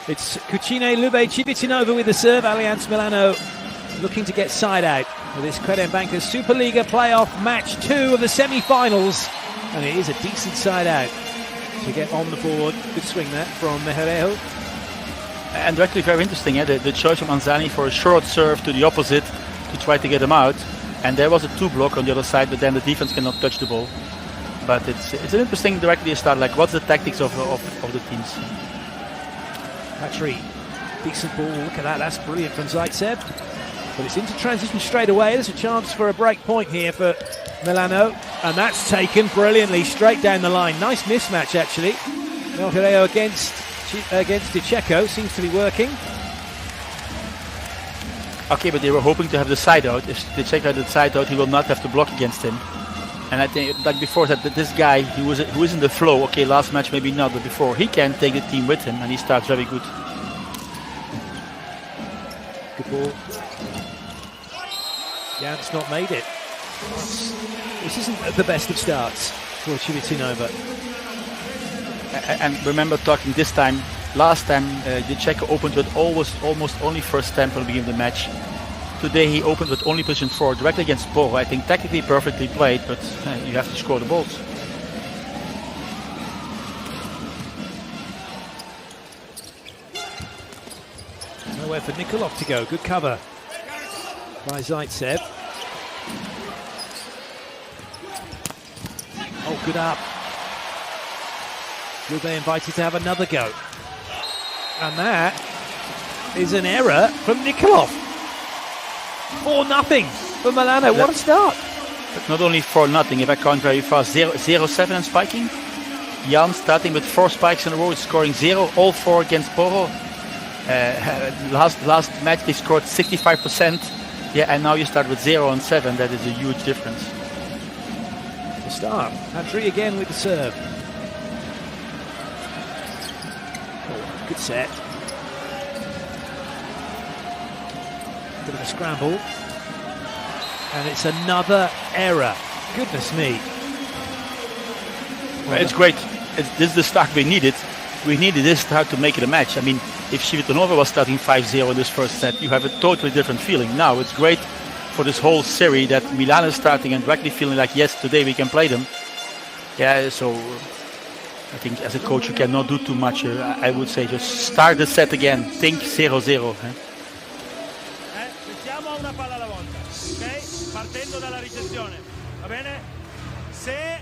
It's Cucine Lube Civitanova with the serve. Allianz Milano looking to get side out with this Credit Bankers Superlega playoff match 2 of the semi-finals. And it is a decent side out to get on the board. Good swing there from Mejerejo. And actually very interesting, the choice of Anzani for a short serve to the opposite to try to get him out. And there was a 2-block on the other side, but then the defense cannot touch the ball. But it's an interesting directly start, like what's the tactics of the teams. Patry, decent ball, look at that, that's brilliant from Decisive. But it's into transition straight away. There's a chance for a break point here for Milano. And that's taken brilliantly straight down the line. Nice mismatch actually. Mejerejo against Ishikawa, seems to be working. Okay, but they were hoping to have the side out. If they check out the side out, he will not have to block against him. And I think, like before, that this guy who is in the flow, okay, last match maybe not, but before, he can take the team with him, and he starts very good. Good ball. Yeah, it's not made it. This isn't the best of starts for Civitanova. And remember talking this time, last time the Czech opened with almost only first tempo at the beginning of the match. Today he opened with only position 4 directly against Porro. I think technically perfectly played, but you have to score the balls. Nowhere for Nikolov to go. Good cover by Zaitsev. Oh, good up. Lube invited to have another go. And that is an error from Nikolov. 4-0 for Milano. What a start. But not only 4-0, if I count very fast, 0-7 in spiking. Jan starting with 4 spikes in a row, is scoring 0, all 4 against Porro. Last match they scored 65%. Yeah, and now you start with 0 and 7. That is a huge difference. The start. Patry again with the serve. Oh, good set. Bit of a scramble. And it's another error. Goodness me. Well, it's great. This is the start we needed. We needed this start to make it a match. I mean, if Civitanova was starting 5-0 in this first set, you have a totally different feeling. Now it's great for this whole series that Milan is starting and directly feeling like, yes, today we can play them. Yeah, so I think as a coach you cannot do too much. I would say just start the set again. Think 0-0. Mettiamo una palla alla volta, ok? Partendo dalla ricezione, va bene? Se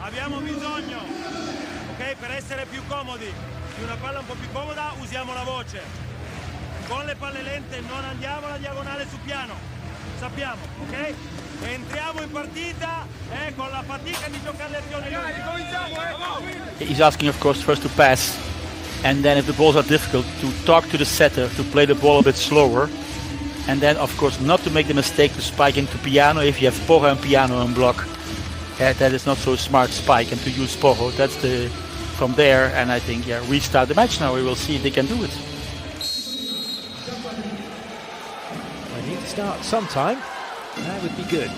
abbiamo bisogno, ok, per essere più comodi, di una palla un po' più comoda, usiamo la voce. Con le palle lente non andiamo alla diagonale su piano, sappiamo, ok? Entriamo in partita con la fatica di giocare le azioni lunghe. He's asking, of course, first to pass, and then if the balls are difficult, to talk to the setter to play the ball a bit slower, and then, of course, not to make the mistake to spike into piano if you have Porro and piano on block. That is not so smart spike, and to use Porro. That's the from there, and I think restart the match now. We will see if they can do it. They need to start sometime. That would be good.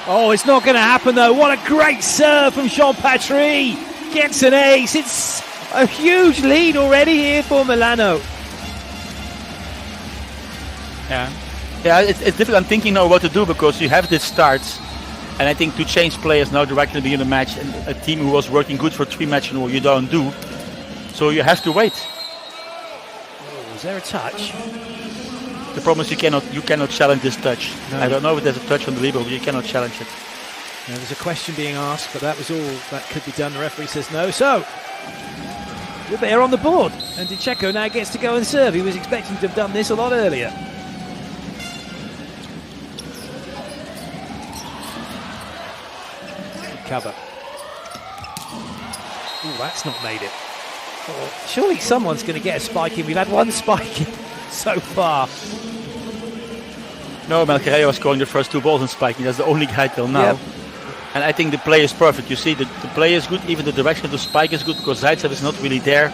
Oh, it's not going to happen though. What a great serve from Jean Patry. Gets an ace. It's a huge lead already here for Milano. Yeah, it's difficult. I'm thinking now what to do because you have this start, and I think to change players now directly at the beginning of the match, and a team who was working good for 3 matches in a row, you don't do. So you have to wait. Oh, is there a touch? The problem is you cannot challenge this touch. No. I don't know if there's a touch on the libero, but you cannot challenge it. There was a question being asked, but that was all that could be done. The referee says no. So we're there on the board, and Decisive now gets to go and serve. He was expecting to have done this a lot earlier. Cover. Oh, that's not made it. Oh, surely someone's going to get a spike in. We've had one spike in so far. No, Mejerejo was scoring the first 2 balls in spiking. That's the only guy till now. Yep. And I think the play is perfect. You see, the play is good. Even the direction of the spike is good because Zaitsev is not really there.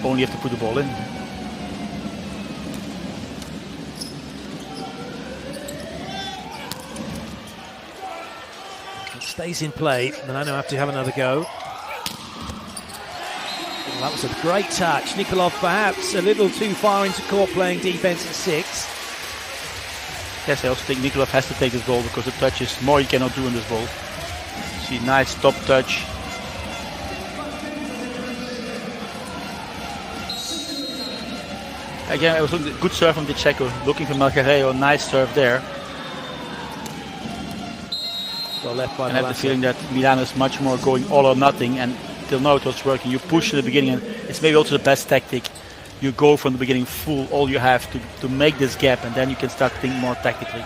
Only have to put the ball in. It stays in play. Milano have to have another go. Well, that was a great touch. Nikolov perhaps a little too far into court playing defense at 6. Yes, I also think Nikolov has to take this ball because the touch is more he cannot do in this ball. See, nice top touch. Again, it was a good serve from the Checo, looking for Melgareo, nice serve there. Well left by and I have the feeling that Milano is much more going all or nothing, and till now it was working. You push in the beginning, and it's maybe also the best tactic. You go from the beginning full, all you have to make this gap, and then you can start thinking more tactically.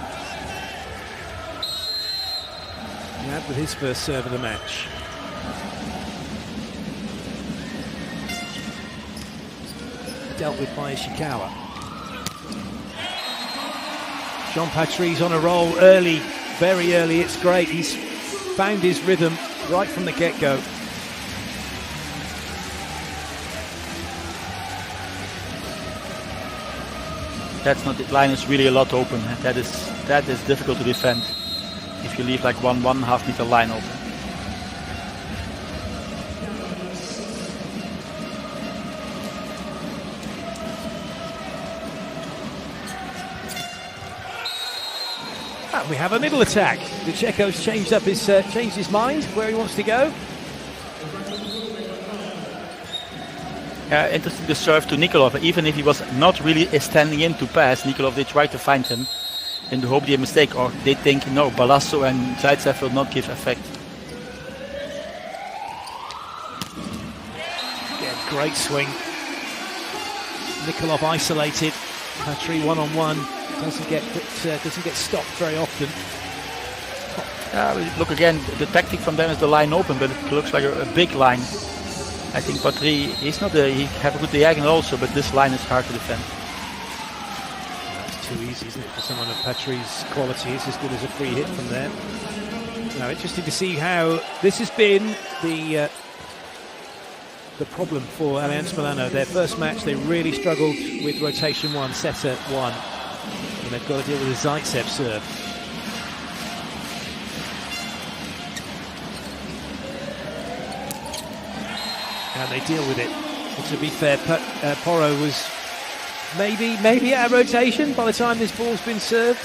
Yad with his first serve of the match. Dealt with by Ishikawa. Jean Patry's on a roll early, very early. It's great. He's found his rhythm right from the get-go. That's not, the line is really a lot open. That is difficult to defend if you leave like 1.5 meter line open. We have a middle attack. The Checo's changed his mind where he wants to go. Interesting to serve to Nikolov. Even if he was not really standing in to pass, Nikolov, they tried to find him in the hope they mistake, or they think no, Balasso and Zaitsev will not give effect. Yeah, great swing. Nikolov isolated. Patry one-on-one. Doesn't get stopped very often. Look again, the tactic from them is the line open, but it looks like a big line. I think Patry, he have a good diagonal also, but this line is hard to defend. It's too easy, isn't it, for someone of Patry's quality? It's as good as a free hit from there. Now, interesting to see how this has been the problem for Allianz Milano. Their first match, they really struggled with rotation 1, setter 1. And they've got to deal with a Zaitsev serve. And they deal with it. But to be fair, Porro was maybe out of rotation by the time this ball's been served.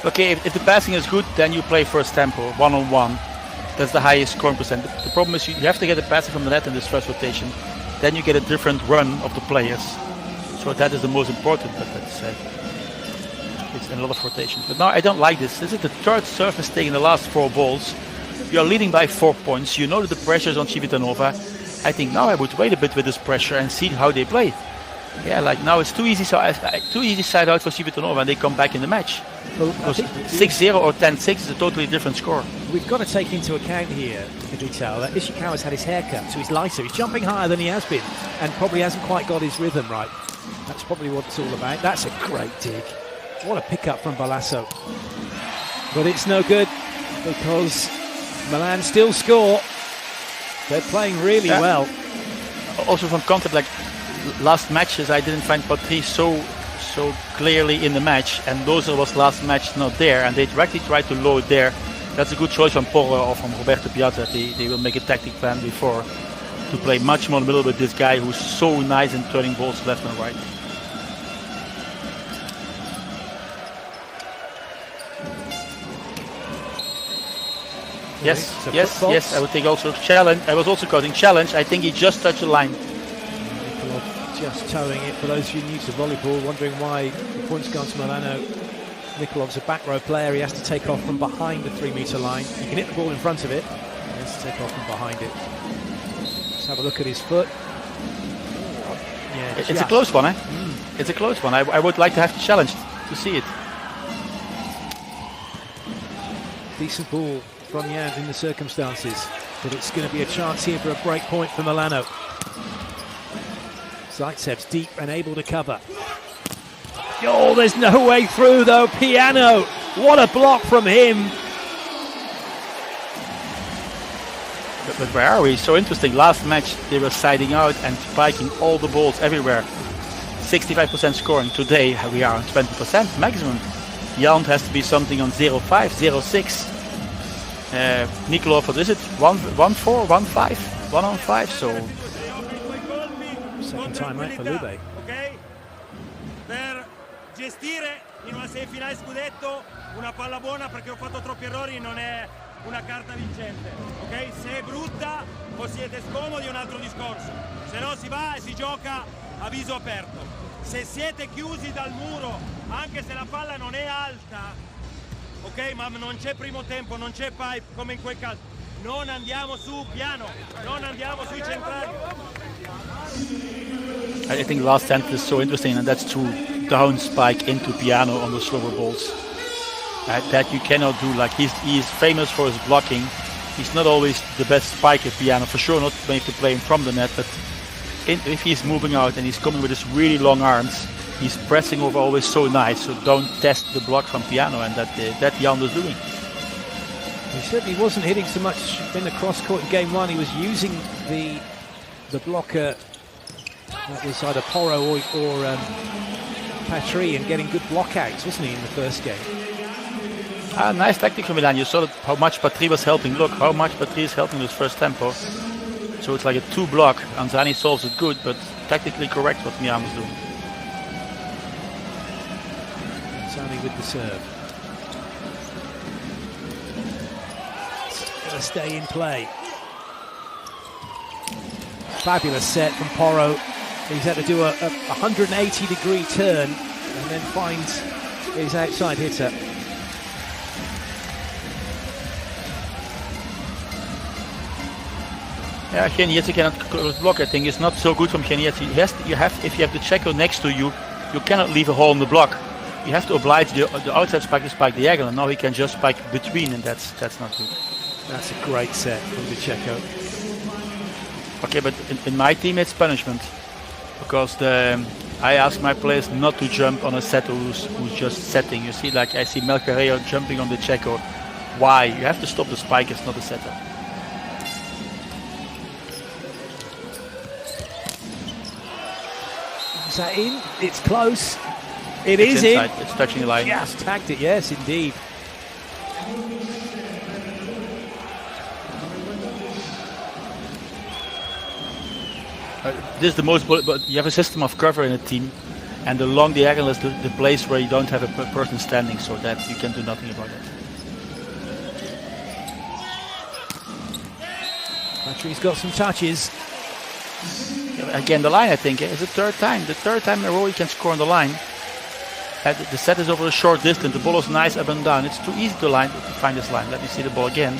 Okay, if the passing is good, then you play first tempo, one-on-one. That's the highest scoring percent. The problem is you have to get the passing from the net in this first rotation. Then you get a different run of the players. So that is the most important, but that's it's in a lot of rotations. But now I don't like this. This is the third serve mistake in the last 4 balls. You are leading by 4 points. You know that the pressure is on Civitanova. I think now I would wait a bit with this pressure and see how they play. Yeah, like now it's too easy side out for Civitanova, and they come back in the match. Well, 6-0 or 10-6 is a totally different score. We've got to take into account here, Vital, that Ishikawa's had his hair cut, so he's lighter. He's jumping higher than he has been, and probably hasn't quite got his rhythm right. That's probably what it's all about. That's a great dig. What a pickup from Balasso. But it's no good because Milan still score. They're playing really well. Also from concept, like last matches, I didn't find Patry so clearly in the match, and Dozer was last match not there, and they directly tried to load there. That's a good choice from Porro or from Roberto Piazza. They will make a tactic plan before to play much more in the middle with this guy who's so nice in turning balls left and right. Yes, I would think also challenge. I was also quoting challenge. I think he just touched the line. Nikolov just towing it. For those of you new to volleyball, wondering why the points gone to Milano, Nikolov's a back row player. He has to take off from behind the 3 meter line. You can hit the ball in front of it. He has to take off from behind it. Let's have a look at his foot. Yeah, it's a close one, eh? It's a close one. I would like to have the challenge to see it. Decent ball from Yad in the circumstances, but it's going to be a chance here for a break point for Milano. Zaitsev's deep and able to cover. Oh, there's no way through though. Piano, what a block from him. But where are we? So interesting. Last match they were siding out and spiking all the balls everywhere. 65% scoring. Today we are on 20% maximum. Jan has to be something on 0.5, 0.6. Nikolov, what is it? 1-4, 1-5, 1-on-5. So Second time out for Lube. Ok? Per gestire in una semifinale scudetto una palla buona, perché ho fatto troppi errori, non è una carta vincente. Ok? Se è brutta o siete scomodi è un altro discorso. Se no si va e si gioca a viso aperto. Se siete chiusi dal muro, anche se la palla non è alta, ok, ma non c'è primo tempo, non c'è pipe come in quel caso, non andiamo su piano, non andiamo sui centrali. I think the last sentence is so interesting, and that's to down spike into piano on the slower balls. That you cannot do. Like he is famous for his blocking. He's not always the best spiker piano, for sure not when you have to play him from the net, but if he's moving out and he's coming with his really long arms, he's pressing over always so nice. So don't test the block from piano, and that Jan was doing. He certainly wasn't hitting so much in the cross court in game one. He was using the blocker, that was either Porro or Patry, and getting good blockouts, wasn't he, in the first game? Nice tactic from Milan. You saw how much Patry was helping. Look how much Patry is helping this first tempo. So it's like a 2-block. Anzani solves it good, but tactically correct what Milan was doing. Anzani with the serve. Gonna stay in play. Fabulous set from Porro. He's had to do a 180-degree turn and then finds his outside hitter. Yeah, Genietze cannot close block. I think it's not so good from Genietze. If you have the checker next to you, you cannot leave a hole in the block. You have to oblige the outside spike to spike diagonal. Now he can just spike between, and that's not good. That's a great set from Pacheco. Okay, but in my team it's punishment, because I ask my players not to jump on a setter who's just setting. You see, like I see Melcareo jumping on the Checo. Why? You have to stop the spike. It's not a setter. Is that in? It's close. It's inside. In. It's touching the line. Yes, tagged it. Yes, indeed. This is the most, but you have a system of cover in a team, and the long diagonal is the place where you don't have a person standing, so that you can do nothing about it. Patry's got some touches. Again, the line, I think, is the third time. The third time in a row he can score on the line. The set is over a short distance. The ball is nice up and down. It's too easy to find this line. Let me see the ball again.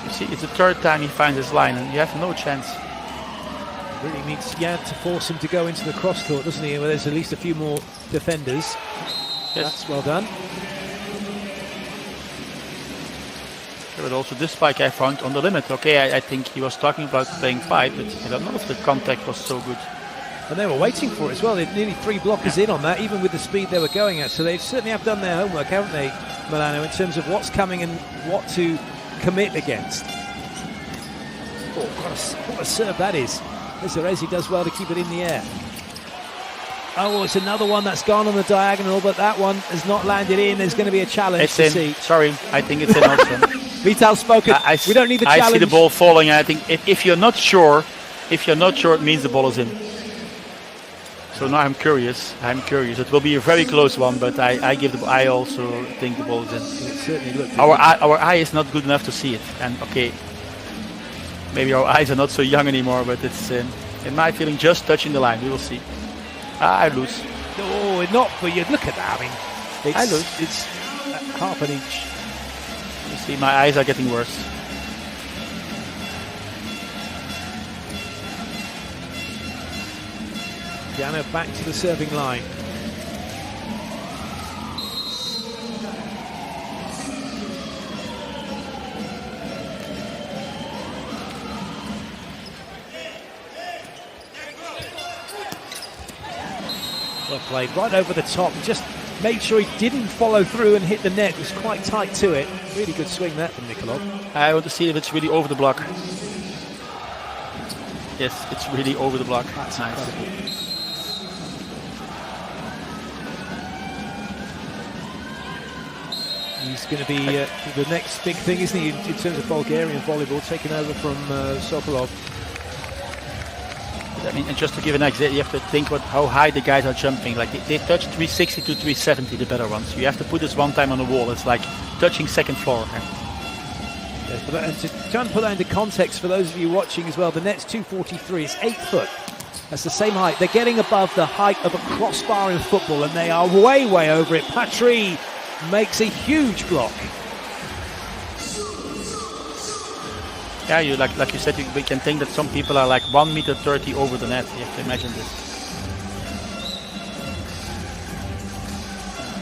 You see, it's the third time he finds his line, and you have no chance. Really needs Jan to force him to go into the cross court, doesn't he? Where there's at least a few more defenders. Yes. That's well done. But also this spike I found on the limit. Okay, I think he was talking about playing 5, but I don't know if the contact was so good. And they were waiting for it as well. They're nearly 3 blockers in on that, even with the speed they were going at. So they certainly have done their homework, haven't they, Milano, in terms of what's coming and what to commit against. Oh, what a serve that is. Ezerezi does well to keep it in the air. Oh, it's another one that's gone on the diagonal, but that one has not landed in. There's going to be a challenge it's to in. see. Sorry, I think it's in also. Vital spoken. We don't need the challenge. I see the ball falling, and I think if you're not sure, it means the ball is in. So now I'm curious. It will be a very close one, but I also think the ball is in. It certainly looked. Our eye is not good enough to see it, and okay, maybe our eyes are not so young anymore, but it's in my feeling just touching the line. We will see. I lose. Oh, not for you. Look at that. I mean, I lose. It's half an inch. You see, my eyes are getting worse. Jana back to the serving line. Well played, right over the top. Just made sure he didn't follow through and hit the net. It was quite tight to it. Really good swing that from Nikolov. I want to see if it's really over the block. Yes, it's really over the block. That's nice. Incredible. He's going to be the next big thing, isn't he, in terms of Bulgarian volleyball, taking over from Sokolov. I mean, and just to give an example, you have to think how high the guys are jumping. Like they touch 360 to 370, the better ones. You have to put this one time on the wall. It's like touching second floor. Yes, but and to try and put that into context for those of you watching as well, the net's 243. It's 8 foot. That's the same height. They're getting above the height of a crossbar in football, and they are way, way over it. Patry makes a huge block. Yeah, you like you said, we can think that some people are like 1.30 meters over the net. You have to imagine this.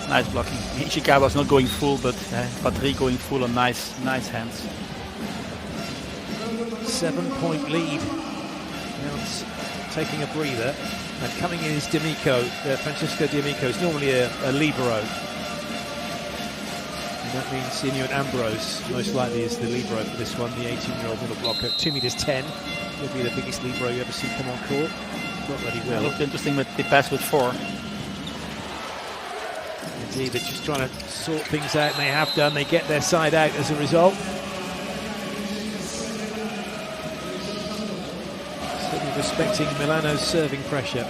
Nice blocking. Ishikawa was not going full, but Patry going full on nice hands. 7-point lead. Now it's taking a breather. And coming in is D'Amico. Francisco D'Amico is normally a libero. And that means Inuit Ambrose most likely is the libero for this one, the 18-year-old middle blocker. 2 meters 10. He'll be the biggest libero you ever see come on court. Not that he will. It looked interesting with the pass with 4. Indeed, they're just trying to sort things out, and they have done. They get their side out as a result. Certainly respecting Milano's serving pressure.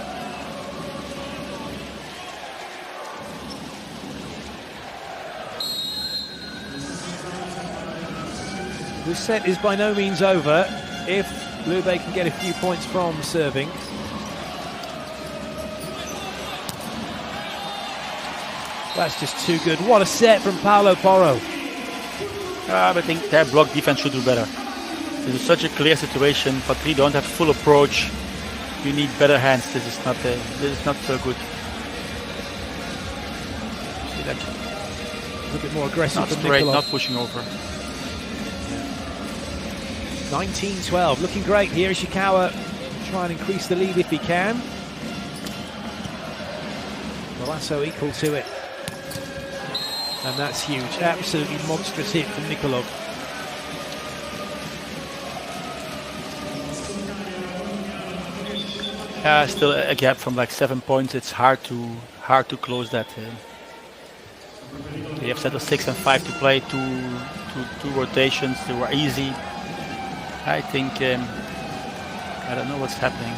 This set is by no means over if Lube can get a few points from serving. That's just too good. What a set from Paolo Porro. I think their block defense should do better. This is such a clear situation, but we don't have full approach. You need better hands. This is not so good. See that? A little bit more aggressive. Not straight, not pushing over. 19-12, looking great here. Ishikawa try and increase the lead if he can. Golasso equal to it. And that's huge. Absolutely monstrous hit from Nikolov. Still a gap from like 7 points. It's hard to close that. They have set a 6 and 5 to play. Two rotations. They were easy. I think I don't know what's happening.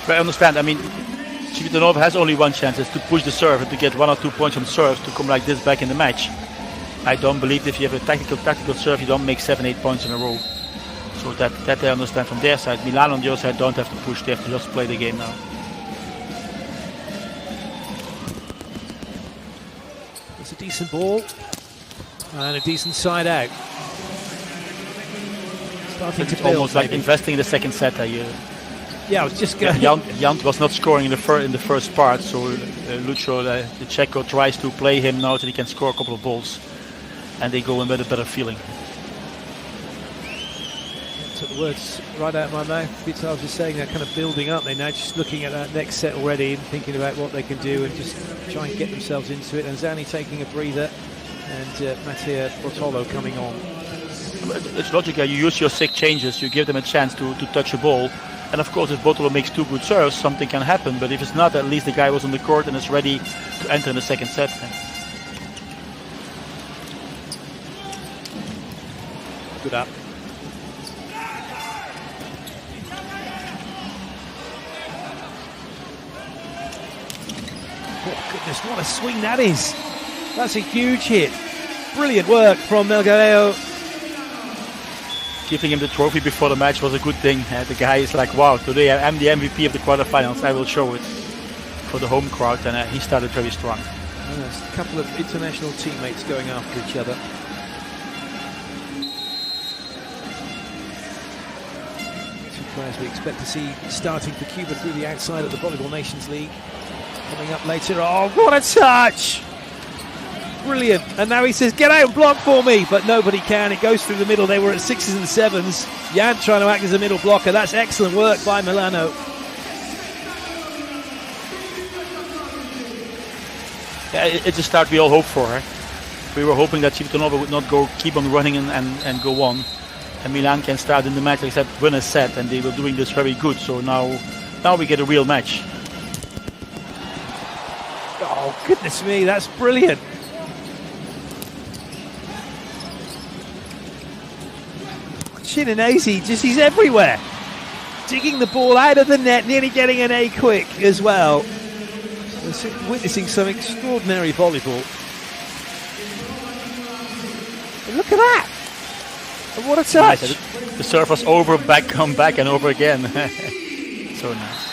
But I understand. I mean, Civitanova has only one chance, is to push the serve and to get 1 or 2 points from serve to come like this back in the match. I don't believe if you have a tactical serve, you don't make 7-8 points in a row. So that I understand from their side. Milan on the other side don't have to push, they have to just play the game now. It's a decent ball and a decent side out. Starting to build, almost like investing in the second set. Yeah, I was just going. Jan was not scoring in the first part, so Lucio, the Checo, tries to play him now so he can score a couple of balls, and they go in with a better feeling. Took the words right out of my mouth. I was just saying that kind of building up. They're now just looking at that next set already and thinking about what they can do and just try and get themselves into it. And Zani taking a breather, and Mattia Bortolo coming on. It's logical. You use your 6 changes. You give them a chance to touch a ball. And of course, if Bortolo makes 2 good serves, something can happen. But if it's not, at least the guy was on the court and is ready to enter in the second set. Good up. Oh goodness, what a swing that is. That's a huge hit. Brilliant work from Melgareo. Giving him the trophy before the match was a good thing. The guy is like, wow, today I'm the MVP of the quarterfinals. I will show it for the home crowd. And he started very strong. And there's a couple of international teammates going after each other. Two players we expect to see starting for Cuba through the outside of the Volleyball Nations League. Coming up later. Oh, what a touch! Brilliant. And now he says, get out and block for me. But nobody can. It goes through the middle. They were at 6s and 7s. Jan trying to act as a middle blocker. That's excellent work by Milano. Yeah, it's a start we all hoped for. We were hoping that Civitanova would not keep on running and go on. And Milan can start in the match, except win a set. And they were doing this very good. So now we get a real match. Oh, Oh, goodness me, that's brilliant. Shinonese, he's everywhere. Digging the ball out of the net, nearly getting an A quick as well. We're witnessing some extraordinary volleyball. And look at that. And what a touch. Nice. The serve was over, back, come back and over again. So nice.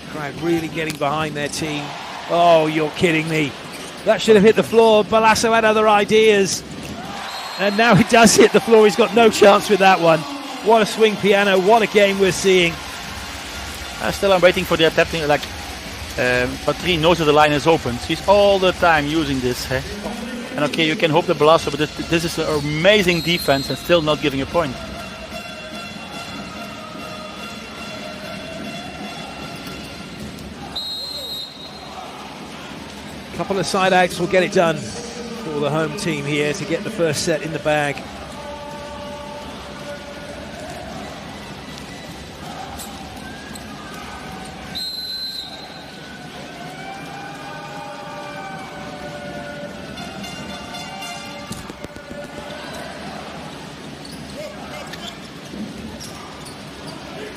Crowd really getting behind their team. Oh, you're kidding me. That should have hit the floor. Balasso had other ideas. And now he does hit the floor. He's got no chance with that one. What a swing piano. What a game we're seeing. Still, I'm waiting for the attempting. Like, Patry knows that the line is open. She's all the time using this. And okay, you can hope that Balasso, but this is an amazing defense and still not giving a point. Couple of side outs will get it done for the home team here to get the first set in the bag.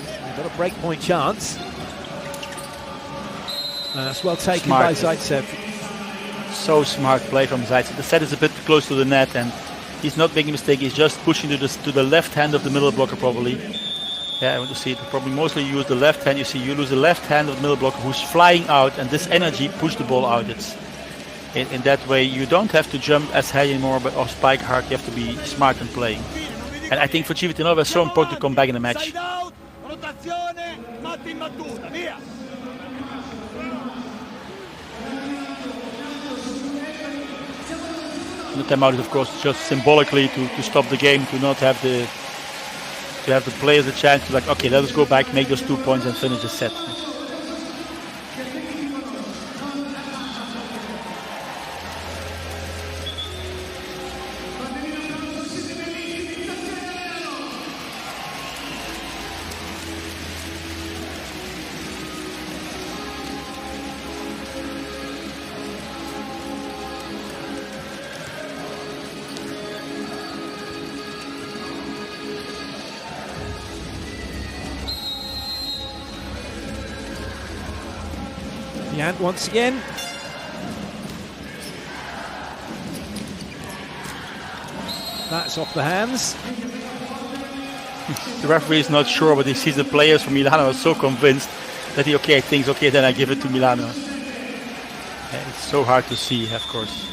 They've got a breakpoint chance. That's well taken by Zaitsev. So smart play from Zaitsev. The set is a bit close to the net and he's not making a mistake. He's just pushing to the left hand of the middle blocker probably. Yeah, I want to see it. Probably mostly use the left hand. You see, you lose the left hand of the middle blocker who's flying out, and this energy push the ball out. It's in that way you don't have to jump as high anymore, but or spike hard. You have to be smart in playing. And I think for Civitanova it's so important to come back in the match. The timeout is of course just symbolically to stop the game, to not have the players a chance to like, okay, let us go back, make those 2 points and finish the set. Jan once again. That's off the hands. The referee is not sure, but he sees the players from Milano are so convinced that he thinks, okay, then I give it to Milano. And it's so hard to see, of course.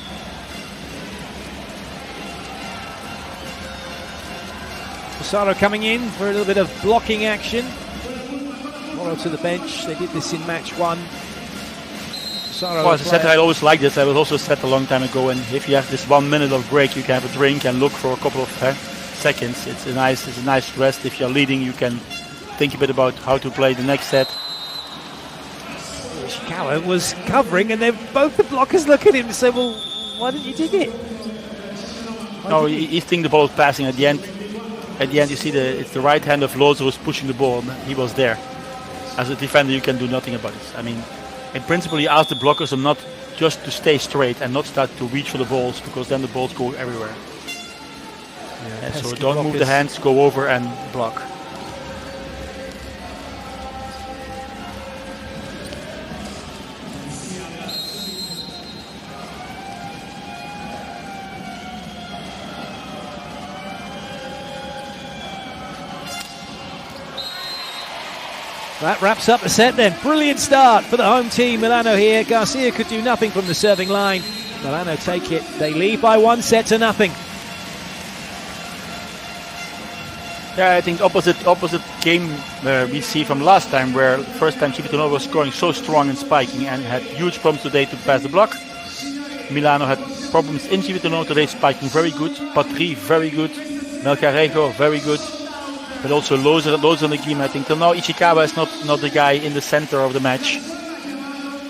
Pesaro coming in for a little bit of blocking action. Morrow to the bench. They did this in match one. Well, as I said, I always like this. I was also said a long time ago, and if you have this 1 minute of break, you can have a drink and look for a couple of seconds. It's a nice rest. If you're leading, you can think a bit about how to play the next set. Ishikawa was covering, and then both the blockers look at him and say, "Well, why didn't you dig it?" No, he's thinking the ball is passing. At the end, you see it's the right hand of Lozo who's pushing the ball. He was there. As a defender, you can do nothing about it. I mean, in principle, you ask the blockers not just to stay straight and not start to reach for the balls, because then the balls go everywhere. Yeah, and so don't move the hands, go over and block. That wraps up the set then. Brilliant start for the home team. Milano here. Garcia could do nothing from the serving line. Milano take it. They lead by 1-0. Yeah, I think opposite game we see from last time, where first time Civitanova was scoring so strong and spiking and had huge problems today to pass the block. Milano had problems in Civitanova today, spiking very good. Patry very good. Melgarejo very good. But also loads on the game. I think till now Ishikawa is not the guy in the center of the match.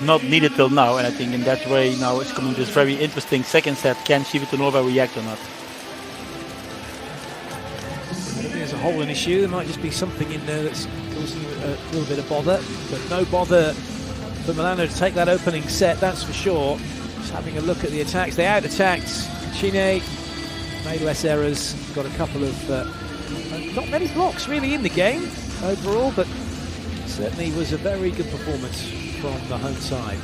Not needed till now, and I think in that way now it's coming this very interesting second set. Can Civitanova react or not? don't think there's a holding issue. There might just be something in there that's causing a little bit of bother, but no bother for Milano to take that opening set, that's for sure. Just having a look at the attacks. They out-attacked Cucine, made less errors, got a couple of not many blocks really in the game overall, but certainly was a very good performance from the home side.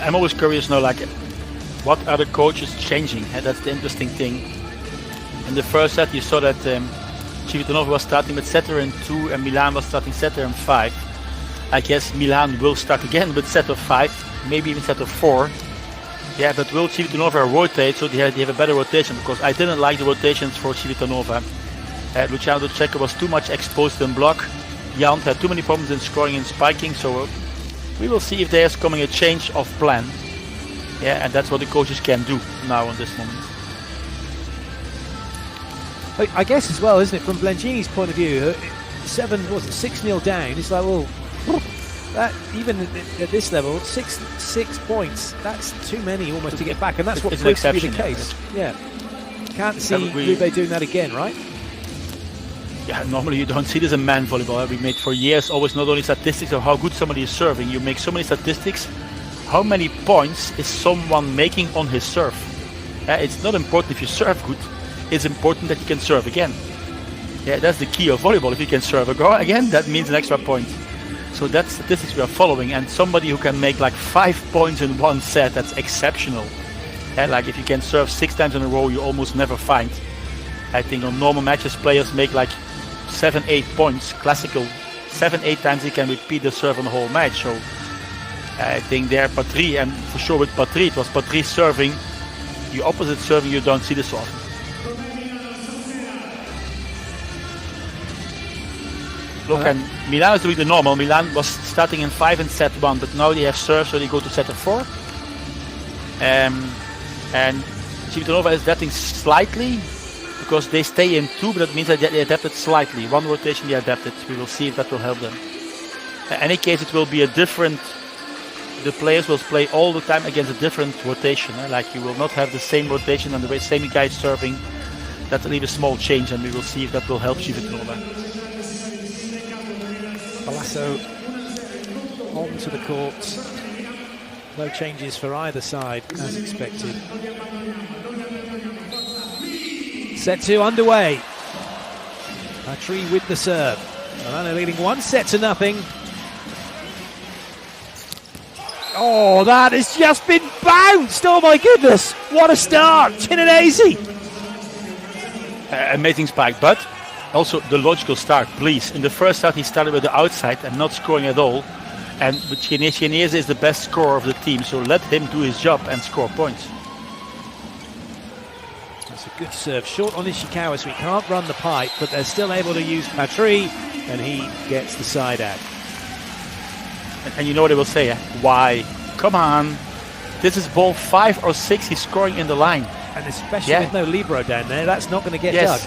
I'm always curious now, like, what are the coaches changing? That's the interesting thing. In the first set, you saw that Civitanova was starting with setter in 2 and Milan was starting setter in 5. I guess Milan will start again with set of 5, maybe even set of 4. Yeah, but will Civitanova rotate so they have a better rotation? Because I didn't like the rotations for Civitanova. Luciano Checker was too much exposed in block. Jan had too many problems in scoring and spiking, so we will see if there's coming a change of plan. Yeah, and that's what the coaches can do now in this moment. I guess as well, isn't it, from Blengini's point of view, 6-0 down, it's like, well, that, even at this level, six points, that's too many almost to get back, and that's what proves to be the case. Yeah. Can't see Lube doing that again, right? Yeah, normally you don't see this in man volleyball. We made for years always not only statistics of how good somebody is serving, you make so many statistics, how many points is someone making on his serve. It's not important if you serve good, it's important that you can serve again. Yeah, that's the key of volleyball. If you can serve again, that means an extra point. So that's statistics we are following, and somebody who can make like 5 points in one set, that's exceptional. Like if you can serve 6 times in a row, you almost never find. I think on normal matches, players make like 7-8 points, classical 7-8 times they can repeat the serve on the whole match. So I think there Patry, and for sure with Patry, it was Patry serving, the opposite serving, you don't see this so often. Look, and Milan is doing the normal. Milan was starting in 5 in set 1, but now they have serve, so they go to set of 4. And Civitanova is adapting slightly, because they stay in 2, but that means that they adapted slightly. One rotation they adapted. We will see if that will help them. In any case, it will be a different... The players will play all the time against a different rotation. Like you will not have the same rotation and the same guy serving. That will leave a small change, and we will see if that will help Civitanova. Palazzo onto the court. No changes for either side, as expected. Set 2 underway. Patry with the serve. Milano leading 1-0. Oh, that has just been bounced! Oh my goodness! What a start! Chinanese! Amazing spike, but also the logical start, please. In the first set he started with the outside and not scoring at all. And Chinese is the best scorer of the team, so let him do his job and score points. That's a good serve. Short on Ishikawa, so he can't run the pipe, but they're still able to use Patry, and he gets the side out. And you know what they will say, why? Come on. This is ball 5 or 6 he's scoring in the line. And especially with no libero down there, that's not going to get dug.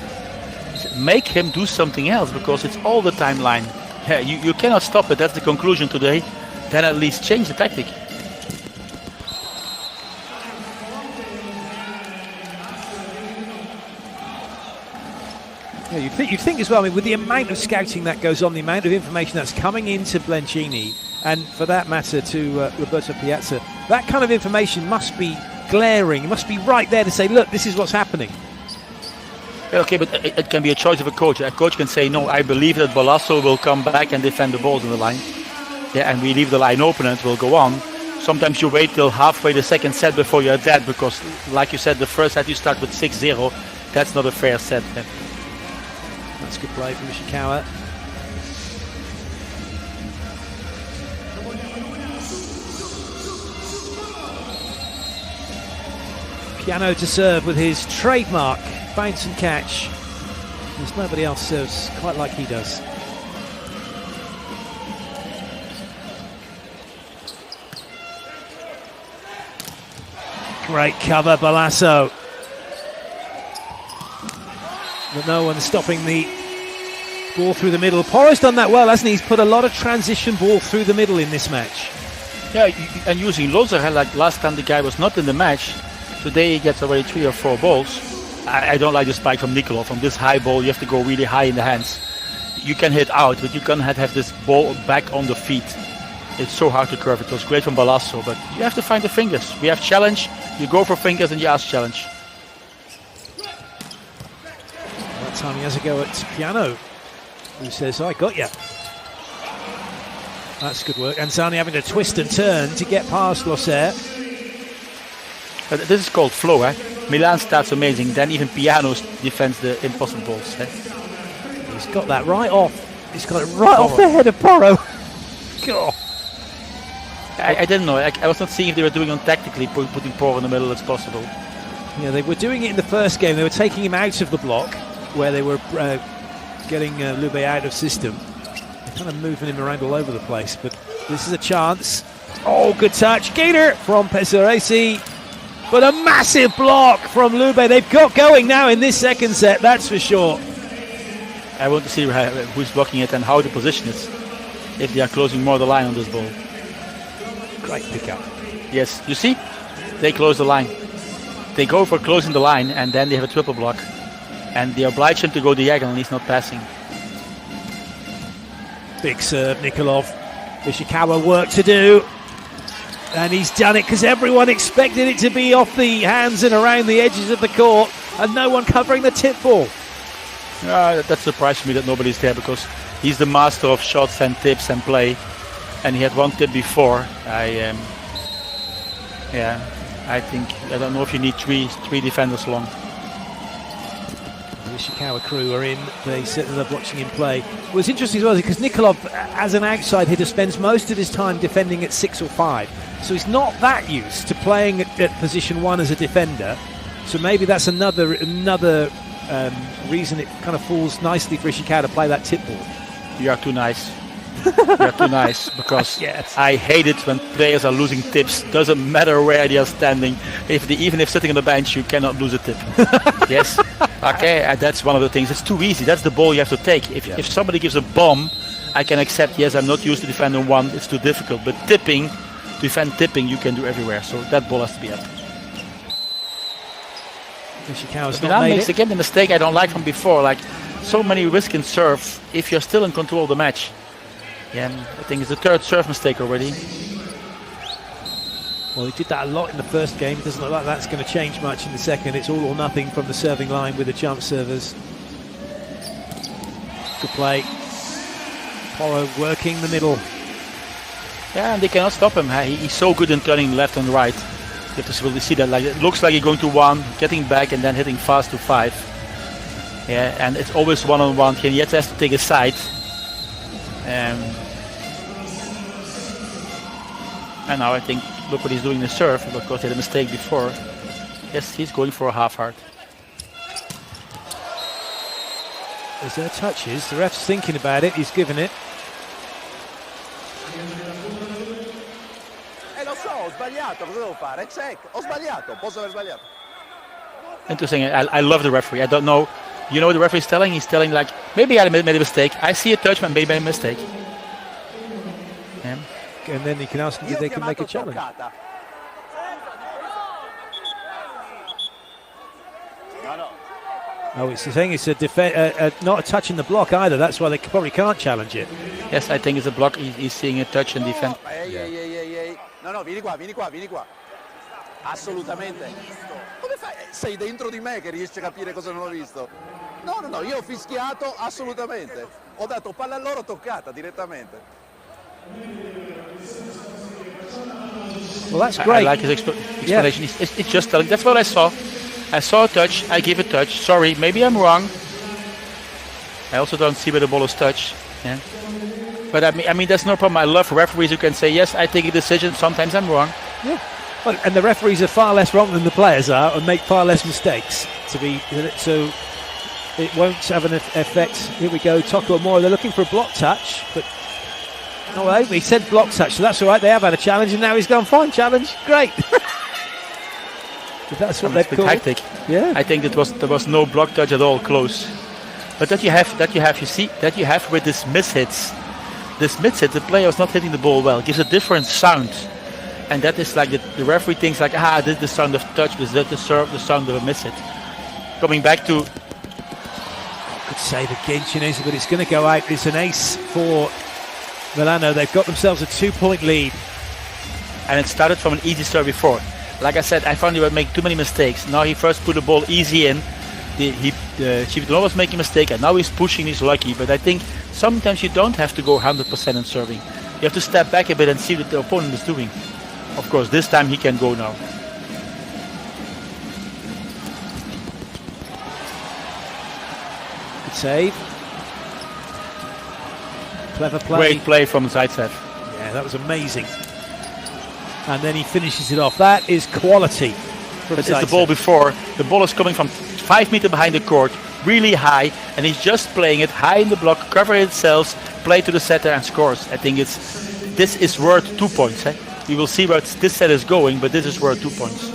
Make him do something else, because it's all the time line. Yeah, you cannot stop it, that's the conclusion today. Then at least change the tactic. Yeah, you'd think as well, I mean, with the amount of scouting that goes on, the amount of information that's coming into Blengini, and for that matter to Roberto Piazza, that kind of information must be glaring. It must be right there to say, look, this is what's happening. Yeah, okay, but it can be a choice of a coach. A coach can say, no, I believe that Balasso will come back and defend the balls in the line. Yeah, and we leave the line open and it will go on. Sometimes you wait till halfway the second set before you adapt, because, like you said, the first set you start with 6-0. That's not a fair set. That's good play from Ishikawa. Piano to serve with his trademark bounce and catch. There's nobody else serves quite like he does. Great cover, Balasso. But no one's stopping the ball through the middle. Poro's done that well, hasn't he? He's put a lot of transition ball through the middle in this match. Yeah, and using Lozer, like last time the guy was not in the match. Today he gets already 3 or 4 balls. I don't like the spike from Nikolov. From this high ball, you have to go really high in the hands. You can hit out, but you can't have this ball back on the feet. It's so hard to curve. It was great from Balasso, but you have to find the fingers. We have challenge. You go for fingers and you ask challenge. That time he has a go at Piano, who says, I got you. That's good work. And Zani having to twist and turn to get past Losser. But this is called flow, eh? Milan starts amazing, then even Piano's defends the impossibles. Eh? He's got that right off. He's got it right off the head of Porro. God. I didn't know. I was not seeing if they were doing on tactically, putting Porro in the middle as possible. Yeah, they were doing it in the first game. They were taking him out of the block, where they were getting Lube out of system. They're kind of moving him around all over the place, but this is a chance. Oh, good touch. Gator from Pesaresi. But a massive block from Lube. They've got going now in this second set, that's for sure. I want to see who's blocking it and how the position is. If they are closing more the line on this ball. Great pickup. Yes, you see? They close the line. They go for closing the line and then they have a triple block. And they oblige him to go diagonal and he's not passing. Big serve, Nikolov. Ishikawa work to do. And he's done it because everyone expected it to be off the hands and around the edges of the court. And no one covering the tip ball. That surprised me that nobody's there because he's the master of shots and tips and play. And he had one tip before. I don't know if you need three defenders long. The Ishikawa crew are in. They certainly love watching him play. What's interesting as well is because Nikolov, as an outside hitter, spends most of his time defending at 6 or 5. So he's not that used to playing at position 1 as a defender. So maybe that's another reason it kind of falls nicely for Ishikawa to play that tip ball. You are too nice. You're too nice because yes. I hate it when players are losing tips. Doesn't matter where they are standing. Even if sitting on the bench, you cannot lose a tip. Yes. Okay, that's one of the things. It's too easy. That's the ball you have to take. If somebody gives a bomb, I can accept. Yes, I'm not used to defending one. It's too difficult. But defend tipping, you can do everywhere. So that ball has to be up. Ishikawa's Milan makes again the mistake I don't like from before. Like so many risk in serve. If you're still in control of the match. Yeah, I think it's the third serve mistake already. Well, he did that a lot in the first game. It doesn't look like that's going to change much in the second. It's all or nothing from the serving line with the jump servers. Good play. Porro working the middle. Yeah, and they cannot stop him. He's so good in turning left and right. You have to really see that. Like it looks like he's going to 1, getting back, and then hitting fast to 5. Yeah, and it's always one-on-one. He yet has to take a side. And now I think, look what he's doing in the serve, because he had a mistake before. Yes, he's going for a half heart. Is there touches? The ref's thinking about it, he's given it. Lo so, ho sbagliato, cosa devo fare? Check, ho sbagliato, posso aver sbagliato. Interesting, I love the referee. I don't know. You know what the referee is telling? He's telling like, maybe I made a mistake. I see a touch, but maybe I made a mistake. Yeah. And then you can ask them if they can make a challenge. Oh, it's the thing. It's not a touch in the block either. That's why they probably can't challenge it. Yes, I think it's a block. He's seeing a touch and defend. No, vieni qua. Assolutamente. Come fai? Sei dentro di me che riesci a capire cosa non ho visto. No, io ho fischiato assolutamente. Ho dato palla a loro toccata direttamente. Well, that's great. I like his explanation. Yeah. It's just telling. That's what I saw. I saw a touch. I gave a touch. Sorry, maybe I'm wrong. I also don't see where the ball is touched. Yeah. But I mean, that's no problem. I love referees who can say, yes, I take a decision. Sometimes I'm wrong. Yeah. Well, and the referees are far less wrong than the players are and make far less mistakes. So it won't have an effect. Here we go, Toko Amora. They're looking for a block touch, but he said block touch, so that's all right. They have had a challenge, and now he's gone fine. Challenge, great. That's what they've called. Tactic. Yeah. I think there was no block touch at all close. But that you have with this mishits. This mishit, the player is not hitting the ball well. It gives a different sound. And that is like the referee thinks like, this is the sound of touch, this is the sound of a mishit. Coming back to... Good save again, Chinese, but it's going to go out. It's an ace for Milano. They've got themselves a 2-point lead. And it started from an easy serve before. Like I said, I found he would make too many mistakes. Now he first put the ball easy in. Civitanova was making a mistake, and now he's pushing, he's lucky. But I think sometimes you don't have to go 100% in serving. You have to step back a bit and see what the opponent is doing. Of course, this time he can go now. Good save. Clever play. Great play from Zaitsev. Yeah, that was amazing. And then he finishes it off. That is quality. But it's the ball before. The ball is coming from 5 meters behind the court, really high, and he's just playing it high in the block, cover itself, play to the setter and scores. I think this is worth 2 points. Eh? We will see where this set is going, but this is worth 2 points.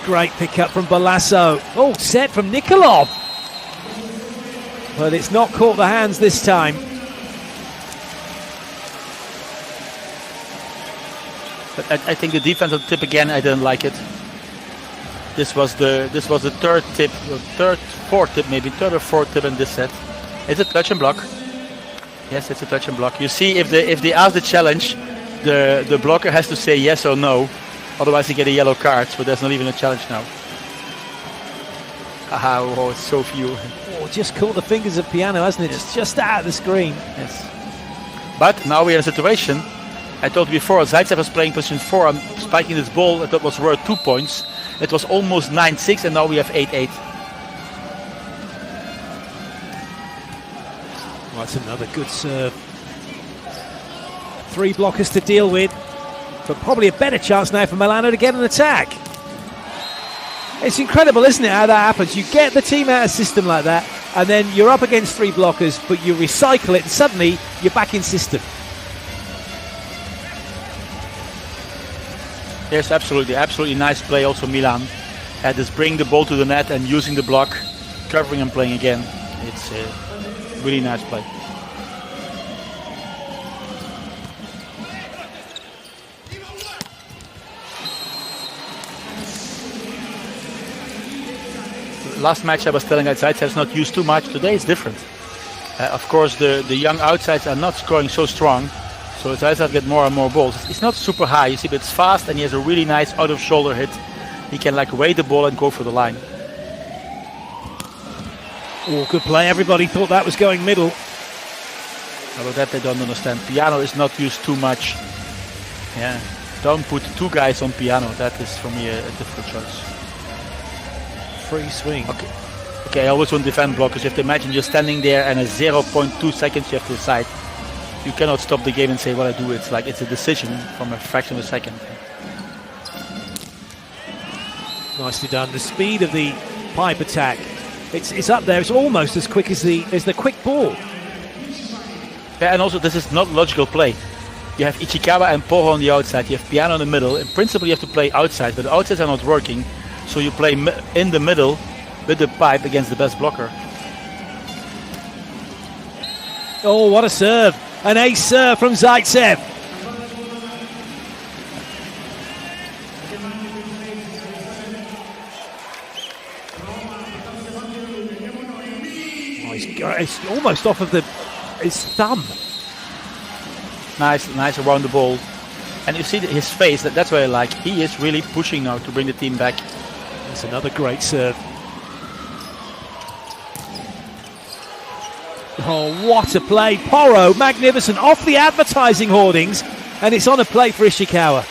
Great pick-up from Balasso. Oh, set from Nikolov. But it's not caught the hands this time. But I think the defensive tip again, I didn't like it. This was the third tip, fourth tip in this set. It's a touch and block. Yes, it's a touch and block. You see, if they ask the challenge, the blocker has to say yes or no. Otherwise you get a yellow card, but there's not even a challenge now. Oh, it's so few. Oh, just caught the fingers of Piano, hasn't it? Yes. Just out of the screen. Yes. But now we're in a situation. I told you before, Zaitsev was playing position 4. I'm spiking this ball that was worth 2 points. It was almost 9-6, and now we have 8-8. Well, that's another good serve. 3 blockers to deal with. But probably a better chance now for Milano to get an attack. It's incredible, isn't it, how that happens? You get the team out of system like that, and then you're up against 3 blockers, but you recycle it, and suddenly you're back in system. Yes, absolutely nice play also Milan. Had this bring the ball to the net and using the block, covering and playing again. It's a really nice play. Last match I was telling Zaitsev has not used too much. Today it's different. Of course the young outsides are not scoring so strong, so Zaitsev get more and more balls. It's not super high, you see, but it's fast and he has a really nice out of shoulder hit. He can like weight the ball and go for the line. Oh, good play. Everybody thought that was going middle. Although that they don't understand. Piano is not used too much. Yeah, don't put 2 guys on Piano. That is for me a difficult choice. Free swing. Okay, I always want to defend blockers. You have to imagine you're standing there and at 0.2 seconds you have to decide. You cannot stop the game and say what I do. It's like it's a decision from a fraction of a second. Nicely done. The speed of the pipe attack, it's up there. It's almost as quick as the quick ball. Yeah, and also this is not logical play. You have Ishikawa and Poho on the outside. You have Piano in the middle. In principle, you have to play outside, but the outsides are not working. So you play in the middle with the pipe against the best blocker. Oh, what a serve. An ace serve from Zaitsev. Oh, it's almost off of his thumb. Nice around the ball. And you see his face, that's what I like. He is really pushing now to bring the team back. That's another great serve. Oh, what a play. Porro, magnificent, off the advertising hoardings, and it's on a play for Ishikawa.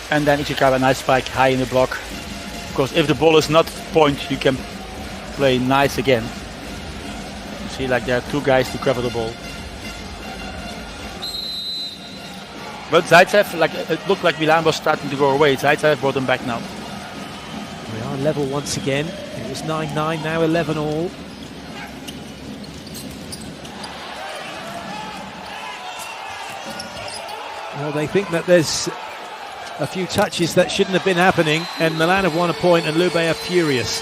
And then Ishikawa, nice spike, high in the block. Of course, if the ball is not point, you can play nice again. You see, like there are 2 guys to cover the ball. But Zaitsev, like it looked like Milan was starting to go away. Zaitsev brought them back now. We are level once again. It was 9-9, now 11 all. Well, they think that there's a few touches that shouldn't have been happening, and Milan have won a point, and Lube are furious.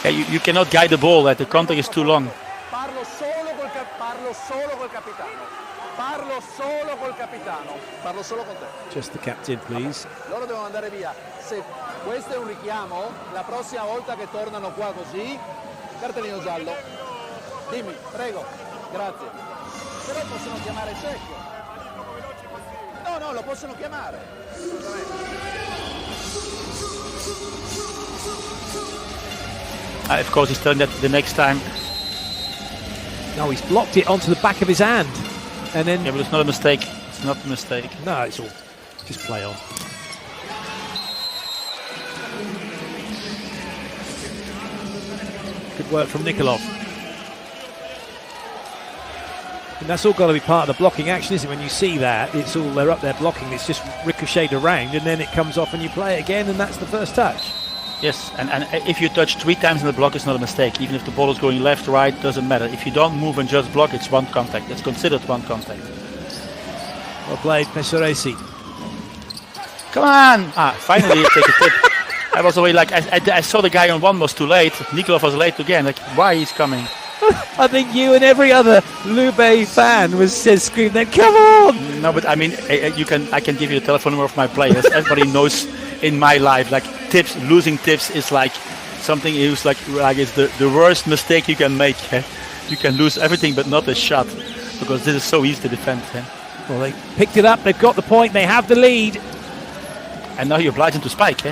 Yeah, you cannot guide the ball, the contact is too long. Parlo solo col capitano. Parlo solo col capitano. Parlo solo con te. Just the captain, please. Loro devono andare via. Se questo è un richiamo, la prossima volta che tornano qua così, cartellino giallo. Dimmi, prego. Grazie. Però possono chiamare Cecco. No, lo possono chiamare. Of course, he's telling that the next time. No, he's blocked it onto the back of his hand. And then... Yeah, but it's not a mistake. It's not a mistake. No, it's all... Just play on. Good work from Nikolov. And that's all got to be part of the blocking action, isn't it? When you see that, it's all, they're up there blocking, it's just ricocheted around, and then it comes off and you play it again, and that's the first touch. Yes, and if you touch 3 times in the block, it's not a mistake. Even if the ball is going left, right, doesn't matter. If you don't move and just block, it's one contact. It's considered one contact. Well played, Pesaresi. Come on! Finally you take a tip. I was already like, I saw the guy on one was too late. Nikolov was late again. Like, why he's coming? I think you and every other Lube fan was screaming then, come on! No, but I mean, I can give you the telephone number of my players. Everybody knows in my life, like losing tips is like something is like it's the worst mistake you can make. You can lose everything but not a shot, because this is so easy to defend. Well, they picked it up, they've got the point, they have the lead. And now you're obliged to spike.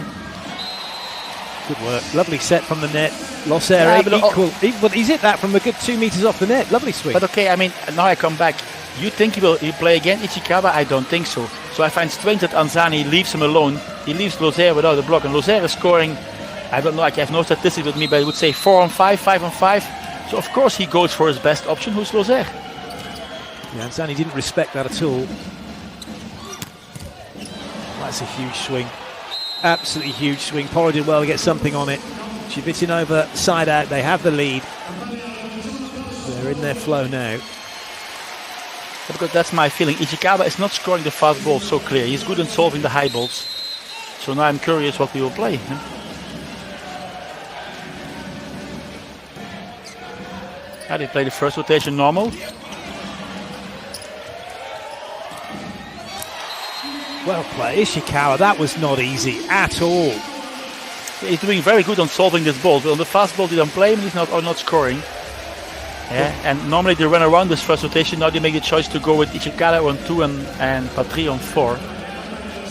Good work, lovely set from the net. Losere equal. Well, he's hit that from a good 2 meters off the net. Lovely swing. But okay, I mean, now I come back. You think he'll play again, Ishikawa? I don't think so. So I find strange that Anzani leaves him alone. He leaves Losere without a block, and Losere is scoring. I don't know. I have no statistics with me, but I would say 4 on 5, 5 on 5. So of course he goes for his best option, who's Losere. Yeah, Anzani didn't respect that at all. That's a huge swing. Absolutely huge swing. Poro did well to get something on it. Civitanova side out. They have the lead. They're in their flow now. Because that's my feeling. Ishikawa is not scoring the fast ball so clear. He's good in solving the high balls. So now I'm curious what we will play. Yeah, they play the first rotation normal. Well played, Ishikawa. That was not easy at all. He's doing very good on solving this ball, but on the fast ball they don't play him, he's not scoring. Yeah, and normally they run around this first rotation. Now they make the choice to go with Ishikawa on 2 and Patry on 4.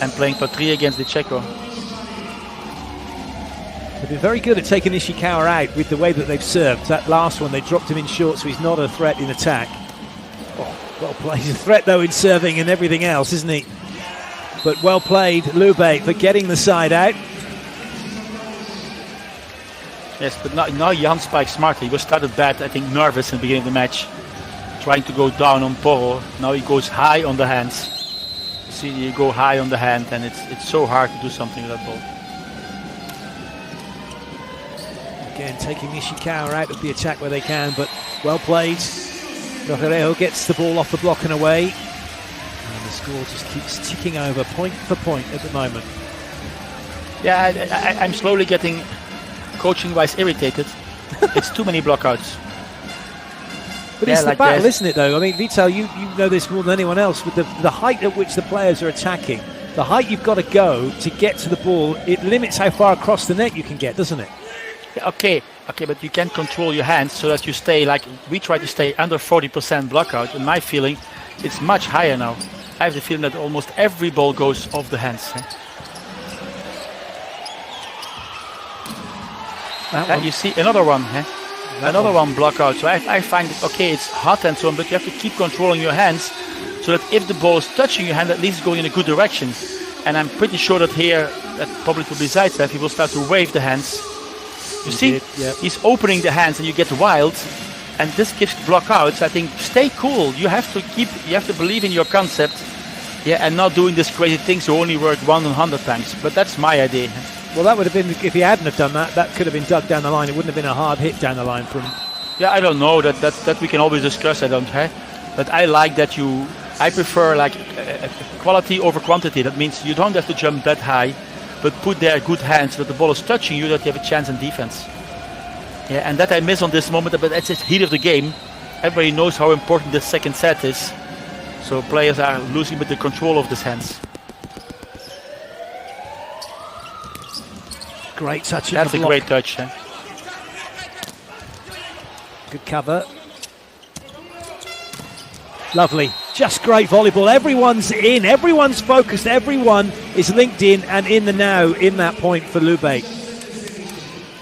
And playing Patry against the Checo. They've been very good at taking Ishikawa out with the way that they've served. That last one, they dropped him in short, so he's not a threat in attack. Oh, well played. He's a threat, though, in serving and everything else, isn't he? But well played, Lube, for getting the side out. Yes, but now Jan spikes smartly. He was started bad, I think nervous in the beginning of the match. Trying to go down on Poro. Now he goes high on the hands. See, you go high on the hand, and it's so hard to do something with that ball. Again, taking Ishikawa out of the attack where they can, but well played. Rogerejo gets the ball off the block and away. And the score just keeps ticking over point for point at the moment. Yeah, I'm slowly getting, coaching-wise, irritated. It's too many blockouts. But it's the battle, isn't it, though? I mean, Vital, you know this more than anyone else, with the height at which the players are attacking. The height you've got to go to get to the ball, it limits how far across the net you can get, doesn't it? Yeah, okay, but you can control your hands so that you stay, like, we try to stay under 40% blockout. In my feeling, it's much higher now. I have the feeling that almost every ball goes off the hands. And you see another one, another one block out. So I find it, okay, it's hot and so on, but you have to keep controlling your hands so that if the ball is touching your hand, at least it's going in a good direction. And I'm pretty sure that here, that probably to Decisive, he will start to wave the hands. You see, he's opening the hands and you get wild, and this gives blockouts. I think stay cool. You have to believe in your concept, and not doing this crazy things you only work 1 in 100 times. But that's my idea. Well, that would have been, if he hadn't have done that, that could have been dug down the line. It wouldn't have been a hard hit down the line from. Yeah, I don't know. That we can always discuss. I don't. But I like that you I prefer like quality over quantity. That means you don't have to jump that high, but put there good hands that the ball is touching you, that you have a chance in defense. Yeah, and that I miss on this moment, but it's the heat of the game. Everybody knows how important the second set is. So players are losing a bit the control of these hands. Great touch. That's a great touch. Yeah. Good cover. Lovely. Just great volleyball. Everyone's in. Everyone's focused. Everyone is linked in and in the now in that point for Lube.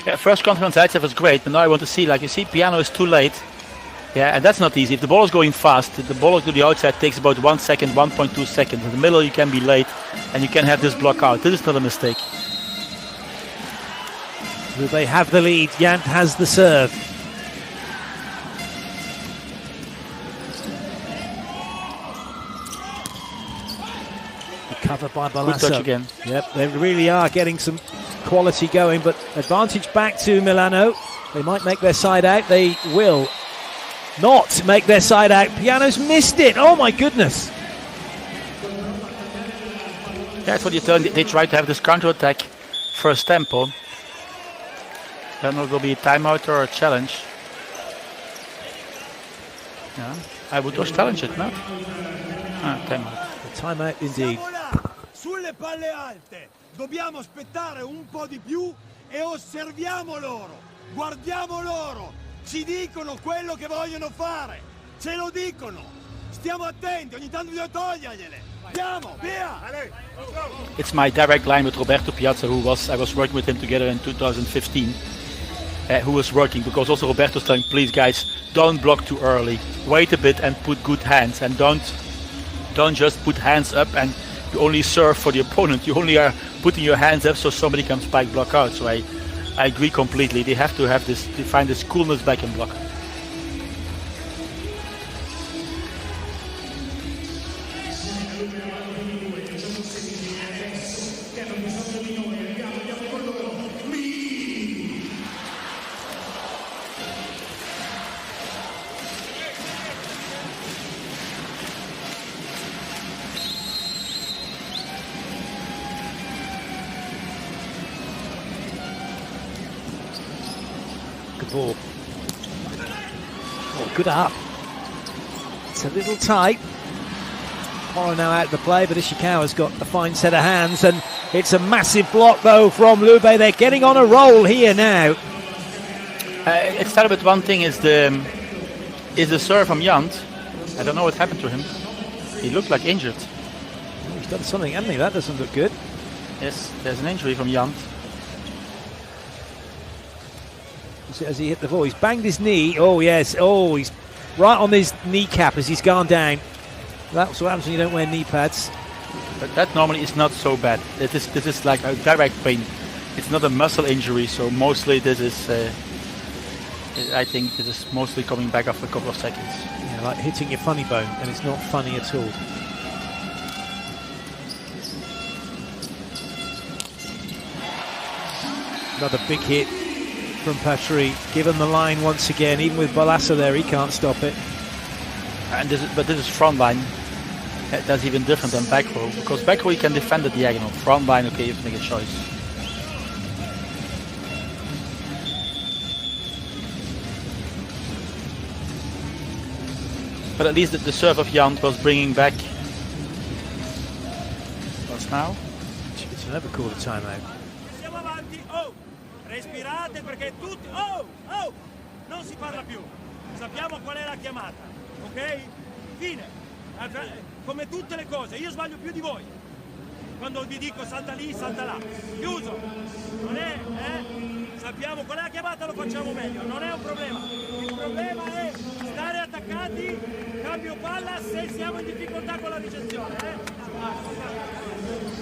Yeah, first confidence Decisive was great, but now I want to see, like you see, piano is too late. Yeah, and that's not easy. If the ball is going fast, the ball to the outside takes about 1 second, 1.2 seconds. In the middle, you can be late, and you can have this block out. This is not a mistake. Lube have the lead. Jant has the serve. Covered by Balasso. Good touch again. Yep, they really are getting some quality going, but advantage back to Milano. They might make their side out. They will not make their side out. Piano's missed it. Oh my goodness. That's what you tell them. They try to have this counter-attack first tempo. Then it will be a timeout or a challenge. Yeah, I would just challenge it, no? Timeout. A timeout indeed. Sulle palle alte dobbiamo aspettare un po' di più e osserviamo loro, guardiamo loro, ci dicono quello che vogliono fare, ce lo dicono, stiamo attenti, ogni tanto bisogna togliergliele, andiamo, via! It's my direct line with Roberto Piazza, I was working with him together in 2015, who was working, because also Roberto's telling, please guys, don't block too early, wait a bit and put good hands, and don't just put hands up and you only serve for the opponent. You only are putting your hands up so somebody can spike block out. So I agree completely. They have to have this, to find this coolness back in block. Ball. Oh, good up. It's a little tight. Poro now out of the play, but Ishikawa's got a fine set of hands, and it's a massive block though from Lube. They're getting on a roll here now. It started with one thing: is the serve from Jant. I don't know what happened to him. He looked like injured. Oh, he's done something, hasn't he? That doesn't look good. Yes, there's an injury from Jant. As he hit the ball, he's banged his knee. Oh yes, oh, he's right on his kneecap as he's gone down. That's what happens when you don't wear knee pads. But that normally is not so bad. This is like a direct pain. It's not a muscle injury, so mostly this is. I think this is mostly coming back after a couple of seconds. Yeah, like hitting your funny bone, and it's not funny at all. Another big hit from Patry, given the line once again. Even with Balasso there, he can't stop it. And this is front line. That's even different than back row, because back row you can defend the diagonal. Front line, okay, you have to make a choice. But at least the serve of Jant was bringing back. What's now? It's never called a timeout. Respirate perché tutti... Oh! Non si parla più. Sappiamo qual è la chiamata, ok? Fine. Come tutte le cose, io sbaglio più di voi. Quando vi dico salta lì, salta là. Chiuso. Non è, Sappiamo qual è la chiamata, lo facciamo meglio. Non è un problema. Il problema è stare attaccati, cambio palla se siamo in difficoltà con la ricezione,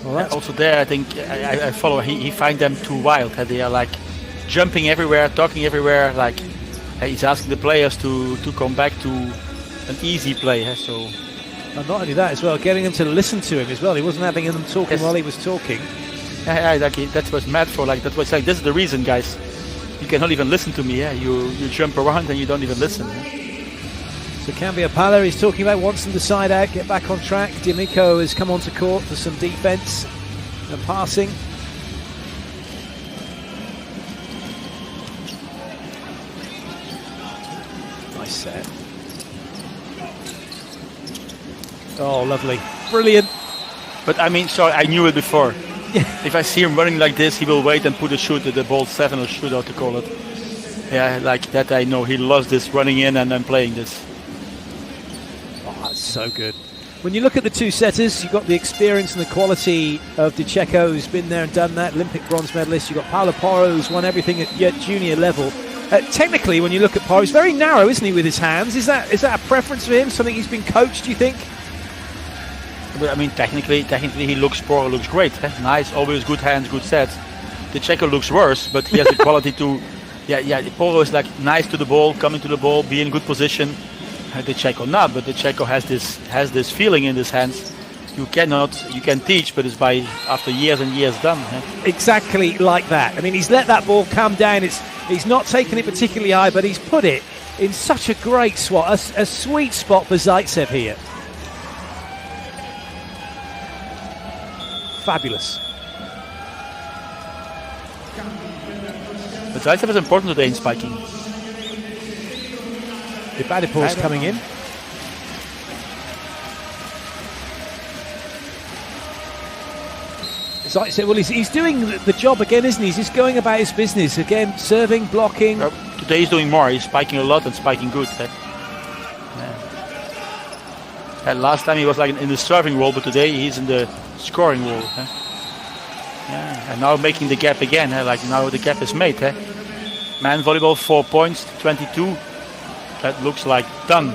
Well, also there, I think I follow. He find them too wild. They are like jumping everywhere, talking everywhere. Like he's asking the players to come back to an easy play. So, and not only that as well, getting them to listen to him as well. He wasn't having them talking while he was talking. Yeah, that's what's mad for. Like that was like, this is the reason, guys. You cannot even listen to me. Yeah, you jump around and you don't even listen. So Cambiapala is talking about wants them to side out, get back on track. D'Amico has come onto court for some defence and passing. Nice set. Oh, lovely. Brilliant. But I mean, sorry, I knew it before. If I see him running like this, he will wait and put a shoot at the ball 7 or shootout to call it. Yeah, like that I know. He loves this running in and then playing this. Oh, that's so good. When you look at the two setters, you've got the experience and the quality of Checo, who's been there and done that, Olympic bronze medalist. You've got Paolo Porro, who's won everything at junior level. Technically, when you look at Porro, he's very narrow, isn't he, with his hands? Is that a preference for him? Something he's been coached, do you think? But I mean, technically, Porro looks great. Nice, always good hands, good sets. Checo looks worse, but he has the quality to. Yeah. Porro is like nice to the ball, coming to the ball, be in good position. Checo not, but Checo has this feeling in his hands. You can teach, but it's by after years and years done. Exactly like that. I mean, he's let that ball come down. He's not taken it particularly high, but he's put it in such a great spot, a sweet spot for Zaitsev here. Fabulous. But Zaitsev is important today in spiking. The Badipur is coming in. Zaitsev, well, he's doing the job again, isn't he? He's just going about his business again, serving, blocking. Today he's doing more. He's spiking a lot and spiking good. And last time he was like in the serving role, but today he's in the scoring role. Yeah, and now making the gap again. Like now the gap is made. Man volleyball 4 points, 22. That looks like done.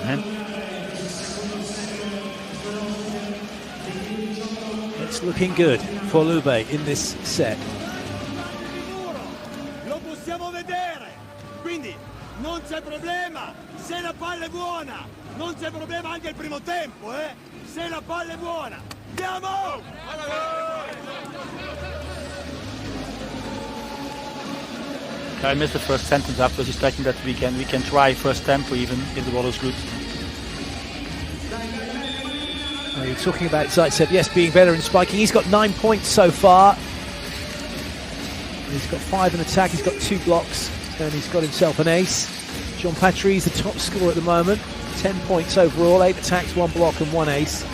It's looking good for Lube in this set. Lo possiamo vedere. Quindi non c'è problema se la palla è buona. Non c'è problema anche il primo tempo, se la palla è buona. Andiamo! I missed the first sentence after he's talking that we can try first tempo even if the ball is good. Oh, you're talking about Zaitsev, yes, being better in spiking. He's got 9 points so far. He's got 5 in attack, he's got 2 blocks, and he's got himself an ace. Jean Patry is the top scorer at the moment. 10 points overall, 8 attacks, 1 block and 1 ace.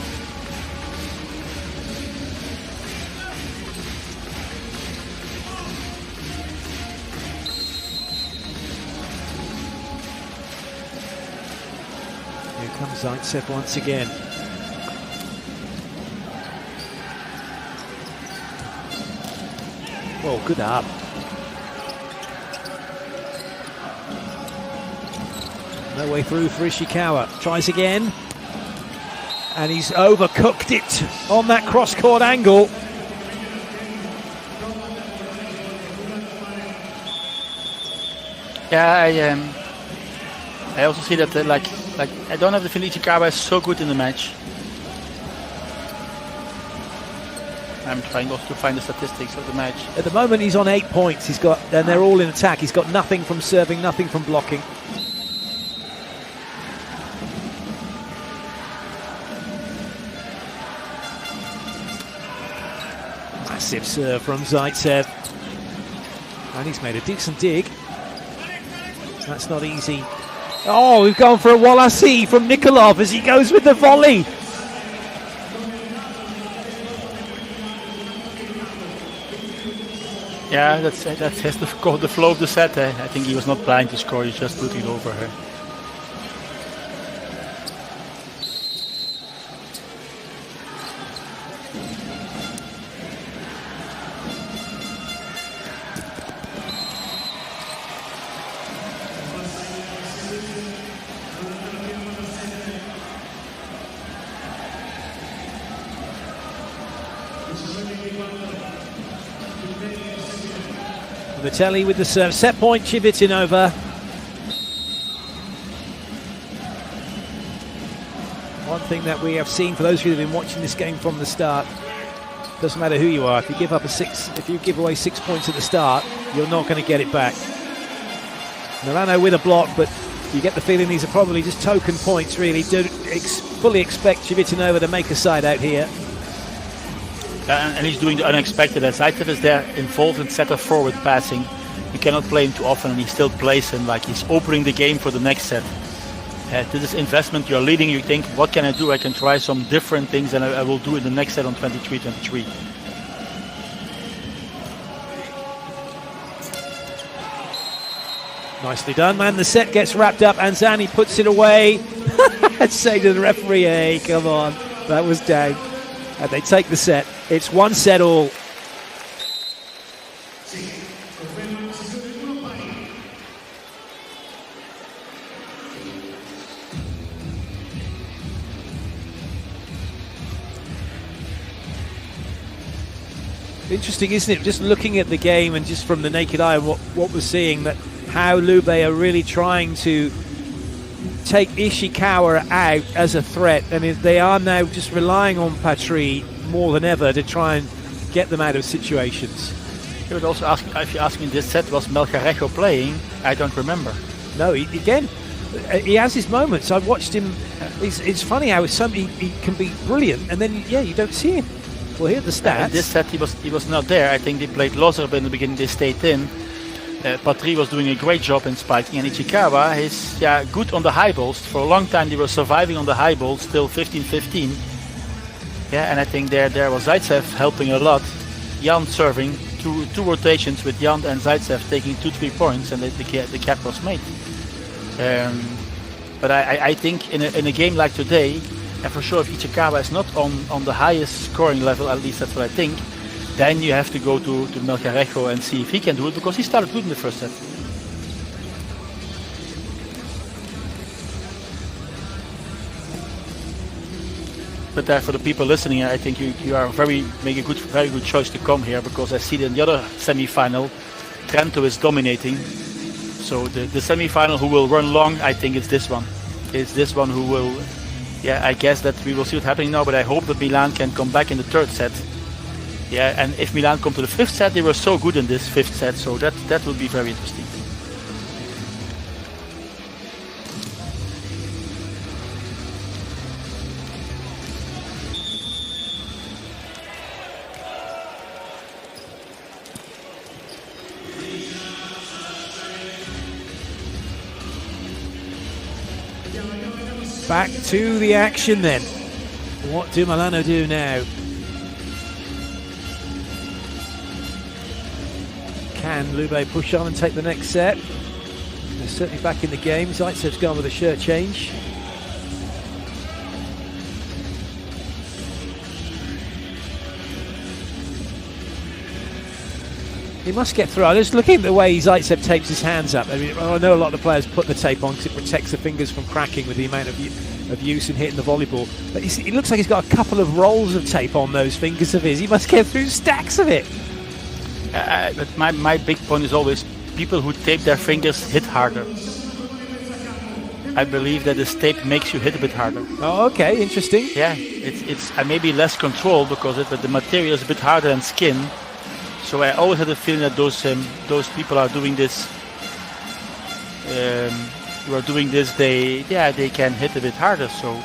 Here comes Zaitsev once again. Oh, good up. No way through for Ishikawa. Tries again. And he's overcooked it on that cross-court angle. Yeah, I also see that like I don't have the feeling Ishikawa is so good in the match. I'm trying also to find the statistics of the match. At the moment he's on 8 points. He's got, and they're all in attack. He's got nothing from serving, nothing from blocking. Massive serve from Zaitsev. And he's made a decent dig. That's not easy. Oh, we've gone for a Walasi from Nikolov as he goes with the volley. Yeah, that has to go the flow of the set. I think he was not planning to score, he's just putting it over her. Vitelli with the serve. Set point, Civitanova. One thing that we have seen for those of you who have been watching this game from the start, doesn't matter who you are, if you give away 6 points at the start, you're not going to get it back. Milano with a block, but You get the feeling these are probably just token points, really. Don't fully expect Civitanova to make a side out here. And he's doing the unexpected. As Zaitsev is there involved in setter forward passing, you cannot play him too often, and he still plays him like he's opening the game for the next set. This is investment. You're leading, you think, what can I do? I can try some different things, and I will do it in the next set on 23-23. Nicely done, man. The set gets wrapped up. Anzani puts it away. Let's say to the referee, hey, come on. That was down. And they take the set. It's 1 set all. Interesting, isn't it? Just looking at the game and just from the naked eye, what we're seeing, that how Lube are really trying to take Ishikawa out as a threat, and they are now just relying on Patry more than ever to try and get them out of situations. You would also ask, if you ask me, this set was Melgarejo playing? I don't remember. No, he has his moments. I've watched him. It's funny how he can be brilliant, and then you don't see him. Well, here are the stats. In this set he was not there. I think they played Lozerb in the beginning. They stayed in. Patry was doing a great job in spiking, and Ishikawa is good on the high balls. For a long time they were surviving on the high balls, still 15-15. Yeah, and I think there was Zaitsev helping a lot. Jan serving, two rotations with Jan and Zaitsev taking 2-3 points, and the cap was made. But I think in a game like today, and for sure if Ishikawa is not on the highest scoring level, at least that's what I think, then you have to go to Melgarejo and see if he can do it, because he started good in the first set. But for the people listening, I think you are very good choice to come here, because I see that in the other semi-final, Trento is dominating. So the semi-final who will run long, I think it's this one. It's this one who will. Yeah, I guess that we will see what's happening now, but I hope that Milan can come back in the third set. Yeah, and if Milan come to the fifth set, they were so good in this fifth set, so that will be very interesting. Back to the action then. What do Milano do now? Can Lube push on and take the next set? They're certainly back in the game. Zaitsev's gone with a shirt change. He must get through. I'm just looking at the way Zaitsev tapes his hands up. I mean, I know a lot of the players put the tape on because it protects the fingers from cracking with the amount of use in hitting the volleyball. But it looks like he's got a couple of rolls of tape on those fingers of his. He must get through stacks of it. But my big point is always people who tape their fingers hit harder. I believe that this tape makes you hit a bit harder. Oh, okay, interesting. Yeah, it's maybe less control because but the material is a bit harder than skin. So I always had a feeling that those people are doing this. Who are doing this, they can hit a bit harder. So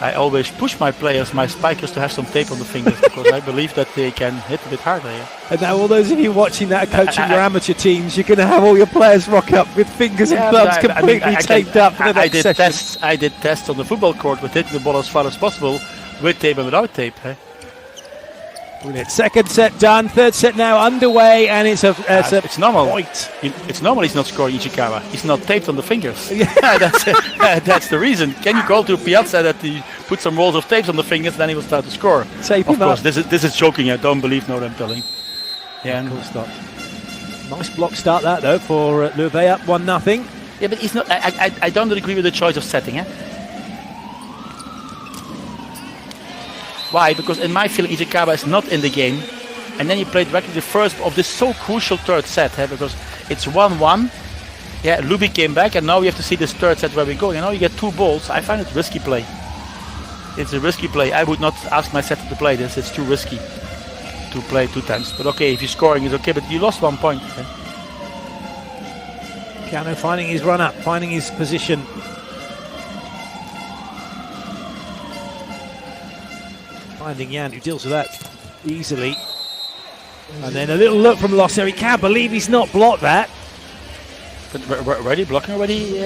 I always push my players, my spikers, to have some tape on the fingers because I believe that they can hit a bit harder. Yeah. And now all those of you watching that are coaching your amateur teams, you're going to have all your players rock up with fingers and thumbs completely taped up for the next session. I did tests on the football court with hitting the ball as far as possible with tape and without tape. Brilliant. Second set done. Third set now underway, and it's normal. Point. It's normal he's not scoring Ishikawa. He's not taped on the fingers. That's the reason. Can you call to Piazza that he put some rolls of tapes on the fingers, then he will start to score? Tape of him course, up. this is joking. I don't believe what I'm telling. Yeah, of course not. Nice block start that though for Lube, up 1-0. Yeah, but he's not. I don't agree with the choice of setting. Why? Because in my feeling Ishikawa is not in the game, and then he played directly the first of this so crucial third set, because it's 1-1. Yeah, Lube came back, and now we have to see this third set where we go. You know, you get 2 balls. I find it risky play. It's a risky play. I would not ask my setter to play this. It's too risky to play 2 times. But okay, if you're scoring, it's okay. But you lost 1 point. Kano finding his run up, finding his position. Finding Jan, who deals with that easily. And then a little look from Loss there. He can't believe he's not blocked that. But already blocking already.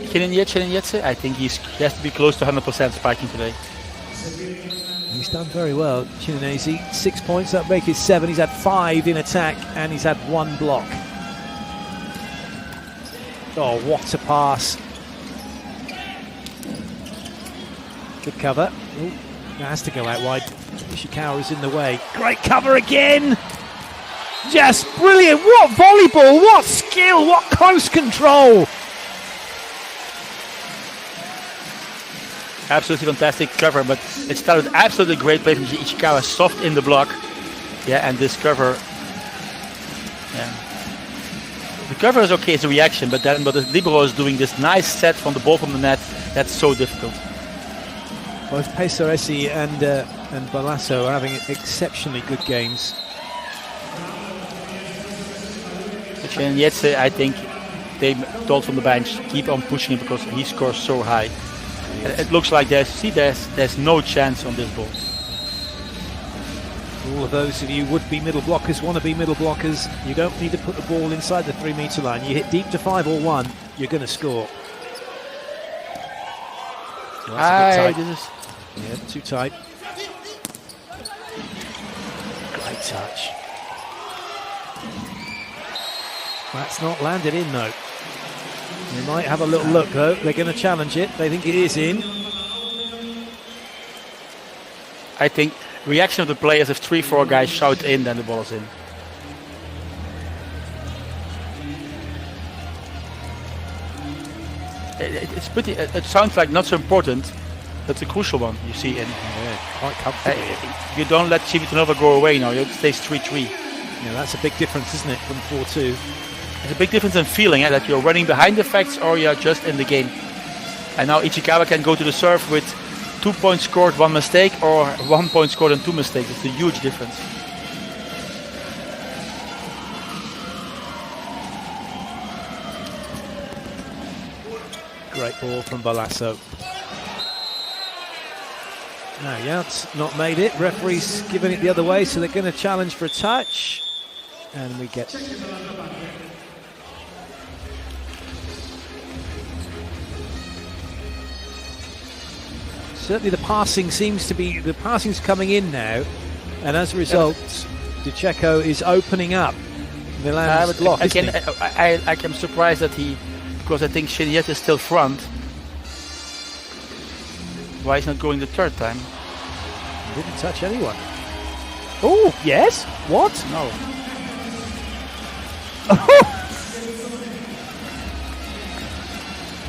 Chilen, I think he has to be close to 100% spiking today. He's done very well. Chilinese, 6 points, that make it 7. He's had 5 in attack and he's had 1 block. Oh, what a pass. Good cover. Ooh, it has to go out wide. Ishikawa is in the way. Great cover again. Just brilliant. What volleyball, what skill, what close control. Absolutely fantastic cover, but it started absolutely great play from Ishikawa, soft in the block. Yeah, and this cover. Yeah. The cover is okay as a reaction, but then the libero is doing this nice set from the ball from the net. That's so difficult. Both Pesaresi and Balasso are having exceptionally good games. And Yetse, I think they told from the bench, keep on pushing him because he scores so high. It looks like there's no chance on this ball. All of those of you would-be middle blockers, want to be middle blockers, you don't need to put the ball inside the 3-meter line. You hit deep to 5 or 1, you're going to score. So that's a bit tight. Yeah, too tight. Great touch. That's not landed in though. They might have a little look though. They're going to challenge it. They think it is in. I think reaction of the players, if 3-4 guys shout in, then the ball is in. It's pretty. It sounds like not so important. That's a crucial one. You see in. Yeah, quite comfortably. You don't let Civitanova go away now. It stays 3-3. Yeah, that's a big difference, isn't it, from 4-2? There's a big difference in feeling, that you're running behind the facts or you're just in the game. And now Ishikawa can go to the serve with 2 points scored, 1 mistake, or 1 point scored and 2 mistakes. It's a huge difference. Great ball from Balasso. No, Yance not made it. Referee's giving it the other way, so they're going to challenge for a touch. And we get... Certainly the passing seems to be... The passing's coming in now. And as a result, DeCecco is opening up Milan's block. I'm surprised that he... Because I think Shiniet is still front. Why is he not going the third time? Didn't touch anyone. Oh, yes? What? No.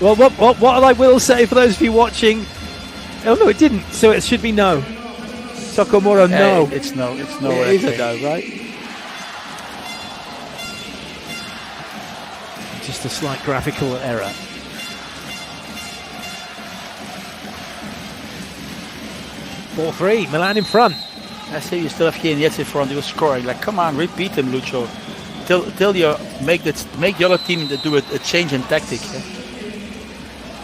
Well, what I will say for those of you watching... Oh, no, it didn't. So it should be no. Sokomoro, no. It's no. It's no. It is a no, right? Just a slight graphical error. Milan in front. I see you still have Chienietz in front. He was scoring. Like, come on, repeat him, Lucho. Till you make the other team do a change in tactic.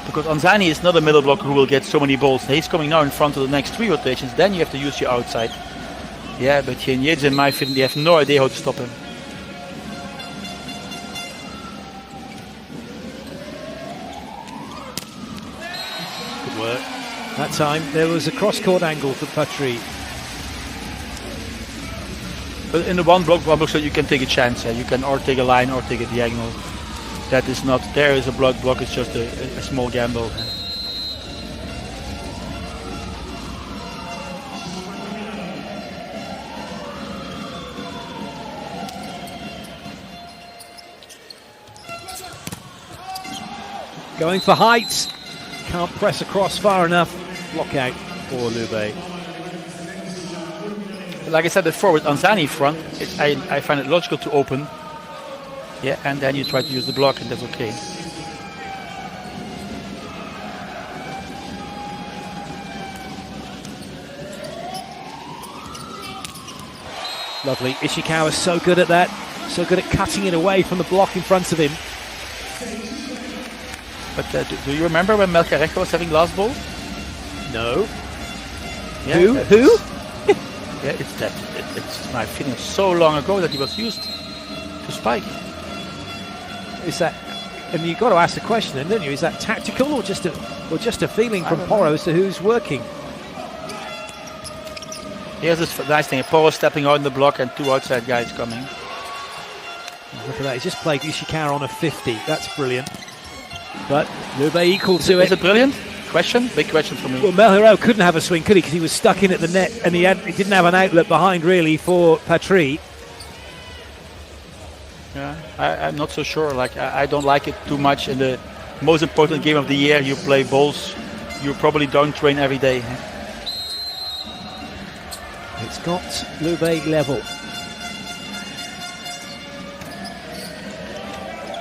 Because Anzani is not a middle blocker who will get so many balls. He's coming now in front of the next 3 rotations. Then you have to use your outside. Yeah, but Chienietz, in my feeling, they have no idea how to stop him. Good work. That time there was a cross-court angle for Patry. But in the one block so you can take a chance. You can or take a line or take a diagonal. That is not, there is a block, it's just a small gamble. Going for heights. Can't press across far enough. Block out for Lube. Like I said before, with Anzani front, I find it logical to open. Yeah, and then you try to use the block, and that's okay. Lovely. Ishikawa is so good at that. So good at cutting it away from the block in front of him. But do you remember when Melcarejo was having last ball? No. Yeah, Who? Yeah, it's my feeling so long ago that he was used to spike. Is that? And you've got to ask the question, then, don't you? Is that tactical or just a feeling from Porro as to who's working? Here's this nice thing: Porro stepping out in the block and 2 outside guys coming. Look at that! He just played Ishikawa on a 50. That's brilliant. But Lube equal to it. Is it brilliant? Question? Big question for me. Well, Melhiro couldn't have a swing, could he? Because he was stuck in at the net, and he didn't have an outlet behind really for Patry. Yeah, I'm not so sure. Like I don't like it too much. In the most important game of the year, you play balls. You probably don't train every day. It's got Lube level.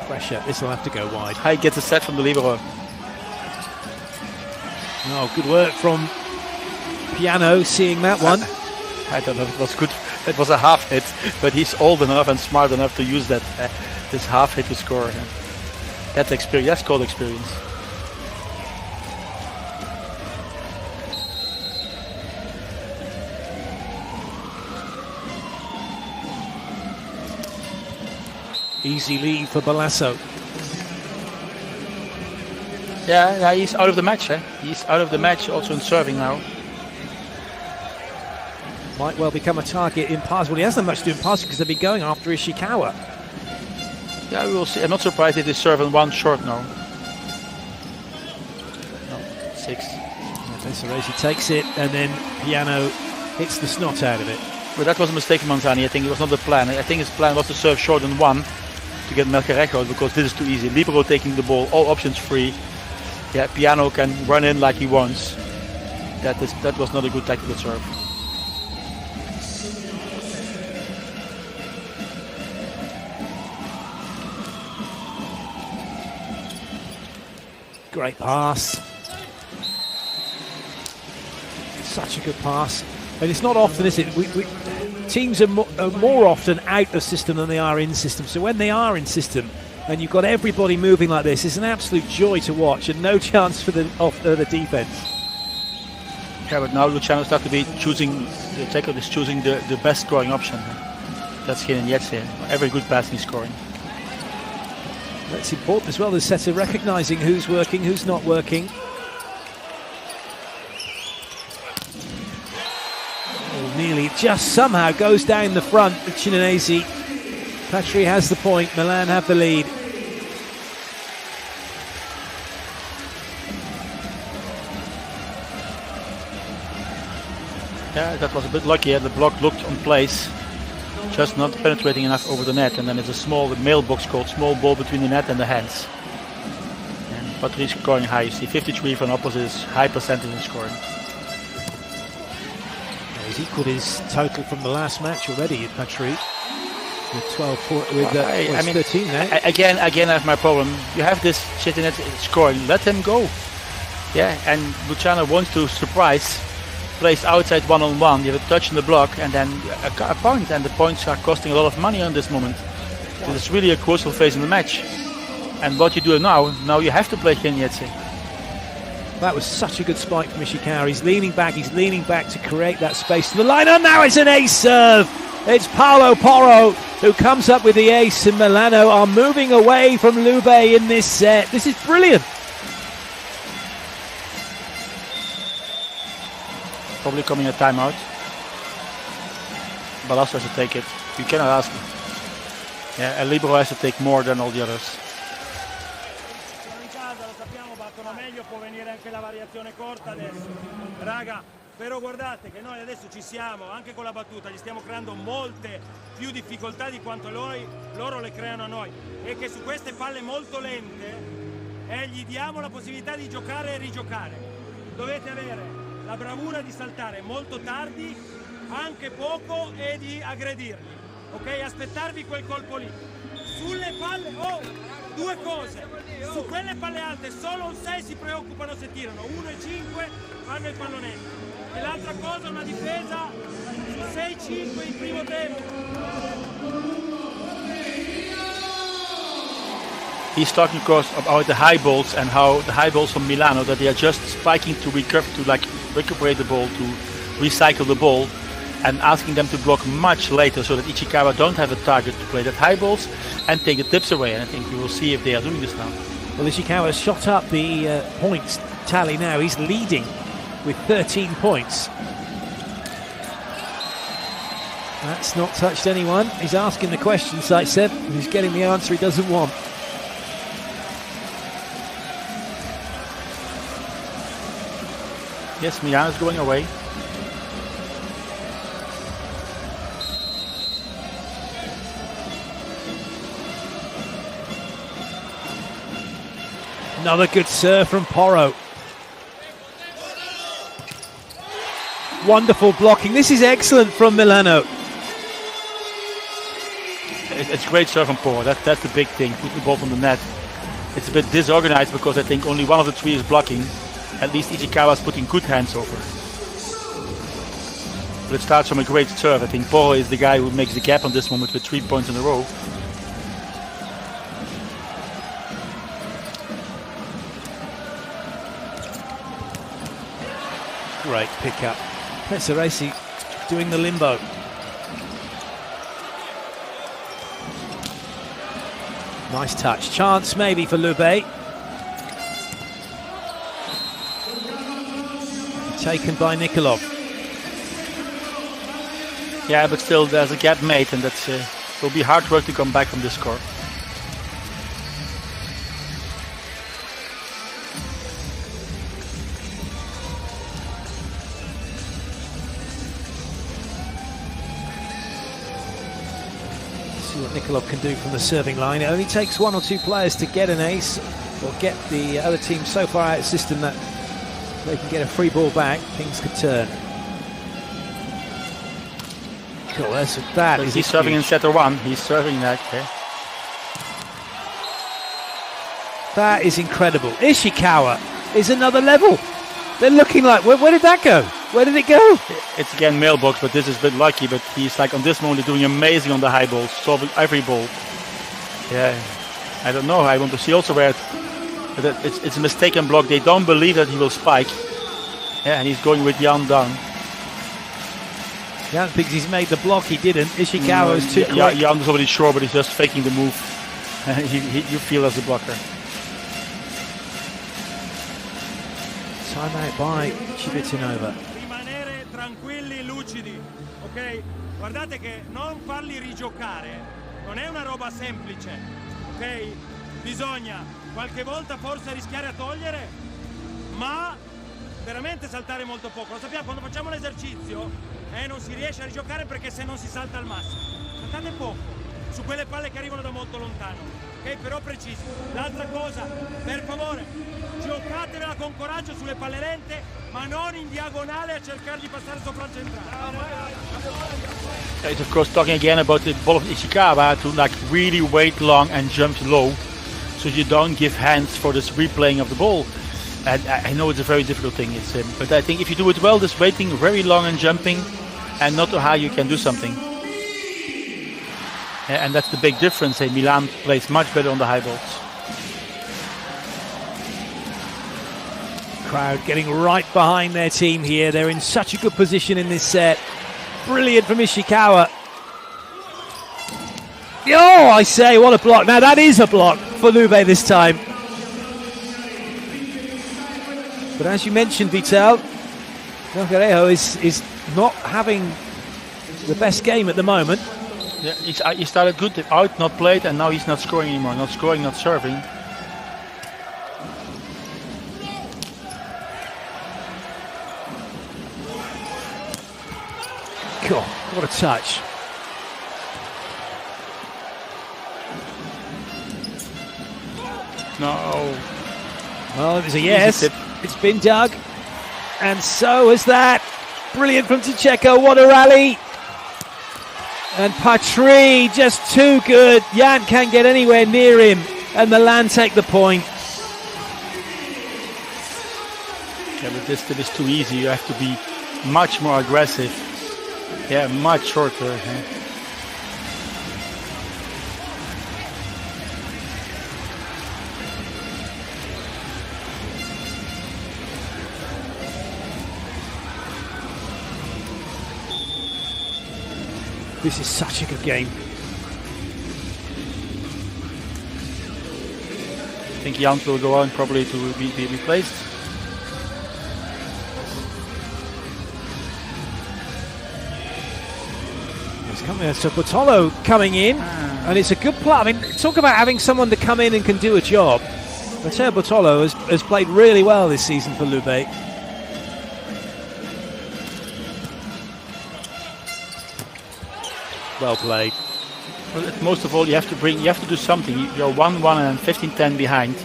Pressure. This will have to go wide. He gets a set from the libero. Oh, good work from Piano, seeing that one. I don't know if it was good. It was a half hit, but he's old enough and smart enough to use that this half hit to score. That's experience. That's called experience. Easy lead for Balasso. Yeah, he's out of the match. He's out of the match also in serving now. Might well become a target in pass. Well, he hasn't much to do in passing because they've been going after Ishikawa. Yeah, we will see. I'm not surprised if they serve in 1 short now. No, 6. Pesaresi takes it, and then Piano hits the snot out of it. But that was a mistake from Manzani. I think it was not the plan. I think his plan was to serve short in 1 to get Melcarejo out because this is too easy. Libero taking the ball, all options free. Yeah, Piano can run in like he wants. That was not a good tactical serve. Great pass. Such a good pass. And it's not often, is it? Teams are more often out of system than they are in system. So when they are in system, and you've got everybody moving like this, it's an absolute joy to watch, and no chance for the defense. Yeah, but now Luciano starts to be choosing. The tackle is choosing the best scoring option. That's Hidden Yetse. Every good pass he's scoring. That's important as well. The set of recognising who's working, who's not working. Oh, nearly just somehow goes down the front. The Chinese. Patry has the point. Milan have the lead. Yeah, that was a bit lucky. The block looked on place, just not penetrating enough over the net. And then it's a small mailbox called small ball between the net and the hands. And Patry's scoring high. You see 53 for an opposite is high percentage in scoring. He's equalled his total from the last match already at Patry. With 13 now. Again, I have my problem. You have this shit in it scoring. Let him go. Yeah, and Luciano wants to surprise. Plays outside 1-on-1. You have a touch in the block and then a point. And the points are costing a lot of money on this moment. This is really a crucial phase in the match. And what you do now you have to play Kenyetse. That was such a good spike from Ishikawa. He's leaning back to create that space to the line. And now it's an ace serve. It's Paolo Porro who comes up with the ace, and Milano are moving away from Lube in this set. This is brilliant. Probably coming a timeout. Balasso has to take it. You cannot ask him. Yeah, and Libero has to take more than all the others. Però guardate che noi adesso ci siamo, anche con la battuta, gli stiamo creando molte più difficoltà di quanto loro le creano a noi, e che su queste palle molto lente gli diamo la possibilità di giocare e rigiocare. Dovete avere la bravura di saltare molto tardi, anche poco, e di aggredirli, ok? Aspettarvi quel colpo lì. Sulle palle, due cose, su quelle palle alte solo un 6 si preoccupano se tirano, 1 e 5 fanno il pallonetto. E l'altra cosa, una difesa 6-5 in primo tempo. he's talking, of course, about the high balls and how the high balls from Milano, that they are just spiking to recuperate the ball, to recycle the ball, and asking them to block much later so that Ishikawa don't have a target to play that high balls and take the tips away. And I think we will see if they are doing this now. Well, Ishikawa has shot up the points tally now. He's leading with 13 points. That's not touched anyone. He's asking the question, Zaitsev, and he's getting the answer he doesn't want. Yes, Milano's going away. Another good serve from Porro. Wonderful blocking. This is excellent from Milano. It's great serve from Porro. That's the big thing. Put the ball on the net. It's a bit disorganized because I think only one of the three is blocking. At least Ishikawa's putting good hands over. But it starts from a great serve. I think Porro is the guy who makes the gap on this moment with 3 points in a row. Great pickup. Pezzaresi doing the limbo. Nice touch. Chance maybe for Lube. Taken by Nikolov. Yeah, but still there's a gap made, and that's will be hard work to come back from this score. See what Nikolov can do from the serving line. It only takes one or two players to get an ace or get the other team so far out of the system that they can get a free ball back. Things could turn. Cool, that is he's serving in setter one. He's serving that. Okay. That is incredible. Ishikawa is another level. They're looking like, where did that go? Where did it go? It's again mailbox, but this is a bit lucky. But he's like on this moment doing amazing on the high balls, solving every ball. Yeah, I don't know. I want to see also where it's a mistaken block. They don't believe that he will spike. Yeah, and he's going with Jan down. Jan thinks he's made the block. He didn't. Ishikawa is too quick. Jan is already sure, but he's just faking the move. You feel as a blocker. Time out by Civitanova. Rimanere tranquilli, lucidi, ok? Guardate che non farli rigiocare non è una roba semplice, ok? Bisogna qualche volta forse rischiare a togliere, ma veramente saltare molto poco. Lo sappiamo, quando facciamo l'esercizio non si riesce a rigiocare perché se non si salta al massimo. Saltate poco su quelle palle che arrivano da molto lontano, ok? Però preciso. L'altra cosa, per favore, giocatevela con coraggio sulle palle lente, ma non in diagonale a cercare di passare sopra il centrale. It's of course talking again about the ball of Ishikawa to like really wait long and jump low, so you don't give hands for this replaying of the ball. And I know it's a very difficult thing, but I think if you do it well, this waiting very long and jumping, and not how you can do something. And that's the big difference. Milan plays much better on the high balls. Crowd getting right behind their team here. They're in such a good position in this set. Brilliant from Ishikawa. Oh, I say, what a block. Now that is a block for Lube this time. But as you mentioned, Vital, Nogarejo is not having the best game at the moment. Yeah, he started good, out, not played, and now he's not scoring anymore. Not scoring, not serving. God, what a touch. No. Well, it was a yes. It's been dug. And so is that. Brilliant from Tcheko. What a rally. And Patry just too good. Jan can't get anywhere near him. And Milan take the point. Yeah, but this is too easy. You have to be much more aggressive. Yeah, much shorter. This is such a good game. I think Jan will go on probably to be replaced. So Bottolo coming in, and it's a good play. I mean, talk about having someone to come in and can do a job. Matteo Bottolo has played really well this season for Lube. Well played. Well, most of all, you have to do something. You're 1-1 and 15-10 behind.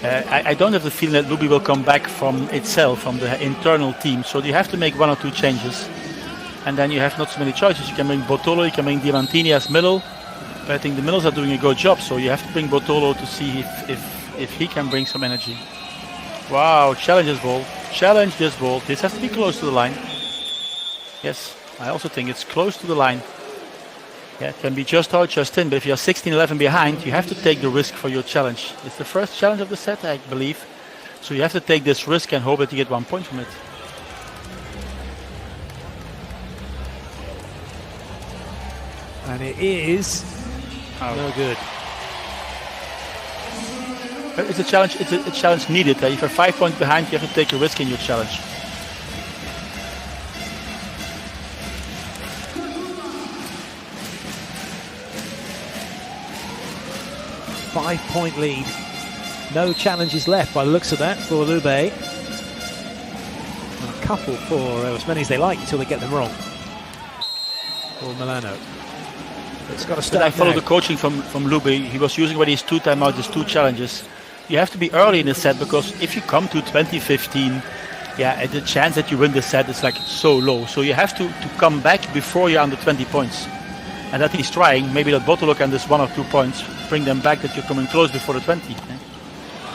I don't have the feeling that Lube will come back from itself, from the internal team. So you have to make 1 or 2 changes. And then you have not so many choices. You can bring Bottolo, you can bring Diamantini as middle. But I think the middles are doing a good job, so you have to bring Bottolo to see if he can bring some energy. Wow, challenge this ball. Challenge this ball. This has to be close to the line. Yes, I also think it's close to the line. Yeah, it can be just out, just in, but if you're 16-11 behind, you have to take the risk for your challenge. It's the first challenge of the set, I believe. So you have to take this risk and hope that you get 1 point from it. And it is no good. It's a challenge. It's a challenge needed. If you're 5 points behind, you have to take a risk in your challenge. Five-point lead. No challenges left by the looks of that for Lube. A couple for as many as they like until they get them wrong. For Milano. It's got to start. I follow the coaching from Lube. He was using already his 2 timeouts, his 2 challenges. You have to be early in the set, because if you come to 20-15, yeah, the chance that you win the set is like so low. So you have to come back before you're under 20 points. And that he's trying. Maybe that Bottolo can just 1 or 2 points bring them back, that you're coming close before the 20.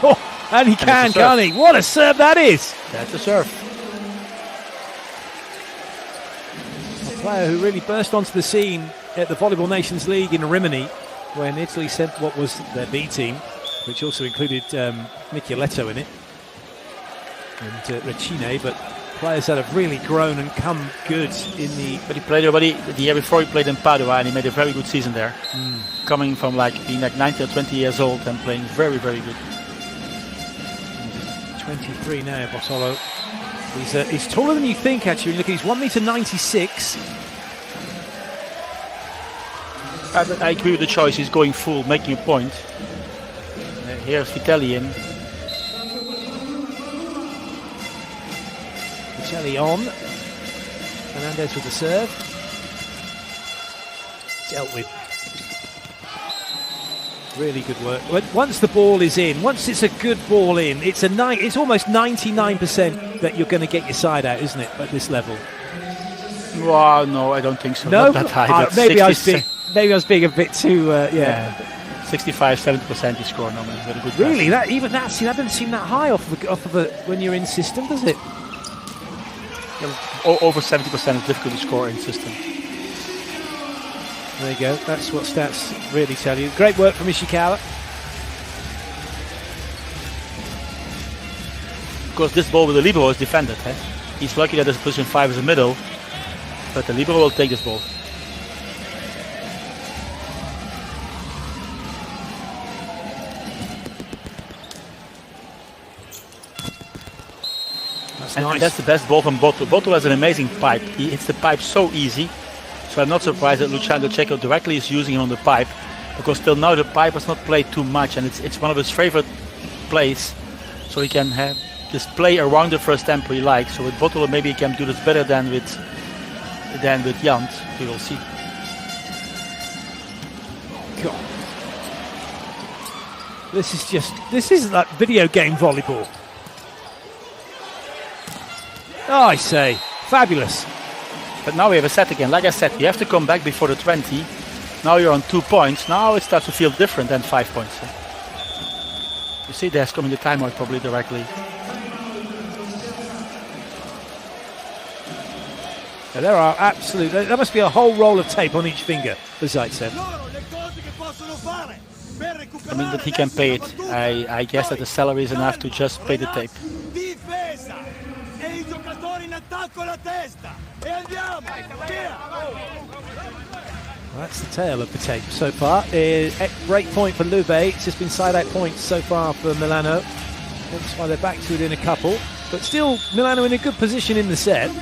Oh, and he can, can't he? What a serve that is! That's a serve. A player who really burst onto the scene at the Volleyball Nations League in Rimini when Italy sent what was their B team, which also included Micheletto in it, and Recine, but players that have really grown and come good in the... But he played already the year before. He played in Padua, and he made a very good season there. Coming from being 19 or 20 years old and playing very, very good. 23 now, Bottolo. He's taller than you think, actually. Look, he's 1m96. I agree with the choice. He's going full, making a point. Here's Vitelli in. Vitelli on. Fernandez with the serve. Dealt with. Really good work. Once the ball is in, once it's a good ball in, it's almost 99% that you're going to get your side out, isn't it, at this level? Well, no, I don't think so. No? Not that high. Maybe I was being a bit too, 65-70% you score normally. Very good. Really? That doesn't seem that high off of a when you're in system, does it? Over 70% is difficult to score in system. There you go. That's what stats really tell you. Great work from Ishikawa. Of course, this ball with the libero is defended. He's lucky that his position 5 is a middle, but the libero will take this ball. And that's the best ball from Bottolo. Bottolo has an amazing pipe. He hits the pipe so easy. So I'm not surprised that Luciano Ceco directly is using him on the pipe, because till now the pipe has not played too much, and it's one of his favorite plays. So he can have this play around the first tempo he likes. So with Bottolo maybe he can do this better than with Jant. We will see. God. This is like video game volleyball. Oh, I say, fabulous. But now we have a set again. Like I said, you have to come back before the 20. Now you're on 2 points. Now it starts to feel different than 5 points. You see, there's coming the timeout probably directly. Yeah, there are absolutely. There must be a whole roll of tape on each finger for Zaitsev. I mean that he can pay it. I guess that the salary is enough to just pay the tape. That's the tale of the tape so far. Break point for Lube. It's just been side-out points so far for Milano. That's why they're back to it in a couple. But still, Milano in a good position in the set.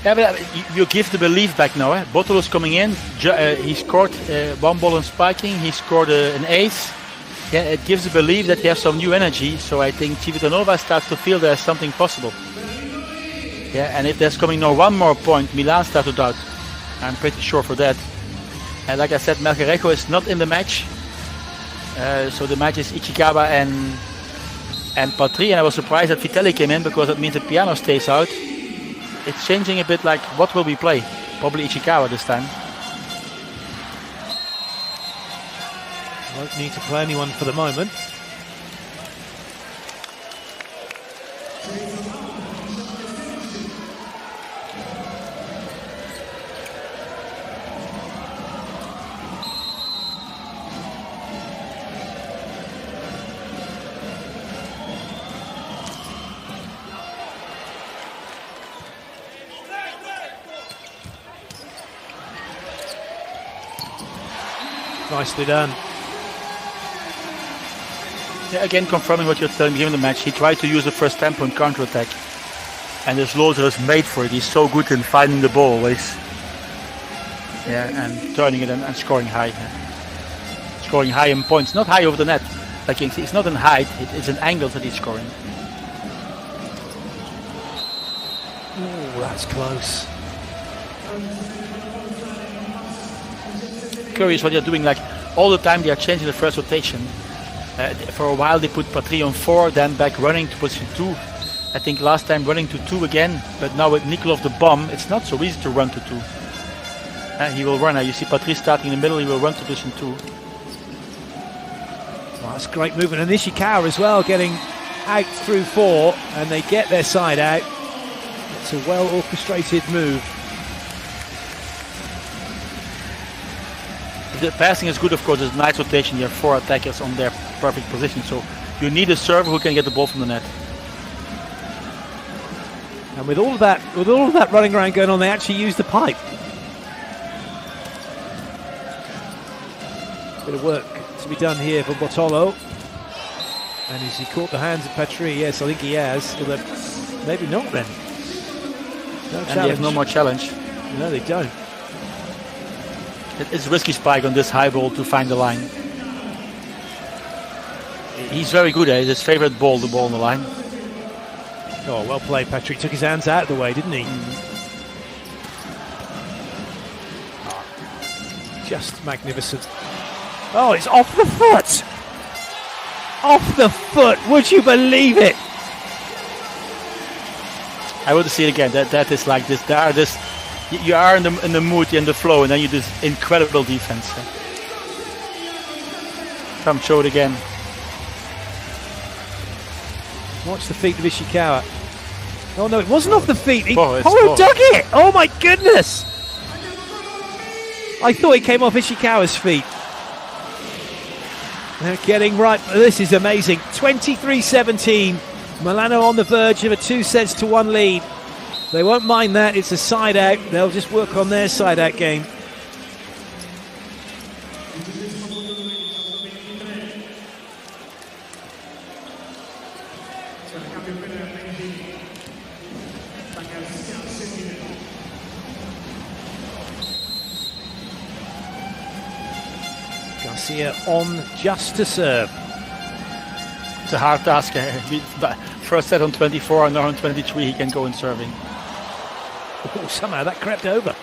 Yeah, but you give the belief back now. Bottolo's coming in. He scored one ball on spiking. He scored an ace. Yeah, it gives the belief that he has some new energy. So I think Civitanova starts to feel there's something possible. Yeah, and if there's coming now one more point, Milan starts to doubt. I'm pretty sure for that. And like I said, Melgarejo is not in the match. So the match is Ishikawa and Patry. And I was surprised that Vitelli came in because that means the piano stays out. It's changing a bit, like what will we play? Probably Ishikawa this time. Won't need to play anyone for the moment. Nicely done. Yeah, again confirming what you're telling me in the match. He tried to use the first tempo and counter-attack. And this Loser is made for it. He's so good in finding the ball always. Yeah, and turning it and scoring high. Scoring high in points. Not high over the net. Like it's not in height, it's in angles that he's scoring. Oh, that's close. Curious what they're doing, like all the time they are changing the first rotation. For a while they put Patry on 4, then back running to position 2. I think last time running to 2 again, but now with Nikolov the bomb, it's not so easy to run to 2. He will run. You see Patry starting in the middle, he will run to position 2. Well, that's great movement. And Ishikawa as well, getting out through 4, and they get their side out. It's a well orchestrated move. The passing is good, of course. It's nice rotation. You have 4 attackers on their perfect position, so you need a server who can get the ball from the net. And with all of that running around going on, they actually use the pipe. Bit of work to be done here for Bottolo. And has he caught the hands of Patry? Yes, I think he has. Although maybe not then. No and challenge. they have no more challenge. No, they don't. It's a risky spike on this high ball to find the line. He's very good at it. His favorite ball, the ball on the line. Oh, well played, Patry. Took his hands out of the way, didn't he? Just magnificent. Oh, it's off the foot! Off the foot! Would you believe it? I want to see it again. That is like this. There are this. You are in the mood, in the flow, and then you do this incredible defense. Come, show it again. Watch the feet of Ishikawa. Oh no, it wasn't off the feet. He dug it! Oh my goodness! I thought it came off Ishikawa's feet. They're getting right. This is amazing. 23-17. Milano on the verge of a 2-1 lead. They won't mind that. It's a side out. They'll just work on their side out game. Garcia on just to serve. It's a hard task. First set on 24 and now on 23 he can go in serving. Oh, somehow that crept over.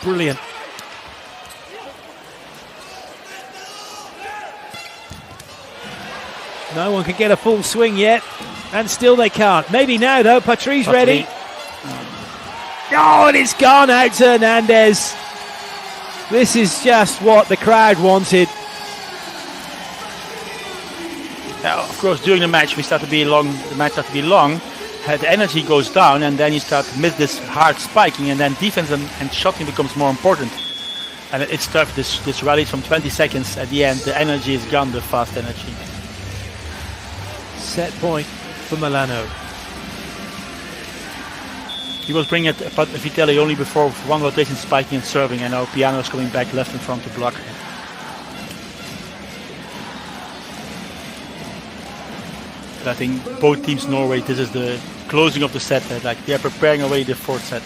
Brilliant. No one can get a full swing yet, and still they can't. Maybe now though. Patry's ready. Oh, and it's gone out to Hernandez. This is just what the crowd wanted. Now, of course, during the match we start to be long. The match starts to be long. The energy goes down, and then you start to miss this hard spiking, and then defense and shotting becomes more important. And it's tough. This rally from 20 seconds at the end. The energy is gone. The fast energy. Set point for Milano. He was bringing it Vitelli only before one rotation, spiking and serving, and now Piano is coming back left in front to block. But I think both teams Norway, this is the closing of the set. Like they are preparing already the fourth set.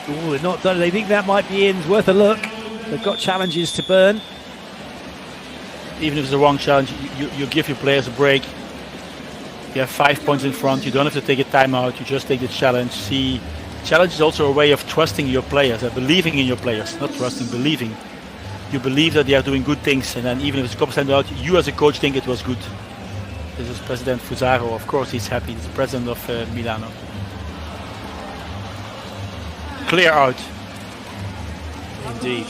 Oh, they're not done. They think that might be in. It's worth a look. They've got challenges to burn. Even if it's a wrong challenge, you give your players a break. You have 5 points in front. You don't have to take a timeout. You just take the challenge. See, challenge is also a way of trusting your players, believing in your players. Not trusting, believing. You believe that they are doing good things, and then even if it's a couple times out, you as a coach think it was good. This is President Fusaro. Of course, he's happy. He's the president of Milano. Clear out. Indeed.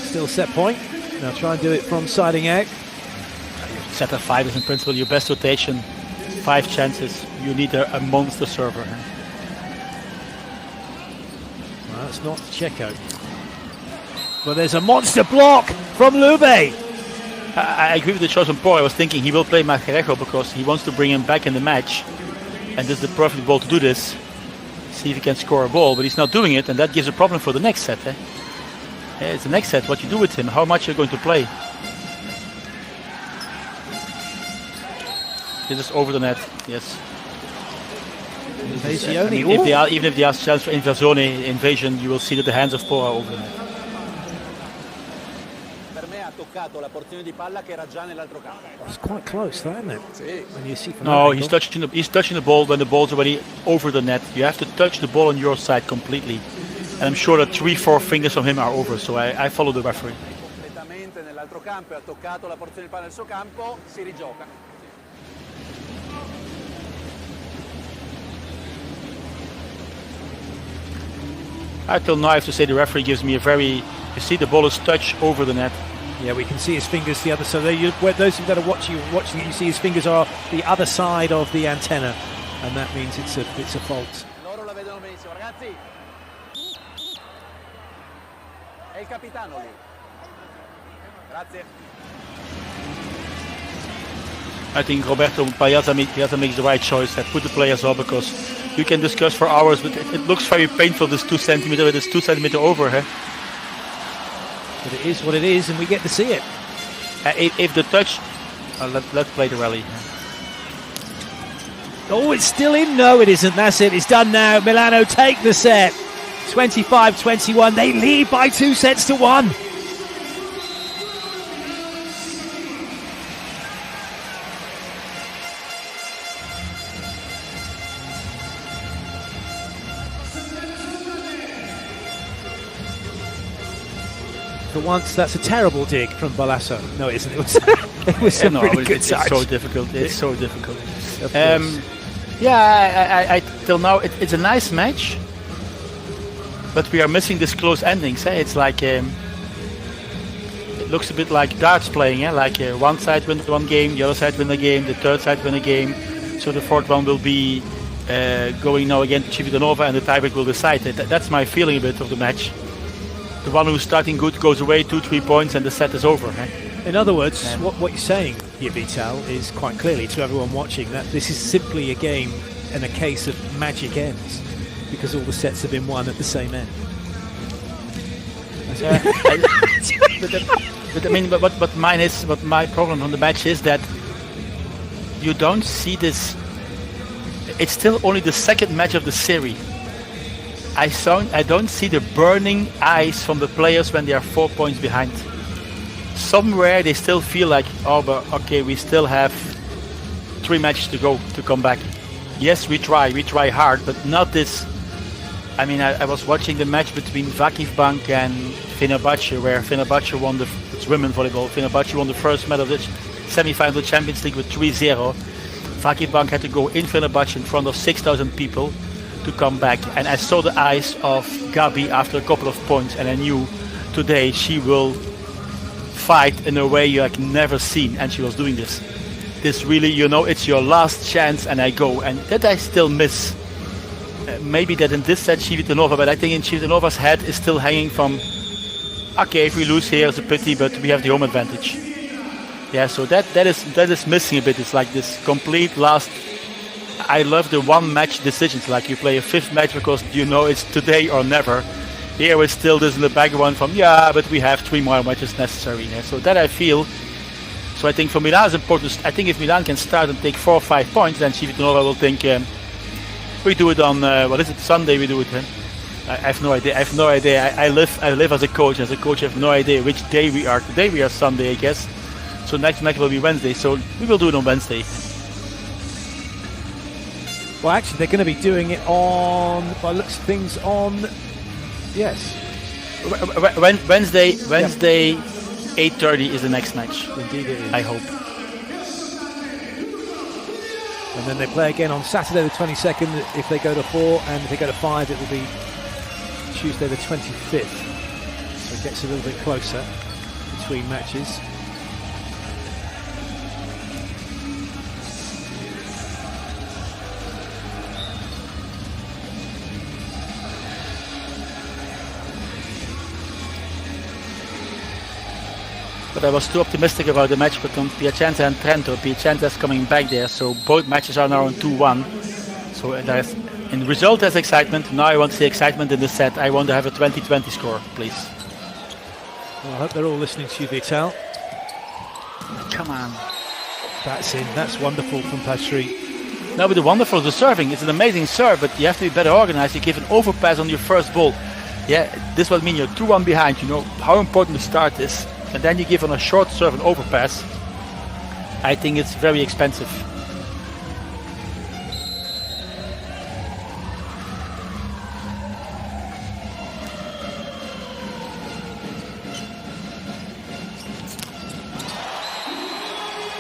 Still set point. Now try and do it from siding out. Set at 5 is in principle your best rotation. 5 chances. You need a monster server. Well, that's not Checo. But there's a monster block from Lube. I agree with the choice on Paul. I was thinking he will play Macarejo because he wants to bring him back in the match. And this is the perfect ball to do this. See if he can score a ball, but he's not doing it, and that gives a problem for the next set. Yeah, it's the next set, what you do with him, how much you're going to play. This is over the net, yes. Even if they ask chance for invasion, you will see that the hands of Paul are over the net. It's quite close, though, isn't it? When you see no, he's touching the ball when the ball's already over the net. You have to touch the ball on your side completely. And I'm sure that 3-4 fingers from him are over, so I follow the referee. Until now, I have to say the referee gives me a very... You see the ball is touched over the net. Yeah, we can see his fingers the other side. Those that are watching it, you see his fingers are the other side of the antenna, and that means it's a fault. I think Roberto Piazza makes the right choice. Put the players up because you can discuss for hours, but it looks very painful. This 2 centimeter with this 2 centimeter over. But it is what it is, and we get to see it. If the touch... let's play the rally. Oh, it's still in. No, it isn't. That's it. It's done now. Milano take the set. 25-21. They lead by 2 sets to 1. For once, that's a terrible dig from Balasso. No, it isn't. It was a pretty good touch. It's so difficult. It's so difficult. I till now it's a nice match, but we are missing this close endings. It's like it looks a bit like darts playing. Like one side wins one game, the other side win a game, the third side win a game. So the fourth one will be going now again to Civitanova, and the tiebreak will decide. That's my feeling a bit of the match. The one who's starting good goes away 2-3 points and the set is over. In other words, what you're saying here, Vital, is quite clearly to everyone watching that this is simply a game and a case of magic ends because all the sets have been won at the same end. But my problem on the match is that you don't see this. It's still only the second match of the series. I don't see the burning eyes from the players when they are 4 points behind. Somewhere they still feel like, oh, but okay, we still have 3 matches to go to come back. Yes, we try hard, but not this. I mean, I was watching the match between Vakif Bank and Fenerbahce, where Fenerbahce won it's women volleyball. Fenerbahce won the first medal of the semi-final of the Champions League with 3-0. Vakif Bank had to go in Fenerbahce in front of 6,000 people to come back, and I saw the eyes of Gabi after a couple of points, and I knew today she will fight in a way you have never seen, and she was doing this. this really, it's your last chance, and I go. And that I still miss. Maybe that in this set, Civitanova, but I think in Civitanova's head is still hanging from, okay, if we lose here, it's a pity, but we have the home advantage. Yeah, so that is missing a bit. It's like this complete last. I love the one match decisions, like you play a fifth match because it's today or never. Here it's still this in the background from, but we have 3 more matches necessary. Yeah? So that I feel. So I think for Milan it's important. I think if Milan can start and take 4 or 5 points, then Civitanova will think, we do it on, Sunday we do it. I have no idea. I live as a coach. As a coach I have no idea which day we are. Today we are Sunday, I guess. So next match will be Wednesday. So we will do it on Wednesday. Well, actually, they're going to be doing it on, by looks of things, on, yes. Wednesday, 8:30 is the next match. Indeed it is. I hope. And then they play again on Saturday the 22nd if they go to 4, and if they go to 5 it will be Tuesday the 25th. So it gets a little bit closer between matches. But I was too optimistic about the match between Piacenza and Trento. Piacenza is coming back there, so both matches are now on 2-1. So in the result there's excitement. Now I want to see excitement in the set. I want to have a 20-20 score, please. Well, I hope they're all listening to you, Vital. Come on. That's in. That's wonderful from Patry. No, but the wonderful is the serving. It's an amazing serve, but you have to be better organized. You give an overpass on your first ball. Yeah, this will mean you're 2-1 behind. You know how important the start is. And then you give on a short serve an overpass. I think it's very expensive.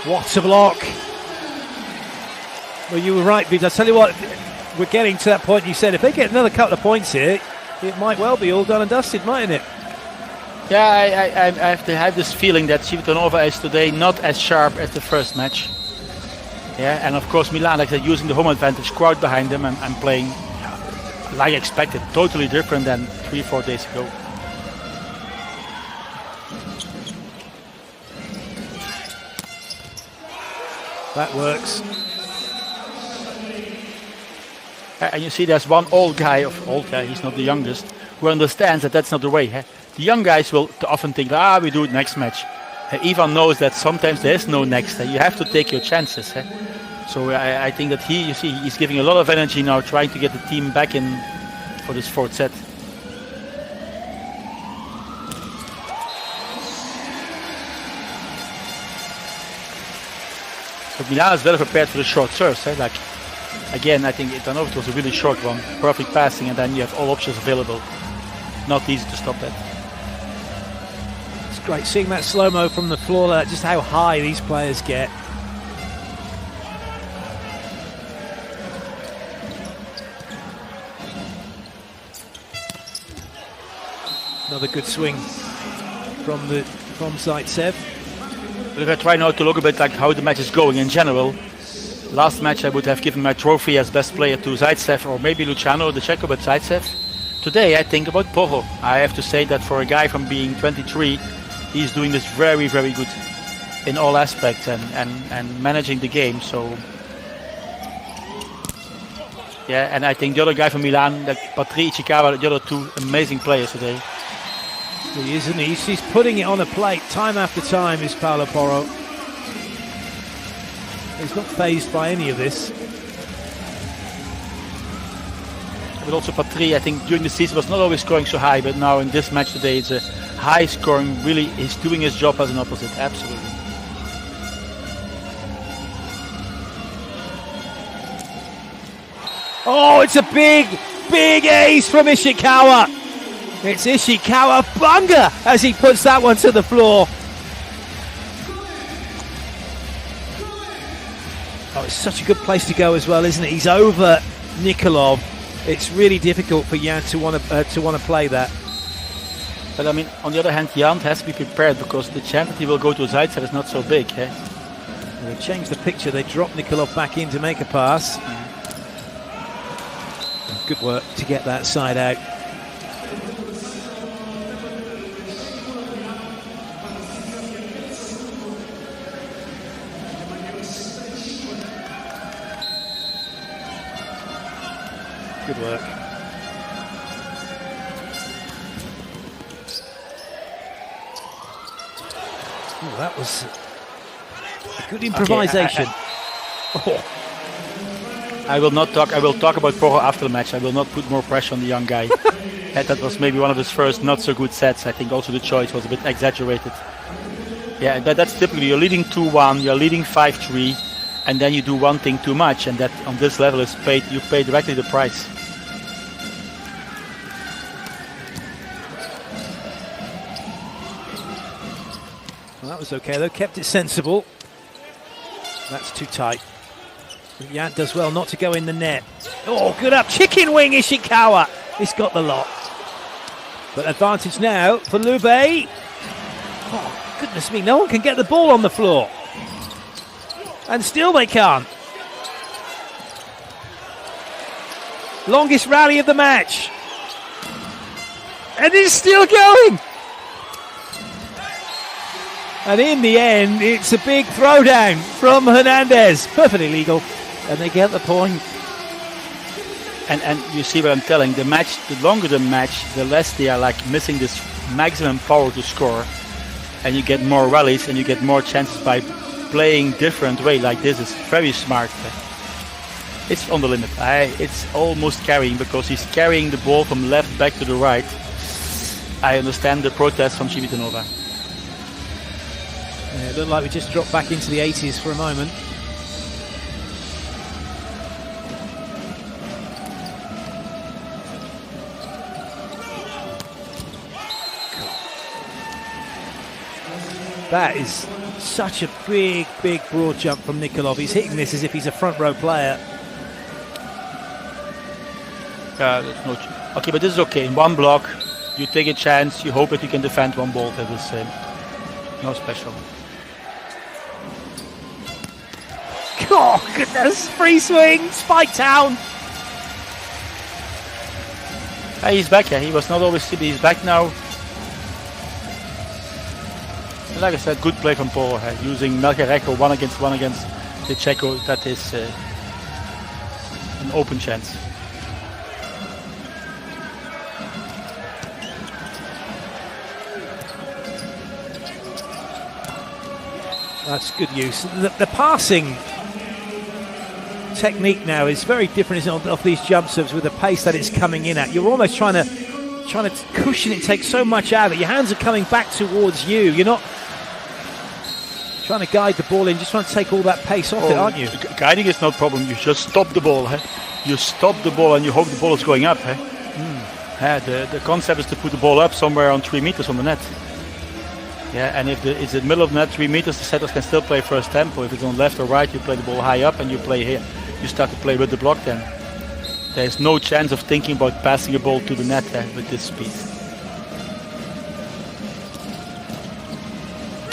What a block! Well, you were right, Vita. I tell you what, we're getting to that point. You said if they get another couple of points here, it might well be all done and dusted, mightn't it? Yeah, I have to have this feeling that Civitanova is today not as sharp as the first match. Yeah, and of course Milan, like they're using the home advantage, crowd behind them, and playing like expected, totally different than 3-4 days ago. That works. And you see there's one old guy, he's not the youngest, who understands that that's not the way. Huh? The young guys will often think, we do it next match. Ivan knows that sometimes there is no next. You have to take your chances. Huh? So I think that he's giving a lot of energy now, trying to get the team back in for this fourth set. So Milan is well prepared for the short serves. Like again, I think Ivanov was a really short one, perfect passing, and then you have all options available. Not easy to stop that. It's great seeing that slow-mo from the floor, just how high these players get. Another good swing from Zaitsev. But if I try now to look a bit like how the match is going in general, last match I would have given my trophy as best player to Zaitsev or maybe Luciano, the Checo, but Zaitsev. Today I think about Porro. I have to say that for a guy from being 23, he's doing this very, very good in all aspects and managing the game. So yeah, and I think the other guy from Milan, like Patry, Ishikawa, the other two amazing players today. He is, isn't he? He's putting it on a plate time after time, is Paolo Porro. He's not fazed by any of this. But also Patry, I think during the season was not always scoring so high, but now in this match today it's a high scoring, really he's doing his job as an opposite, absolutely. Oh, it's a big, big ace from Ishikawa. It's Ishikawa Bunga as he puts that one to the floor. Oh, it's such a good place to go as well, isn't it? He's over Nikolov. It's really difficult for Jan to want to play that. But I mean, on the other hand, Jan has to be prepared because the chance that he will go to Zaitsev is not so big. Eh? They've changed the picture. They dropped Nikolov back in to make a pass. Good work to get that side out. Good work. Oh, that was a good improvisation. I will not talk. I will talk about Porro after the match. I will not put more pressure on the young guy. That was maybe one of his first not so good sets. I think also the choice was a bit exaggerated. Yeah, that's typically you're leading 2-1, you're leading 5-3, and then you do one thing too much, and that on this level is paid. You pay directly the price. Well, that was okay though. Kept it sensible. That's too tight. Jan does well not to go in the net. Oh, good up. Chicken wing Ishikawa. He's got the lot. But advantage now for Lube. Oh, goodness me. No one can get the ball on the floor. And still they can't. Longest rally of the match. And it's still going. And in the end, it's a big throwdown from Hernandez. Perfectly legal. And they get the point. And you see what I'm telling. The match, the longer the match, the less they are like missing this maximum power to score. And you get more rallies and you get more chances by playing different way. Like this is very smart. It's on the limit. It's almost carrying because he's carrying the ball from left back to the right. I understand the protest from Civitanova. Yeah, it looked like we just dropped back into the 80s for a moment. That is such a big, big broad jump from Nikolov. He's hitting this as if he's a front row player. Okay, but this is okay. In one block, you take a chance. You hope that you can defend one ball. That is no special. Oh, goodness. Free swing. Spike down. He's back. Yeah, he was not always sitting. He's back now. Like I said, good play from Porro. Using Melgarejo one against the Checo. That is an open chance. That's good use. The passing technique now is very different off these jump serves with the pace that it's coming in at. You're almost trying to cushion it, take so much out of it. Your hands are coming back towards you. You're not trying to guide the ball in, just trying to take all that pace off it, aren't you? Guiding is no problem. You just stop the ball. You stop the ball and you hope the ball is going up. The concept is to put the ball up somewhere on 3 meters on the net. Yeah, and if it's in the middle of the net, 3 meters, the setters can still play first tempo. If it's on left or right, you play the ball high up and you play here. You start to play with the block then. There's no chance of thinking about passing a ball to the net with this speed.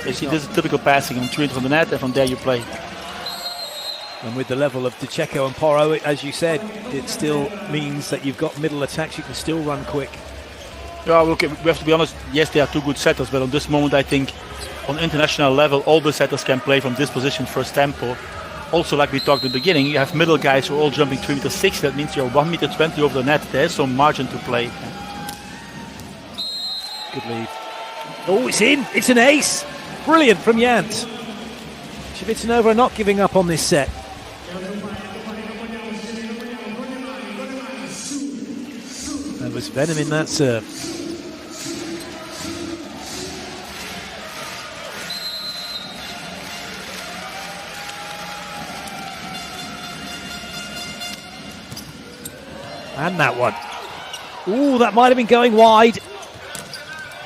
You see, this is typical passing on 3 from the net, and from there you play. And with the level of Decisive and Porro, as you said, it still means that you've got middle attacks. You can still run quick. Yeah, okay, we have to be honest. Yes, they are two good setters, but on this moment, I think on international level, all the setters can play from this position first tempo. Also, like we talked at the beginning, you have middle guys who are all jumping 3.6 meters. That means you're 1.20 meters over the net. There's some margin to play. Good lead. Oh, it's in. It's an ace. Brilliant from Jans. Civitanova not giving up on this set. There was venom in that serve. And that one. Ooh, that might have been going wide.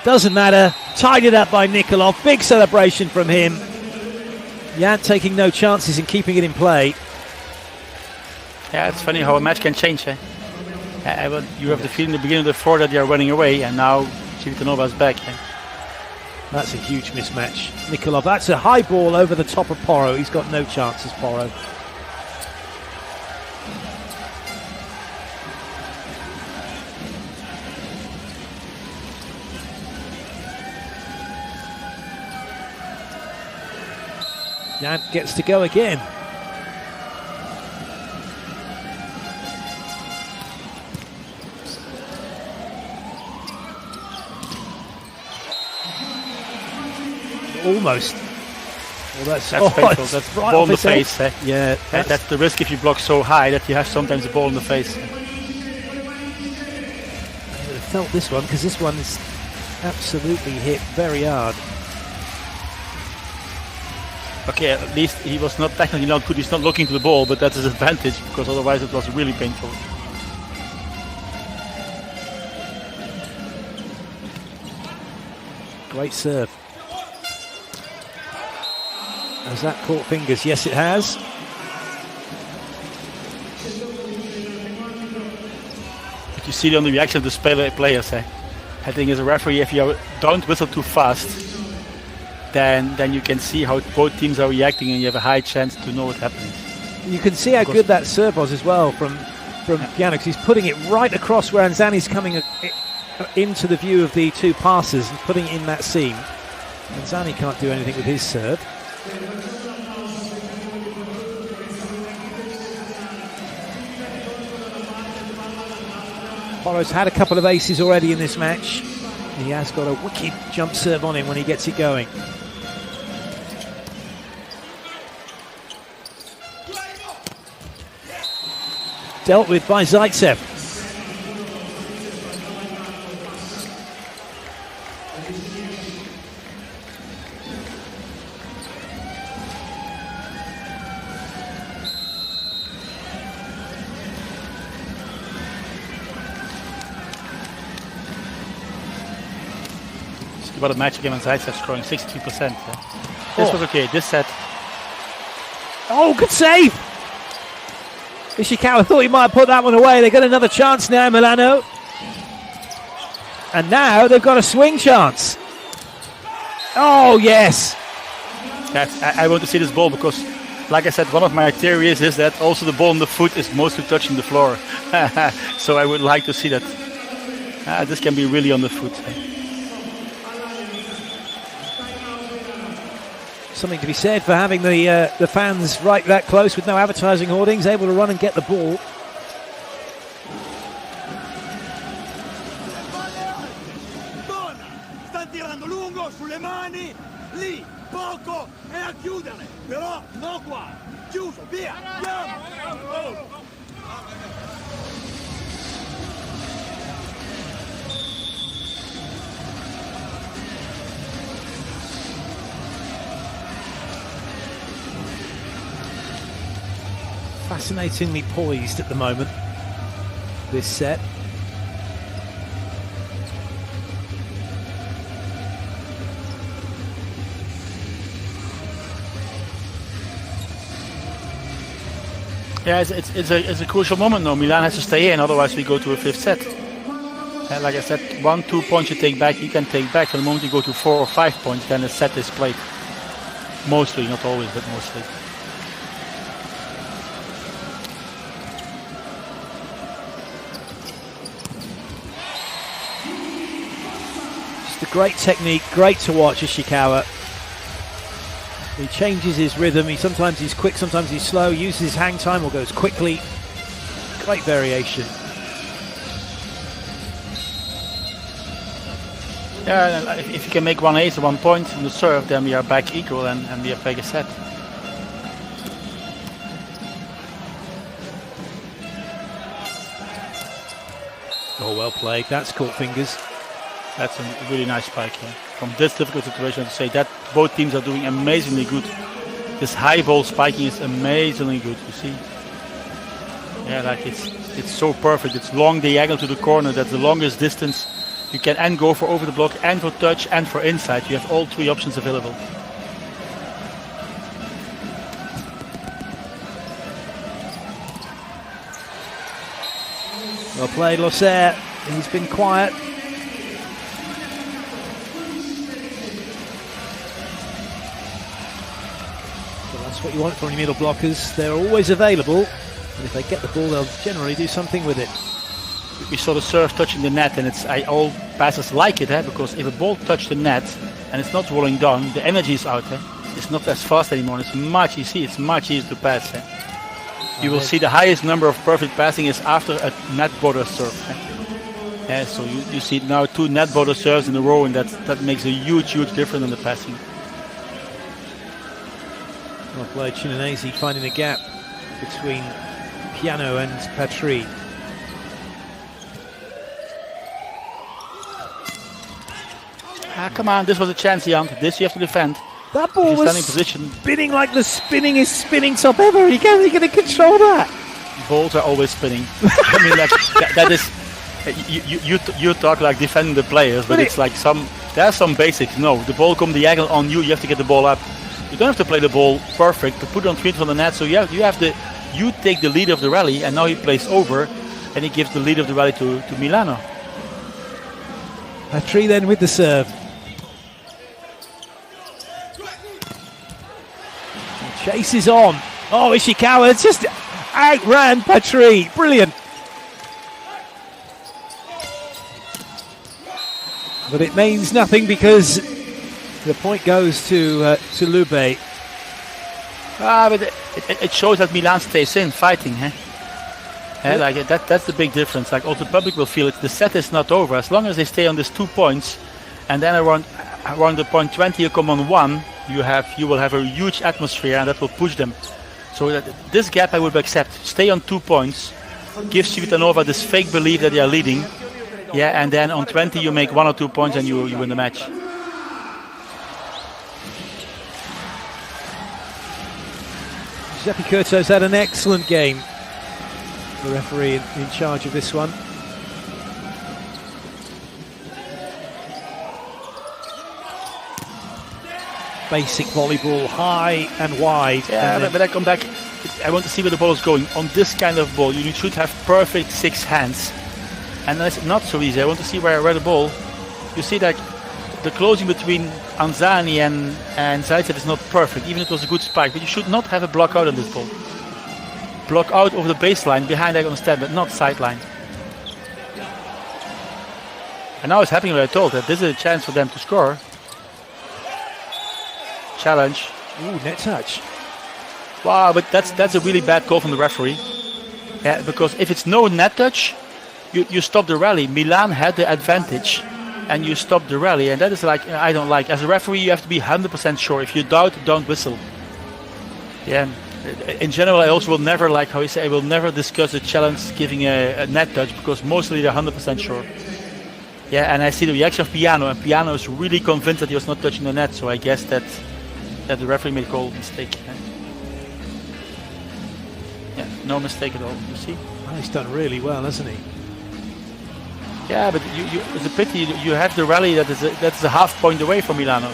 Doesn't matter. Tied it up by Nikolov. Big celebration from him. Jan taking no chances in keeping it in play. Yeah, it's funny how a match can change. You have the feeling in the beginning of the 4 that they are running away, and now Civitanova is back. That's a huge mismatch. Nikolov, that's a high ball over the top of Porro. He's got no chances, Porro. Jan gets to go again. Almost. Well, that's painful. That's right ball in the his head. face. Yeah, that's the risk if you block so high that you have sometimes a ball in the face. I felt this one because this one is absolutely hit very hard. Okay, at least he was not technically not good. He's not looking to the ball, but that's his advantage because otherwise it was really painful. Great serve. Has that caught fingers? Yes, it has. But you see it on the reaction of the players. I think as a referee, if you don't whistle too fast, then you can see how both teams are reacting, and you have a high chance to know what's happening. You can see how good that serve was as well from Piano, because he's putting it right across where Anzani's coming into the view of the two passers and putting it in that seam. Anzani can't do anything with his serve. Porro's had a couple of aces already in this match. He has got a wicked jump serve on him when he gets it going. Dealt with by Zaitsev. What a match again on Zaitsev, scoring 62%. This was okay, this set. Oh, good save! Ishikawa thought he might have put that one away. They got another chance now, Milano. And now they've got a swing chance. Oh, yes. I want to see this ball because, like I said, one of my theories is that also the ball on the foot is mostly touching the floor. So I would like to see that. This can be really on the foot. Something to be said for having the fans right that close with no advertising hoardings, able to run and get the ball. Stanno tirando lungo sulle mani, lì, poco e a chiudere, però no qua, chiuso, via, andiamo! Fascinatingly poised at the moment, this set. Yeah, it's a crucial moment now. Milan has to stay in, otherwise we go to a fifth set. And like I said, 1-2 points you take back, you can take back. And the moment you go to 4 or 5 points, then the set is played. Mostly, not always, but mostly. Great technique, great to watch, Ishikawa. He changes his rhythm. Sometimes he's quick, sometimes he's slow, uses his hang time or goes quickly. Great variation. Yeah, if you can make one ace or 1 point from the serve, then we are back equal and we are playing a set. Oh, well played. That's caught fingers. That's a really nice spike here. From this difficult situation, to say that both teams are doing amazingly good. This high ball spiking is amazingly good, you see. Yeah, like it's so perfect. It's long diagonal to the corner. That's the longest distance you can and go for over the block and for touch and for inside. You have all three options available. Well played, Losser. He's been quiet. what you want from your middle blockers. They're always available, and if they get the ball, they'll generally do something with it. We saw the serve touching the net, and all passers like it, because if a ball touches the net and it's not rolling down, the energy is out. It's not as fast anymore. It's much easier to pass. You will see the highest number of perfect passing is after a net border serve. So you see now 2 net border serves in a row, and that makes a huge difference in the passing. Well played, Chinese finding a gap between Piano and Patry. Come on, this was a chance, Jan. This you have to defend. That ball was position. Spinning like the spinningest spinning top ever. He can't going to control that. Balls are always spinning. I mean, like that is. You talk like defending the players, but it's like there are some basics. No, the ball comes diagonal on you. You have to get the ball up. You don't have to play the ball perfect to put it on 3 from the net. So you take the lead of the rally, and now he plays over, and he gives the lead of the rally to Milano. Patry then with the serve. Chases on. Oh, Ishikawa just outran Patry. Brilliant. But it means nothing because the point goes to Lube. But it shows that Milan stays in fighting. Like that's the big difference. Like also the public will feel it. The set is not over as long as they stay on these 2 points, and then around the point 20 you come on 1. You will have a huge atmosphere, and that will push them. So this gap I would accept. Stay on 2 points. Give Civitanova this fake belief that they are leading. And then on 20 you make 1 or 2 points and you win the match. Giuseppe Curto's had an excellent game. The referee in charge of this one. Basic volleyball, high and wide. But I come back. I want to see where the ball is going. On this kind of ball, you should have perfect 6 hands. And that's not so easy. I want to see where the ball. You see that the closing between Anzani and Zaitsev is not perfect, even if it was a good spike. But you should not have a block out on this ball. Block out over the baseline, behind I understand, but not sideline. And now it's happening what I told, that this is a chance for them to score. Challenge. Ooh, net touch. Wow, but that's a really bad call from the referee. Because if it's no net touch, you stop the rally. Milan had the advantage, and you stop the rally, and that is like I don't like. As a referee, you have to be 100% sure. If you doubt, don't whistle. In general, I also will never I will never discuss a challenge giving a net touch because mostly they're 100% sure. And I see the reaction of Piano, and Piano is really convinced that he was not touching the net. So I guess that the referee made a call mistake. No mistake at all. You see? Well, he's done really well, hasn't he? Yeah, but it's a pity you have the rally that's a half point away from Milano.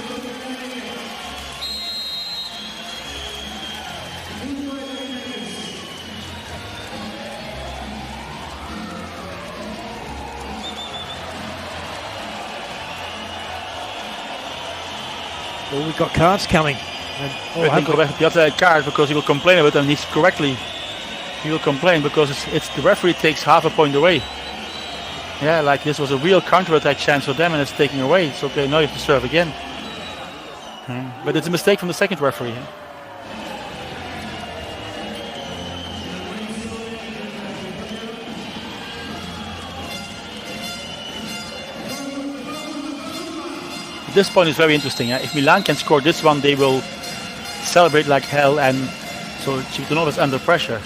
Oh, we've got cards coming. I think Piazza card because he will complain about it, and he's correctly. He will complain because it's the referee takes half a point away. Like this was a real counter-attack chance for them, and it's taken away. It's okay, now you have to serve again. But it's a mistake from the second referee. This point is very interesting. If Milan can score this one, they will celebrate like hell, and so Civitanova is under pressure.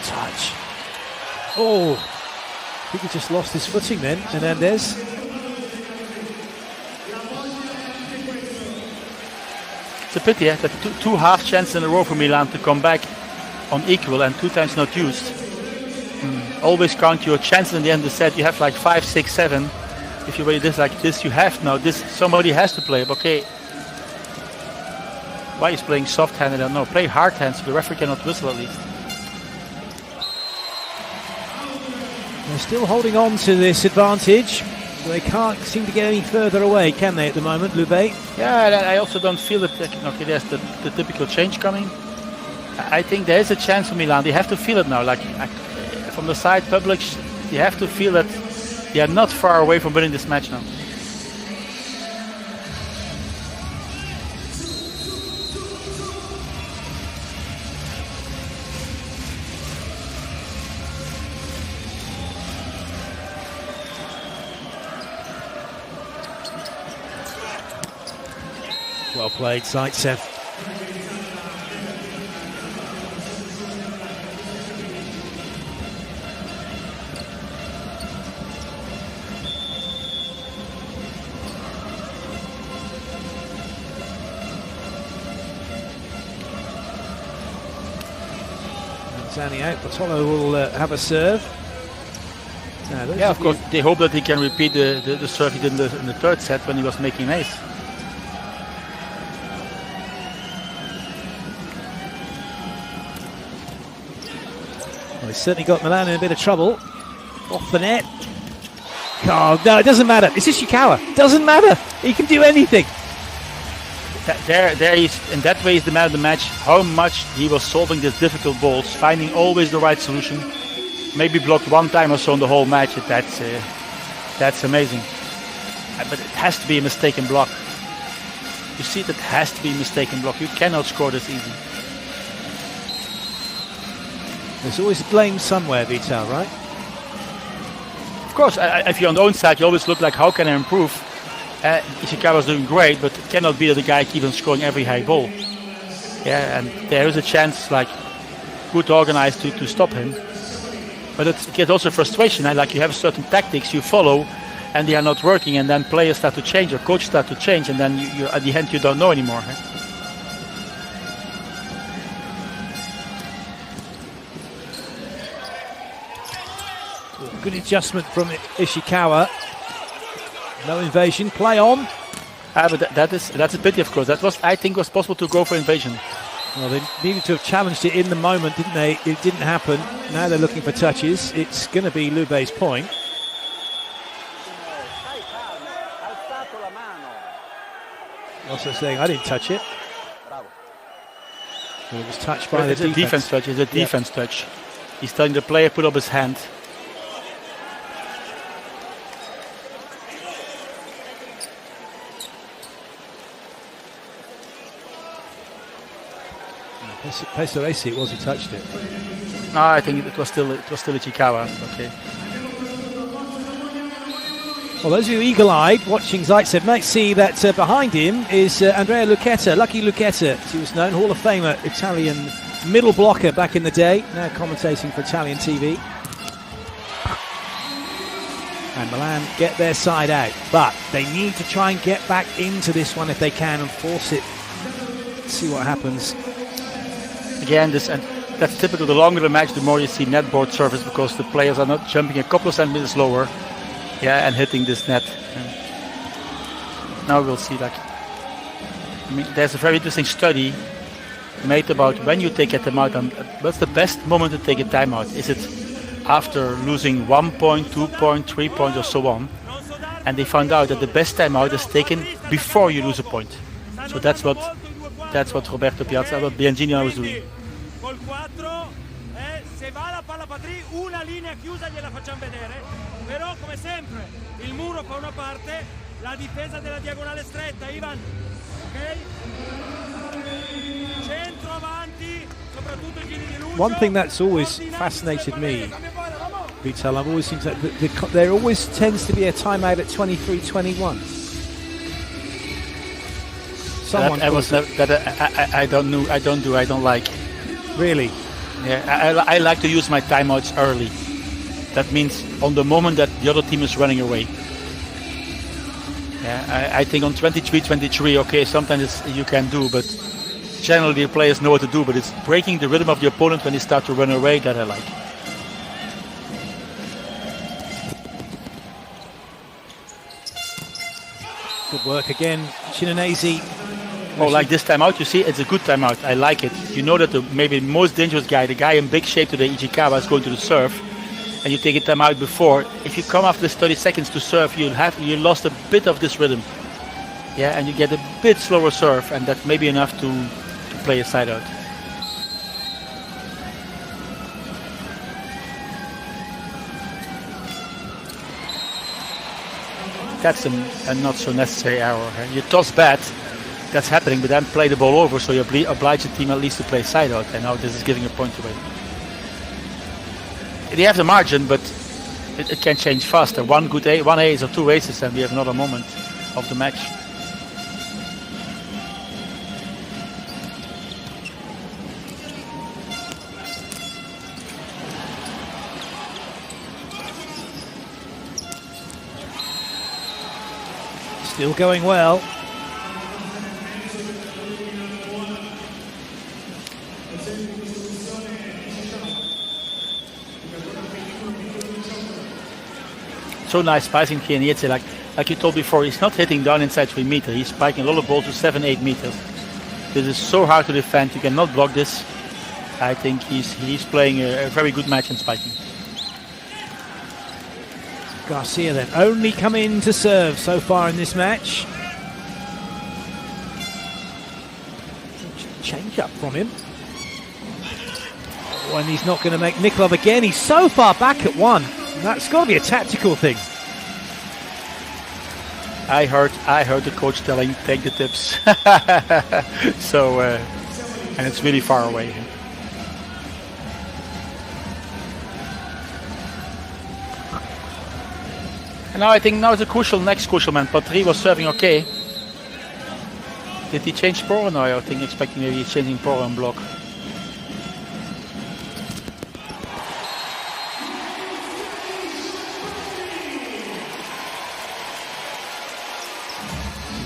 Touch. Oh, I think he just lost his footing then, Hernandez. It's a pity that two half chances in a row for Milan to come back on equal and 2 times not used. Always count your chances in the end of the set. You have like 5, 6, 7. If you play this like this, you have now this. Somebody has to play. Okay. Why is playing soft hand? I don't know. Play hard hand so the referee cannot whistle at least. They're still holding on to this advantage. They can't seem to get any further away, can they, at the moment, Lube? Yeah, I also don't feel that okay, there's the typical change coming. I think there is a chance for Milan. They have to feel it now. Like from the side public, you have to feel that they are not far away from winning this match now. Well played, Zaitsev. Zani out, Bartolo will have a serve. Yeah, of course, they hope that he can repeat the serve he did in the third set when he was making an ace. Well, he's certainly got Milan in a bit of trouble. Off the net. Oh, no, it doesn't matter. It's Ishikawa. Doesn't matter. He can do anything. There he's, in that way, he's the man of the match. How much he was solving these difficult balls, finding always the right solution. Maybe blocked one time or so in the whole match. That's amazing. But it has to be a mistaken block. You see, that has to be a mistaken block. You cannot score this easy. There's always blame somewhere, Vital, right? Of course, if you're on the own side, you always look like, how can I improve? Ishikawa's doing great, but it cannot be that the guy keeps on scoring every high ball. Yeah, and there is a chance, like, good organized to stop him. But it gets also frustration. Like, you have certain tactics you follow, and they are not working, and then players start to change, or coaches start to change, and then you at the end you don't know anymore. Good adjustment from Ishikawa. No invasion, play on. But that's a pity, of course. That was, I think, was possible to go for invasion. Well, they needed to have challenged it in the moment, didn't they? It didn't happen. Now they're looking for touches. It's going to be Lube's point. Also saying, I didn't touch it. But it was touched by the defense touch. It's a defense touch. He's telling the player put up his hand. Pesaresi, it was who touched it. No, I think it was still Ishikawa. Okay. Well, those of you eagle-eyed watching Zaitsev might see that behind him is Andrea Lucchetta, Lucky Lucchetta, as he was known, Hall of Famer, Italian middle blocker back in the day, now commentating for Italian TV. And Milan get their side out, but they need to try and get back into this one if they can and force it. See what happens. Again, that's typical. The longer the match, the more you see net board surface, because the players are not jumping a couple of centimeters lower, and hitting this net. Now we'll see. There's a very interesting study made about when you take a timeout, and what's the best moment to take a timeout? Is it after losing 1 point, 2 point, 3 points, or so on? And they found out that the best timeout is taken before you lose a point. So that's what Roberto Piazza, what Bianchini was doing. Col 4, se va la palla Patri, una linea chiusa gliela facciamo vedere, però come sempre il muro fa una parte, la difesa della diagonale stretta, Ivan, ok? Centro avanti, soprattutto i giri di luce. One thing that's always fascinated me, Vital, I've always seen that there always tends to be a timeout at 23-21. I don't like. Really? Yeah, I like to use my timeouts early. That means on the moment that the other team is running away. Yeah, I think on 23-23, okay, sometimes you can do, but generally the players know what to do. But it's breaking the rhythm of the opponent when they start to run away that I like. Good work again, Shinonese. Oh, like this timeout, you see, it's a good timeout. I like it. You know that maybe the most dangerous guy, the guy in big shape today, Ishikawa, is going to the serve. and you take a time out before, if you come after this 30 seconds to serve, you lost a bit of this rhythm. Yeah, and you get a bit slower serve, and that may be enough to play a side out. That's a not so necessary error. You toss bad, that's happening, but then play the ball over, so you oblige the team at least to play side out, and now this is giving a point away. They have the margin, but it can change faster. One ace or two aces, and we have another moment of the match. Still going well. So nice spicing here, and Yitzhak, like you told before, he's not hitting down inside 3 meters. He's spiking a lot of balls to 7-8 meters. This is so hard to defend. You cannot block this. I think he's playing a very good match in spiking. Garcia then only come in to serve so far in this match. Change up from him. Oh, and he's not going to make Nikolov again. He's so far back at 1. That's got to be a tactical thing. I heard the coach telling, take the tips. So, and it's really far away. And now I think now is the next crucial man. Patry was serving okay. Did he change pro? No, I think expecting maybe he's changing pro and block.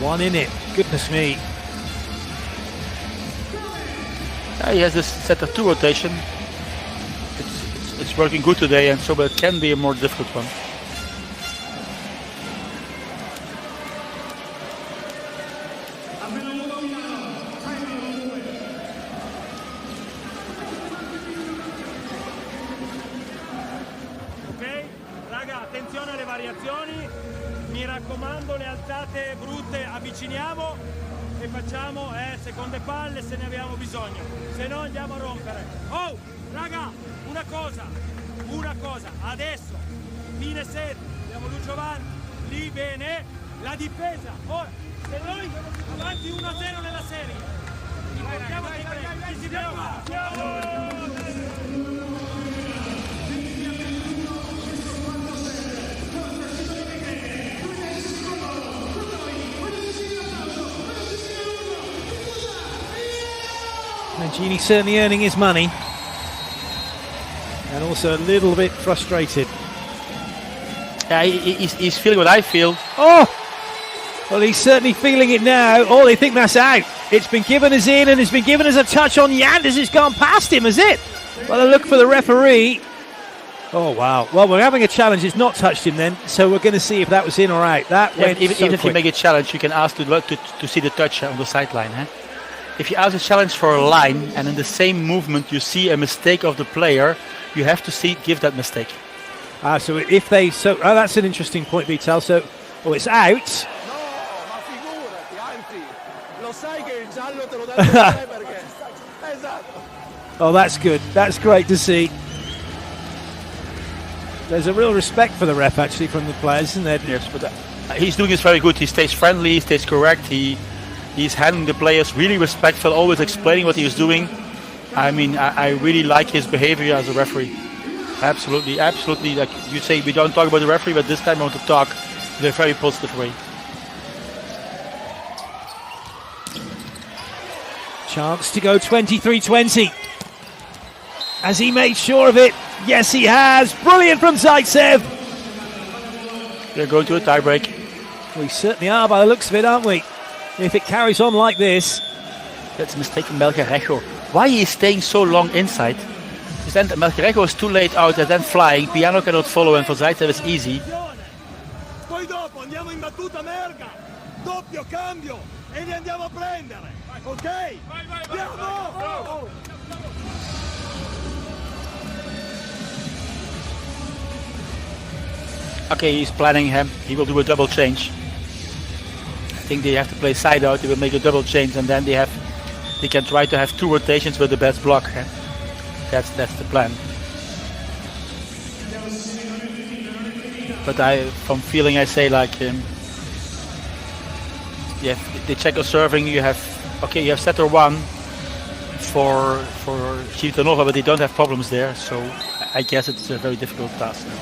One in it. Goodness me. Yeah, he has this set of 2 rotation. It's working good today, and so but it can be a more difficult one. Ok, raga, attenzione alle variazioni. Mi raccomando, le alzate brutte avviciniamo e facciamo seconde palle se ne abbiamo bisogno, se no andiamo a rompere. Oh, raga, una cosa, adesso, fine set, abbiamo Lucio avanti, lì bene, la difesa, ora, se noi avanti 1-0 nella serie, ci portiamo dei break, ci si ferma. Mangini certainly earning his money, and also a little bit frustrated. Yeah, he's feeling what I feel. Oh! Well, he's certainly feeling it now. Oh, they think that's out. It's been given as in, and it's been given as a touch on Yanders. It's gone past him, has it? Well, a look for the referee. Oh, wow. Well, we're having a challenge. It's not touched him then, so we're going to see if that was in or out. That went even, so even if you quick. make a challenge, you can ask to see the touch on the sideline. Huh? If you ask a challenge for a line, and in the same movement you see a mistake of the player, you have to give that mistake. So if they... that's an interesting point, Vital. So, it's out. Oh, that's good. That's great to see. There's a real respect for the ref, actually, from the players, isn't there? Yes, but he's doing this very good. He stays friendly, he stays correct. He's handling the players really respectful, always explaining what he was doing. I mean, I really like his behavior as a referee. Absolutely, absolutely. Like you say, we don't talk about the referee, but this time I want to talk in a very positive way. Chance to go 23-20. Has he made sure of it? Yes, he has. Brilliant from Zaitsev. They're going to a tiebreak. We certainly are by the looks of it, aren't we? If it carries on like this. That's a mistake from Melgarejo. Why he is staying so long inside? Because then Melgarejo is too late out and then flying. Piano cannot follow, and for Zaitsev it's easy. Poi dopo andiamo in battuta Merga. Doppio cambio e li andiamo a prendere. Ok? Andiamo! Okay, he's planning him. He will do a double change. I think they have to play side out. They will make a double change, and then they can try to have 2 rotations with the best block. That's the plan. But from feeling, I say like, the Czech serving. You have setter 1 for Civitanova, but they don't have problems there. So I guess it's a very difficult task now.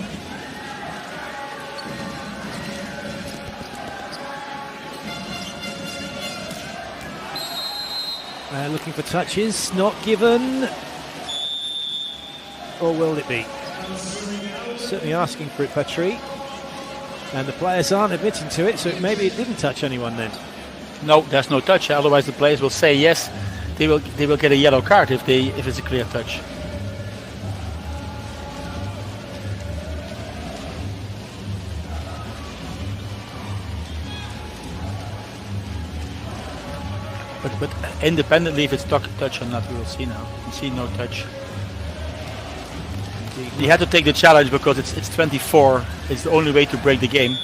Looking for touches, not given. Or will it be? Certainly asking for it, Patry. And the players aren't admitting to it, so maybe it didn't touch anyone then. No, there's no touch. Otherwise, the players will say yes. They will get a yellow card if it's a clear touch. But independently, if it's touch or not, we will see now. You see no touch. He had to take the challenge because it's 24. It's the only way to break the game.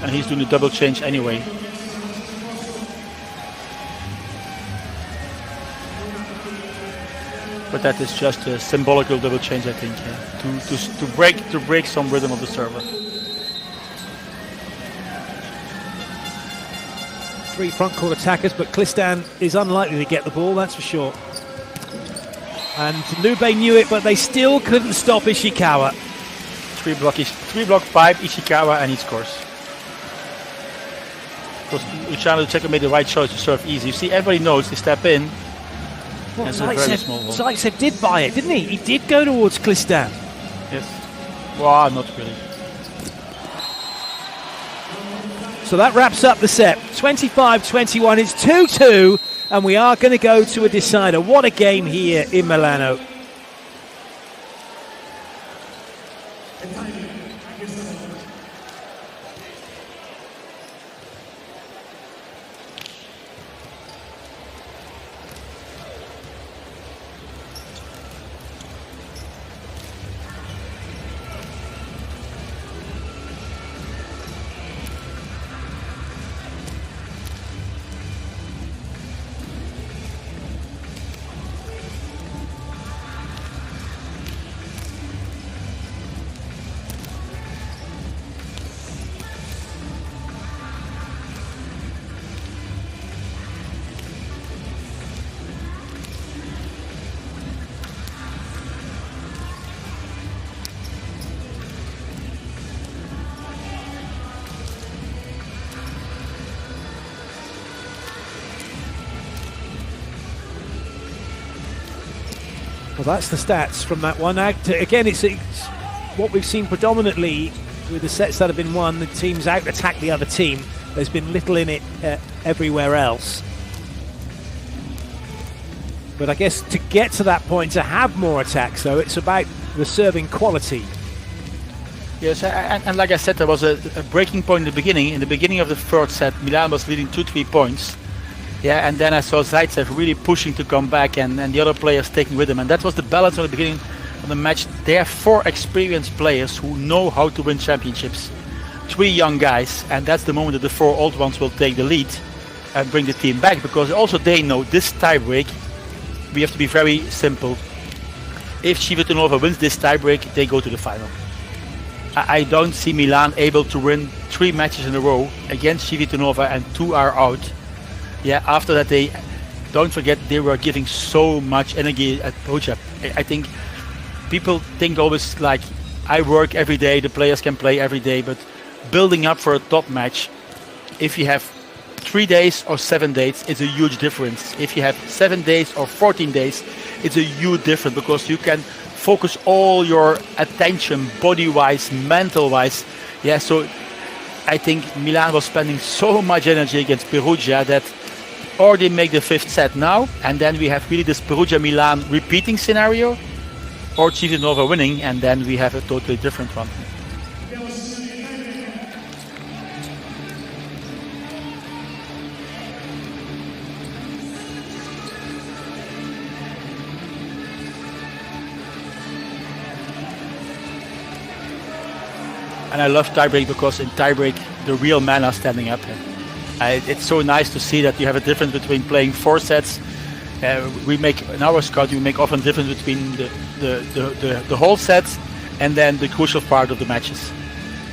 And he's doing the double change anyway. But that is just a symbolical double change, I think, to break some rhythm of the server. 3 front court attackers, but Klistan is unlikely to get the ball, that's for sure. And Lube knew it, but they still couldn't stop Ishikawa. 3 block 5, Ishikawa, and he scores. Because Luciano Checo made the right choice to serve easy. You see, everybody knows they step in. Well, Zaitsev did buy it, didn't he? He did go towards Klistan. Yes. Well, not really. So that wraps up the set. 25-21. It's 2-2, and we are going to go to a decider. What a game here in Milano. Well, that's the stats from that one. Again, it's what we've seen predominantly with the sets that have been won. The teams out-attack the other team. There's been little in it everywhere else. But I guess to get to that point, to have more attacks, though, it's about the serving quality. Yes, and like I said, there was a breaking point in the beginning. In the beginning of the third set, Milan was leading 2-3 points. Yeah, and then I saw Zaitsev really pushing to come back, and the other players taking with him. And that was the balance at the beginning of the match. They have 4 experienced players who know how to win championships. 3 young guys, and that's the moment that the 4 old ones will take the lead and bring the team back. Because also they know this tiebreak, we have to be very simple. If Civitanova wins this tiebreak, they go to the final. I don't see Milan able to win 3 matches in a row against Civitanova and 2 are out. Yeah, after that, don't forget they were giving so much energy at Perugia. I think people think always like, I work every day, the players can play every day, but building up for a top match, if you have 3 days or 7 days, it's a huge difference. If you have 7 days or 14 days, it's a huge difference because you can focus all your attention, body-wise, mental-wise. Yeah, so I think Milan was spending so much energy against Perugia that or they make the 5th set now, and then we have really this Perugia-Milan repeating scenario, or Civitanova winning, and then we have a totally different one. And I love tiebreak because in tiebreak the real men are standing up. It's so nice to see that you have a difference between playing 4 sets. We make in our scouting, we make often difference between the whole sets and then the crucial part of the matches.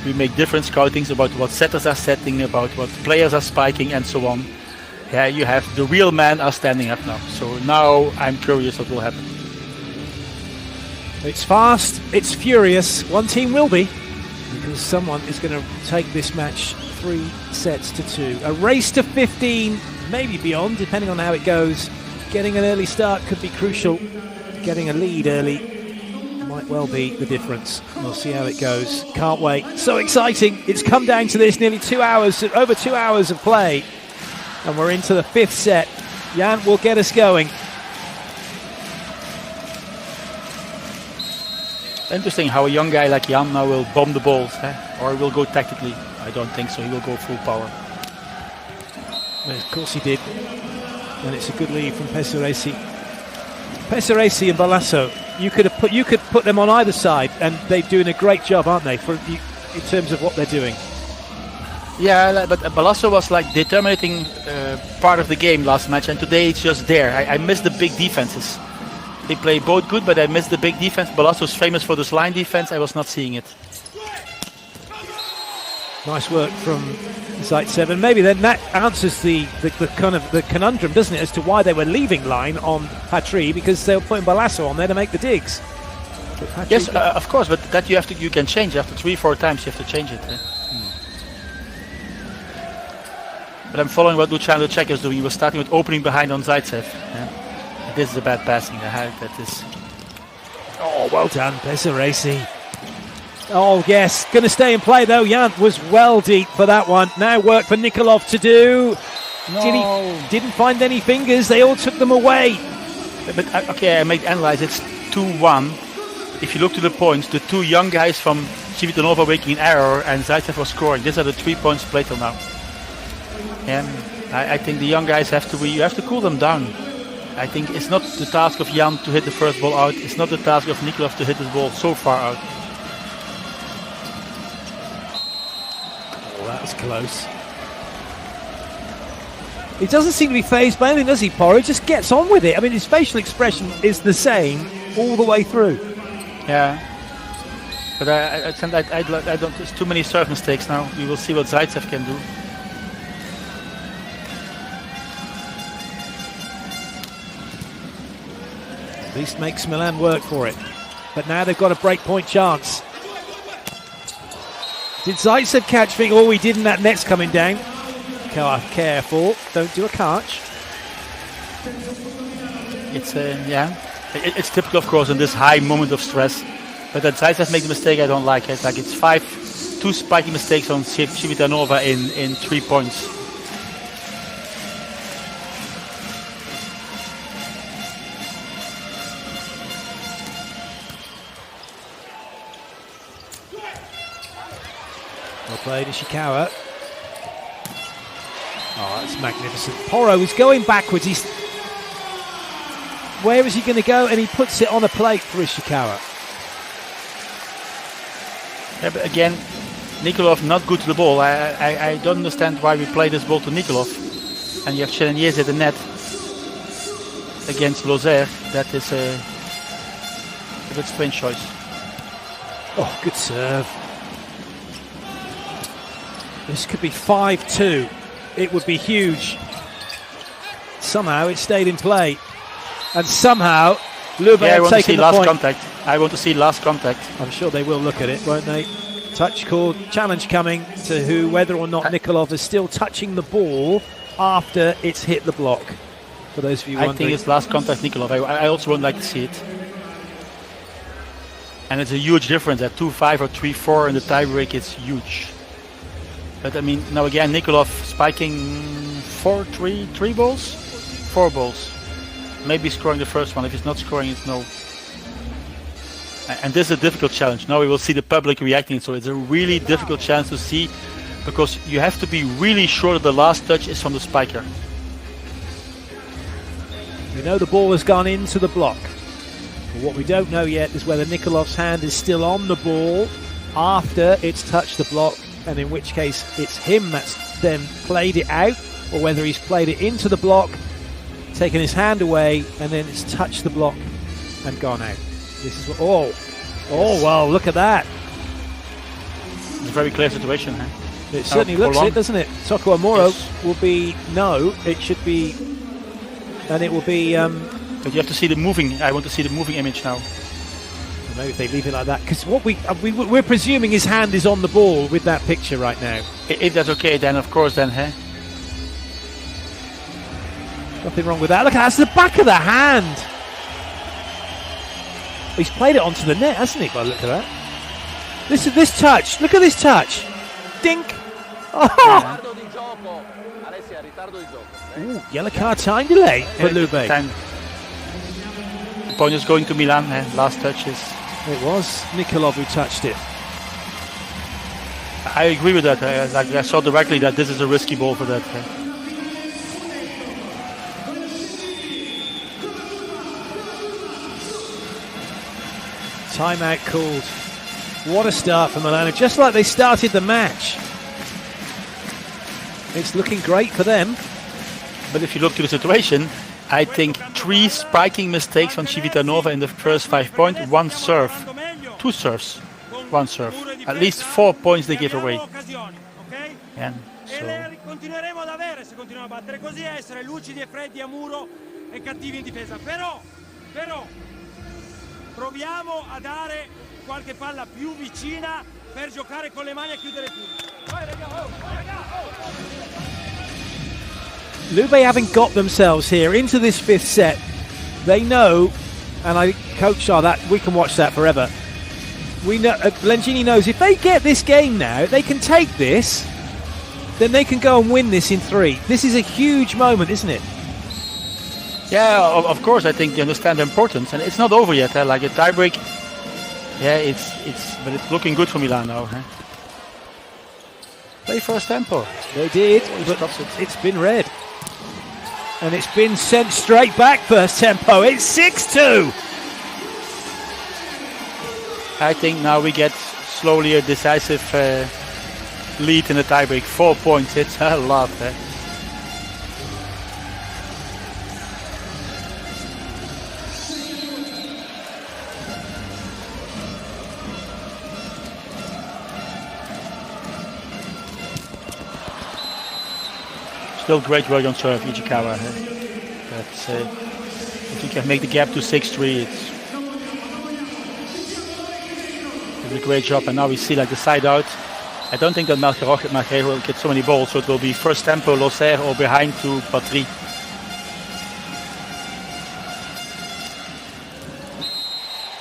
We make different scoutings about what setters are setting, about what players are spiking, and so on. Yeah, you have the real men are standing up now. So now I'm curious what will happen. It's fast, it's furious. One team will be, because someone is going to take this match 3 sets to 2. A race to 15, maybe beyond, depending on how it goes. Getting an early start could be crucial. Getting a lead early might well be the difference. We'll see how it goes. Can't wait. So exciting. It's come down to this, nearly 2 hours, over 2 hours of play. And we're into the 5th set. Jan will get us going. Interesting how a young guy like Jan now will bomb the balls, or will go tactically. I don't think so. He will go full power. Well, of course he did. And it's a good lead from Pesaresi. Pesaresi and Balasso. You could put them on either side, and they're doing a great job, aren't they? In terms of what they're doing. Yeah, but Balasso was like determining part of the game last match, and today it's just there. I miss the big defenses. They play both good, but I miss the big defense. Balasso's famous for this line defense. I was not seeing it. Nice work from Zaitsev, and maybe then that answers the kind of the conundrum, doesn't it, as to why they were leaving line on Patry, because they were putting Balasso on there to make the digs. Yes, of course, but that you can change after 3-4 times. You have to change it. But I'm following what Luciano Cech is doing. He was starting with opening behind on Zaitsev. This is a bad passing. That is. Oh, well done, Pesaresi. Oh, yes. Going to stay in play, though. Jan was well deep for that one. Now work for Nikolov to do. No. Didn't find any fingers. They all took them away. But okay, I might analyze. It's 2-1. If you look to the points, the 2 young guys from Civitanova making an error and Zaitsev was scoring. These are the 3 points played till now. And I think the young guys you have to cool them down. I think it's not the task of Jan to hit the first ball out. It's not the task of Nikolov to hit the ball so far out. Oh, that was close. He doesn't seem to be fazed by anything, does he, Porro? He just gets on with it. I mean, his facial expression is the same all the way through. Yeah. But I don't. There's too many serve mistakes now. We will see what Zaitsev can do. At least makes Milan work for it. But now they've got a breakpoint chance. Did Zaitsev catch thing? Oh, he didn't. That net's coming down. Careful. Don't do a catch. It's It's typical, of course, in this high moment of stress. But that Zaitsev make the mistake, I don't like it. Like it's 2 spiky mistakes on Civitanova in 3 points. Well played, Ishikawa. Oh, that's magnificent. Porro is going backwards. Where is he going to go? And he puts it on a plate for Ishikawa. Yeah, but again, Nikolov not good to the ball. I don't understand why we play this ball to Nikolov. And you have Cheneniers at the net against Lozère. That is a bit strange choice. Oh, good serve. This could be 5-2. It would be huge. Somehow it stayed in play. And somehow Lube have taken the point. Contact. I want to see last contact. I'm sure they will look at it, won't they? Touch called, challenge coming to whether or not Nikolov is still touching the ball after it's hit the block. For those of you wondering. I think it's last contact Nikolov. I also would like to see it. And it's a huge difference. At 2-5 or 3-4 in the tiebreak, it's huge. But I mean, now again, Nikolov spiking 3 balls? 4 balls. Maybe scoring the first one. If he's not scoring, it's no. And this is a difficult challenge. Now we will see the public reacting. So it's a really difficult challenge to see, because you have to be really sure that the last touch is from the spiker. We know the ball has gone into the block. But what we don't know yet is whether Nikolov's hand is still on the ball after it's touched the block, and in which case it's him that's then played it out, or whether he's played it into the block, taken his hand away, and then it's touched the block and gone out. This is what, oh, wow, look at that. It's a very clear situation. Huh? It certainly looks it, doesn't it? Toko Amuro will be, no, it should be, and it will be... but you have to see the moving, I want to see the moving image now. Maybe if they leave it like that, because what we're presuming his hand is on the ball with that picture right now. If that's okay, then of course, then, huh? Nothing wrong with that. Look, that's the back of the hand. He's played it onto the net, hasn't he, by the look of that? This touch. Look at this touch. Dink. Oh! Ooh, yellow card time delay for Lube. Time. The point is going to Milan, last touches. It was Nikolov who touched it. I agree with that. I saw directly that this is a risky ball for that. Timeout called. What a start for Milano, just like they started the match. It's looking great for them. But if you look to the situation, I think 3 spiking mistakes on Civitanova in the first 5 points, 1 serve, 2 serves, 1 serve. At least 4 points they give away. And so. Continueremo ad avere se continuiamo a battere così, essere lucidi e freddi a muro e cattivi in difesa. Però proviamo a dare qualche palla più vicina per giocare con le mani e chiudere più. Vai, Lube haven't got themselves here into this 5th set. They know, and I coach that we can watch that forever. We know Lengini knows if they get this game now, they can take this, then they can go and win this in 3. This is a huge moment, isn't it? Yeah, of course. I think they understand the importance, and it's not over yet. Like a tiebreak. Yeah, but it's looking good for Milan now. Play first tempo. They did, but it's been red. And it's been sent straight back first tempo. It's 6-2. I think now we get slowly a decisive lead in the tiebreak. 4 points. It's a lot. Still great work on serve, Ishikawa. That's, if you can make the gap to 6-3, it's a great job. And now we see like the side out. I don't think that Marquez will get so many balls, so it will be first tempo, Loser, or behind to Patry.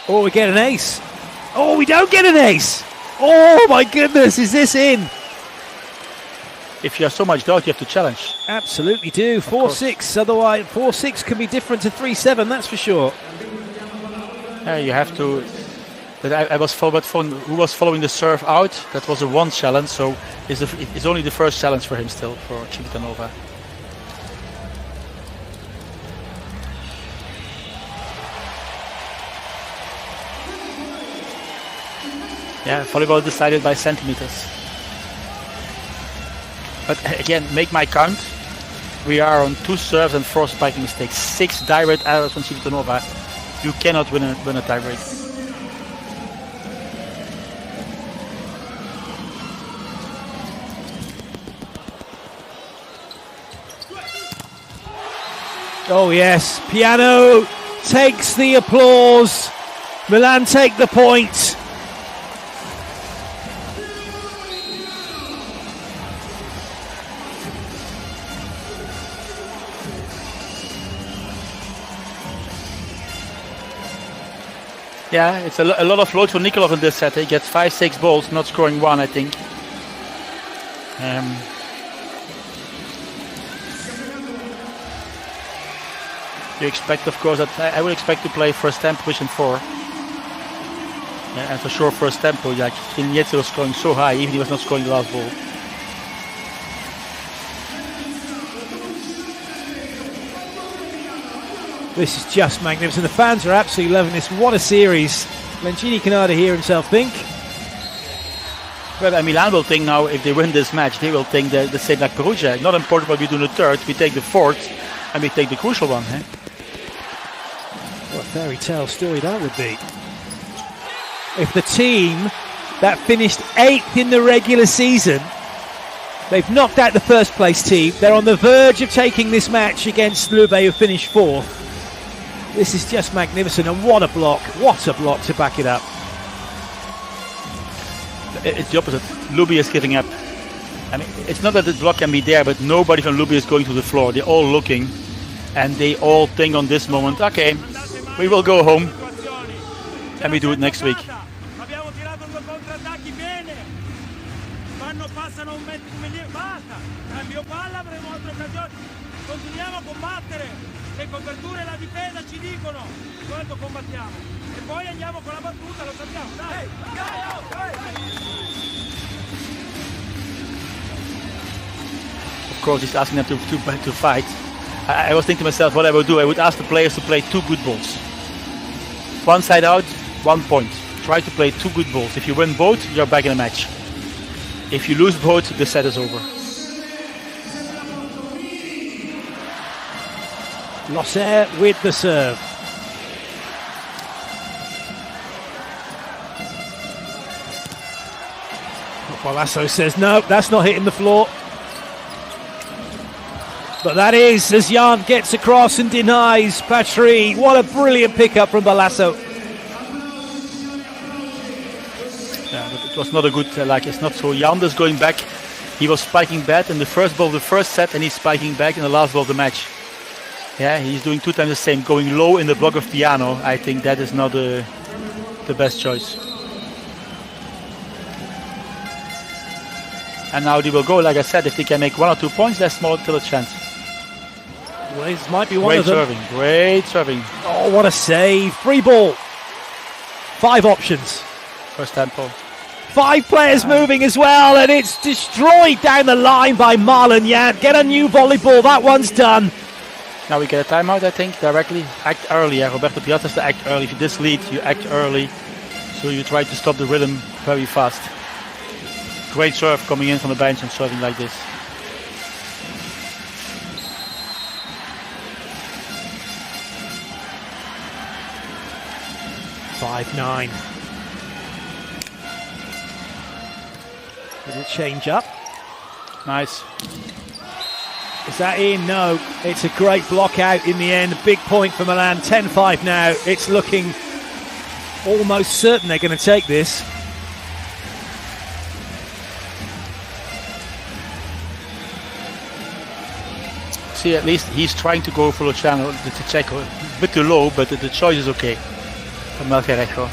Oh, we get an ace. Oh, we don't get an ace. Oh my goodness, is this in? If you have so much doubt, you have to challenge. Absolutely do. 4-6. Otherwise, 4-6 can be different to 3-7. That's for sure. You have to. But I was who was following the serve out. That was a 1 challenge. So it's only the first challenge for him still for Civitanova. Yeah, volleyball decided by centimeters. But again, make my count. We are on 2 serves and 4 spiking mistakes. 6 direct errors from Civitanova. You cannot win a tiebreak. Oh yes, Piano takes the applause. Milan take the point. Yeah, it's a lot of load for Nikolov in this set. He gets 5-6 balls, not scoring 1, I think. You expect, of course, that I would expect to play first tempo position 4. Yeah, and for sure first tempo, like Chinietti was scoring so high, even if he was not scoring the last ball. This is just magnificent. The fans are absolutely loving this. What a series. Lengini can hardly hear himself think. Well, Milan will think now, if they win this match, they will think the same like Perugia. Not important what we do in the third, we take the fourth, and we take the crucial one. Eh? What a fairy tale story that would be. If the team that finished 8th in the regular season, they've knocked out the first place team, they're on the verge of taking this match against Lube, who finished 4th. This is just magnificent, and what a block to back it up. It's the opposite. Lube is giving up. I mean, it's not that the block can be there, but nobody from Lube is going to the floor. They're all looking, and they all think on this moment, okay, we will go home, and we do it next week. Abbiamo tirato 2 contrattacchi bene. Passano un metro, basta. Cambio palla, avremo altre occasioni. Continuiamo a combattere. Le coperture e la difesa ci dicono quanto combattiamo. E poi andiamo con la battuta, lo sappiamo. Dai. Of course, he's asking them to fight. I was thinking to myself what I would do. I would ask the players to play 2 good balls. One side out, 1 point. Try to play 2 good balls. If you win both, you're back in the match. If you lose both, the set is over. Losser with the serve. Balasso says no, that's not hitting the floor. But that is, as Jan gets across and denies Patry. What a brilliant pickup from Balasso. Yeah, but it was not a good, it's not so. Jan is going back. He was spiking bad in the first ball of the first set, and he's spiking back in the last ball of the match. Yeah, he's doing 2 times the same, going low in the block of piano. I think that is not the best choice. And now they will go, like I said, if they can make 1 or 2 points, there's still a chance. Well, this might be one of them. Great serving. Oh, what a save. Free ball. 5 options. First tempo. 5 players moving as well, and it's destroyed down the line by Marlon Jan. Get a new volleyball, that one's done. Now we get a timeout, I think, directly. Act early. Roberto Piazza has to act early. If you this lead, you act early. So you try to stop the rhythm very fast. Great serve coming in from the bench and serving like this. (5-9). Did it change up? Nice. Is that in? No. It's a great block out in the end. Big point for Milan. 10-5 now. It's looking almost certain they're going to take this. See, at least he's trying to go for Luciano to check a bit too low, but the choice is okay for Melgarejo.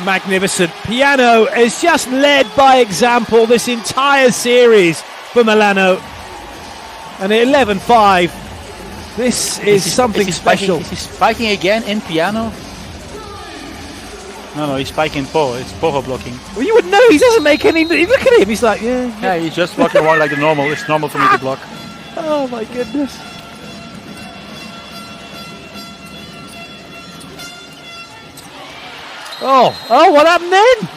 Magnificent. Piano has just led by example this entire series for Milano. And at 11-5, this is something special. Is he spiking again in piano? No, he's spiking Porro. It's Porro blocking. Well, you would know. He doesn't make any. Look at him. He's like, yeah, he's just walking around like the normal. It's normal for me to block. Oh my goodness. Oh, what happened then?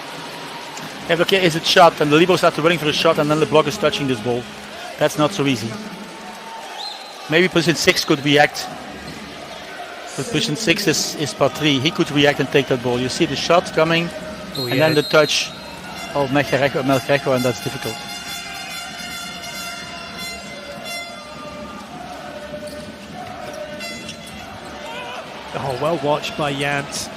Yeah, okay, is it shot and the libero starts running for the shot and then the block is touching this ball. That's not so easy. Maybe position 6 could react. But position 6 is Patry. He could react and take that ball. You see the shot coming and then the touch of Melgarejo, and that's difficult. Oh, well watched by Jans.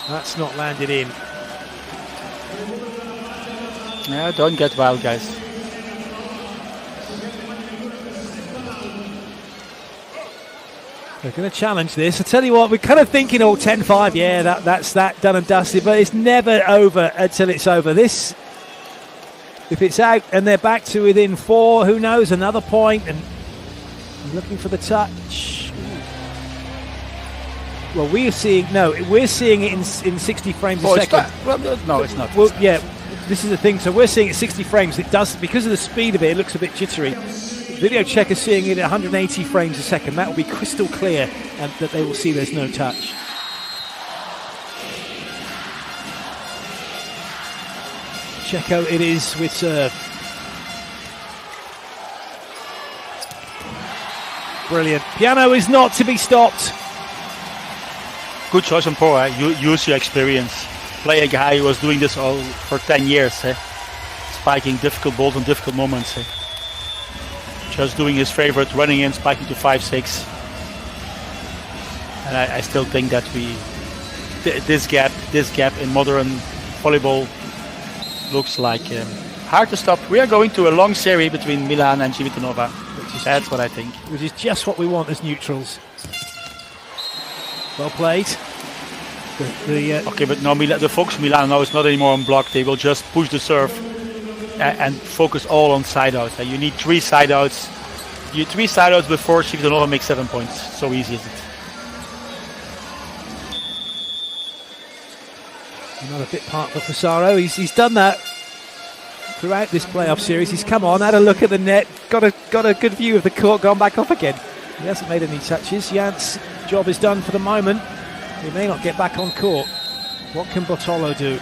That's not landed in. Yeah, don't get wild, guys. We're going to challenge this. I tell you what, we're kind of thinking, 10-5, yeah, that's that done and dusted, but it's never over until it's over. This, if it's out and they're back to within 4, who knows, another point, and looking for the touch. Well, we're seeing it in 60 frames a second. No, it's not. Well, yeah, this is the thing. So we're seeing it 60 frames. It does, because of the speed of it, it looks a bit jittery. Video check is seeing it at 180 frames a second. That will be crystal clear, and that they will see there's no touch. Checo it is with serve. Brilliant. Piano is not to be stopped. Good choice on Poa. Use your experience. Play a guy who was doing this all for 10 years. Spiking difficult balls in difficult moments. Just doing his favorite, running in, spiking to 5-6. And I still think that this gap in modern volleyball looks like hard to stop. We are going to a long series between Milan and Civitanova. That's what I think. Which is just what we want as neutrals. Well played. Okay, but no, the focus of Milan now is not anymore on block. They will just push the serve and focus all on side outs. You need 3 side outs. You 3 side outs before Civitanova makes 7 points. So easy is it. Another bit part for Fasaro. He's done that throughout this playoff series. He's come on, had a look at the net, got a good view of the court, gone back off again. He hasn't made any touches. Jan's job is done for the moment. He may not get back on court. What can Bottolo do?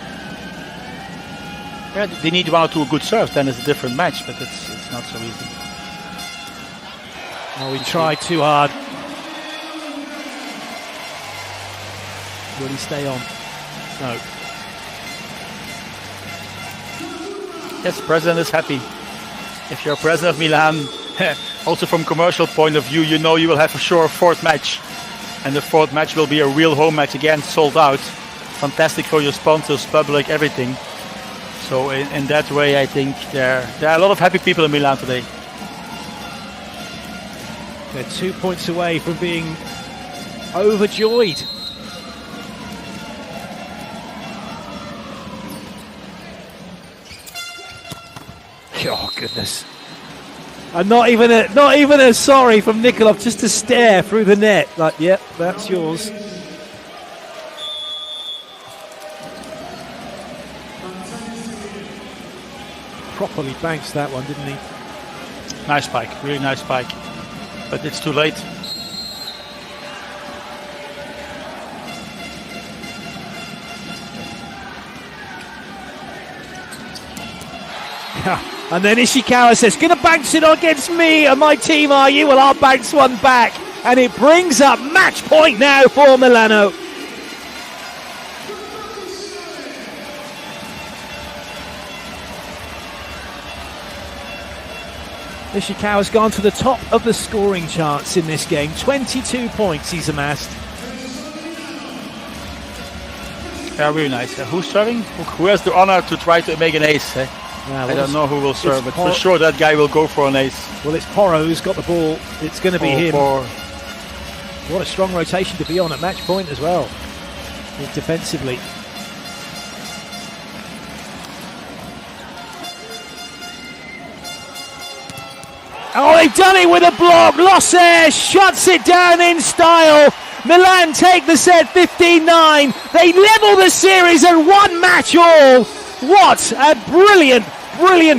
Yeah, they need 1 or 2 good serves, then it's a different match, but it's not so easy. Oh, he tried too hard. Will he stay on? No. Yes, the president is happy. If you're president of Milan, also from commercial point of view, you know you will have a sure 4th match. And the 4th match will be a real home match again, sold out. Fantastic for your sponsors, public, everything. So in that way, I think there are a lot of happy people in Milan today. They're 2 points away from being overjoyed. Oh goodness! And not even a sorry from Nikolov, just to stare through the net. Like, yep, that's yours. Properly bounced that one, didn't he? Nice spike, really nice spike. But it's too late. And then Ishikawa says, gonna bounce it against me and my team, are you? Well, I'll bounce one back. And it brings up match point now for Milano. Ishikawa's gone to the top of the scoring charts in this game. 22 points he's amassed. Yeah, really nice. Who's serving? Who has the honor to try to make an ace? Yeah, I don't know who will serve, but for sure that guy will go for an ace. Well, it's Porro who's got the ball. It's going to be him. Por. What a strong rotation to be on at match point as well, defensively. Oh, they've done it with a block. Losser shuts it down in style. Milan take the set 15-9. They level the series and 1 match all. What a brilliant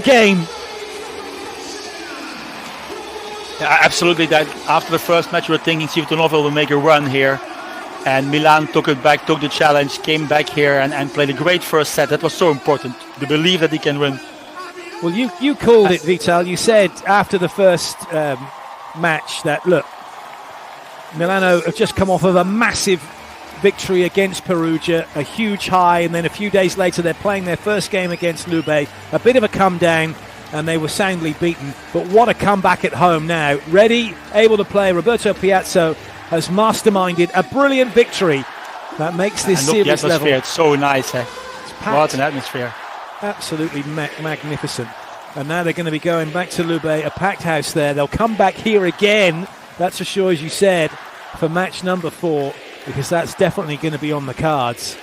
game. Yeah, absolutely. That after the first match, we were thinking Civitanova will make a run here, and Milan took it back, took the challenge, came back here and played a great first set. That was so important to believe that he can win. Well, you called it, Vital. You said after the first match that, look, Milano have just come off of a massive victory against Perugia, a huge high, and then a few days later they're playing their first game against Lube, a bit of a come down, and they were soundly beaten. But what a comeback at home now. Ready, able to play. Roberto Piazzo has masterminded a brilliant victory that makes this series level. It's so nice. What an atmosphere. Absolutely magnificent. And now they're going to be going back to Lube, a packed house there. They'll come back here again, that's for sure, as you said, for match number 4, because that's definitely going to be on the cards.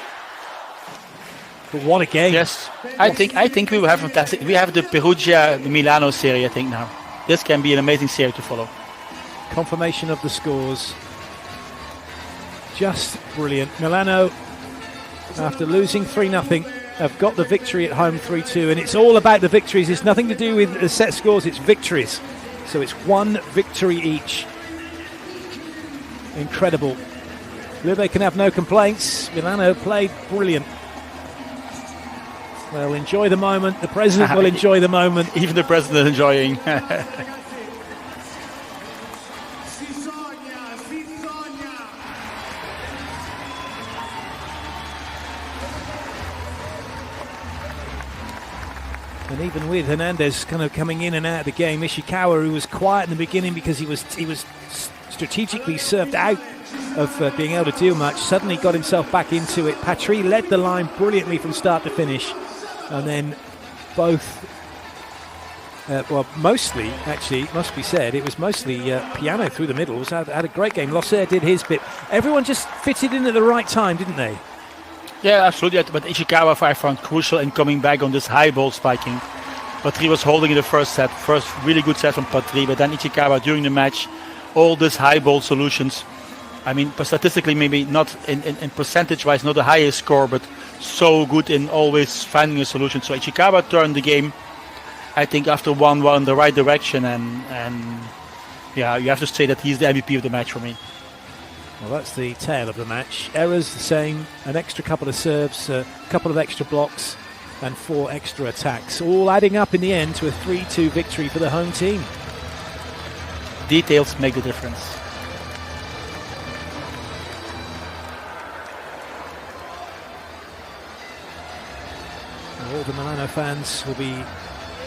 But what a game. Yes, I think we will have fantastic. We have the Perugia, the Milano series, I think, now. This can be an amazing series to follow. Confirmation of the scores. Just brilliant. Milano, after losing 3-0, have got the victory at home 3-2, and it's all about the victories. It's nothing to do with the set scores, it's victories. So it's one victory each. Incredible. Lube can have no complaints. Milano played brilliant. Well, enjoy the moment. The president will enjoy the moment. Even the president enjoying. And even with Hernandez kind of coming in and out of the game, Ishikawa, who was quiet in the beginning because he was strategically served out of being able to do much, suddenly got himself back into it. Patry led the line brilliantly from start to finish. And then both, well, mostly, actually, must be said, it was mostly Piano through the middle. Had a great game. Losser did his bit. Everyone just fitted in at the right time, didn't they? Yeah, absolutely. But Ishikawa, I found crucial in coming back on this high ball spiking. Patry was holding in the first set. First really good set from Patry, but then Ishikawa during the match, all these high ball solutions. I mean, statistically, maybe not in percentage-wise, not the highest score, but so good in always finding a solution. So Ishikawa turned the game, I think, after 1-1 in the right direction, and yeah, you have to say that he's the MVP of the match for me. Well, that's the tale of the match. Errors the same, an extra couple of serves, a couple of extra blocks, and 4 extra attacks, all adding up in the end to a 3-2 victory for the home team. Details make the difference. All the Milano fans will be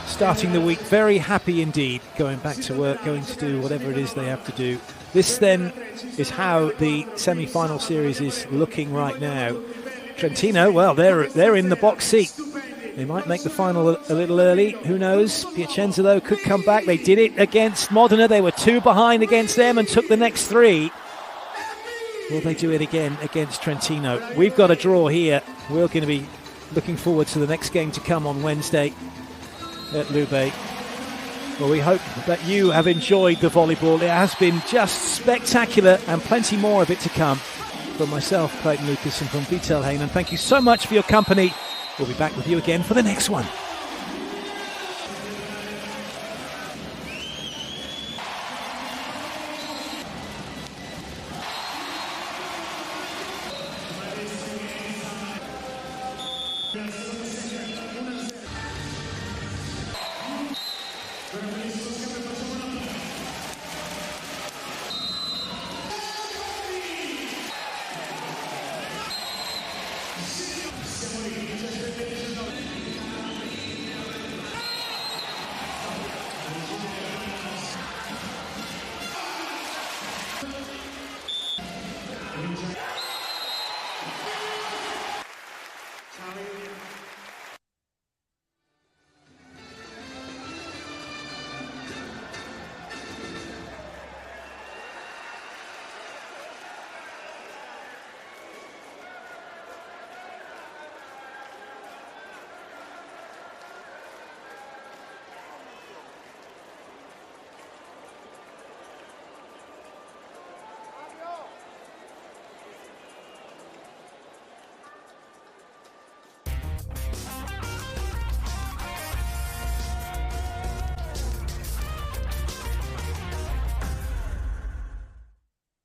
starting the week very happy indeed, going back to work, going to do whatever it is they have to do. This then is how the semi-final series is looking right now. Trentino, well, they're in the box seat. They might make the final a little early, who knows. Piacenza, though, could come back. They did it against Modena. They were 2 behind against them and took the next 3. Will they do it again against Trentino? We've got a draw here. We're going to be looking forward to the next game to come on Wednesday at Lube. Well, we hope that you have enjoyed the volleyball. It has been just spectacular, and plenty more of it to come. From myself, Clayton Lucas, and from Vital Haynen, thank you so much for your company. We'll be back with you again for the next one.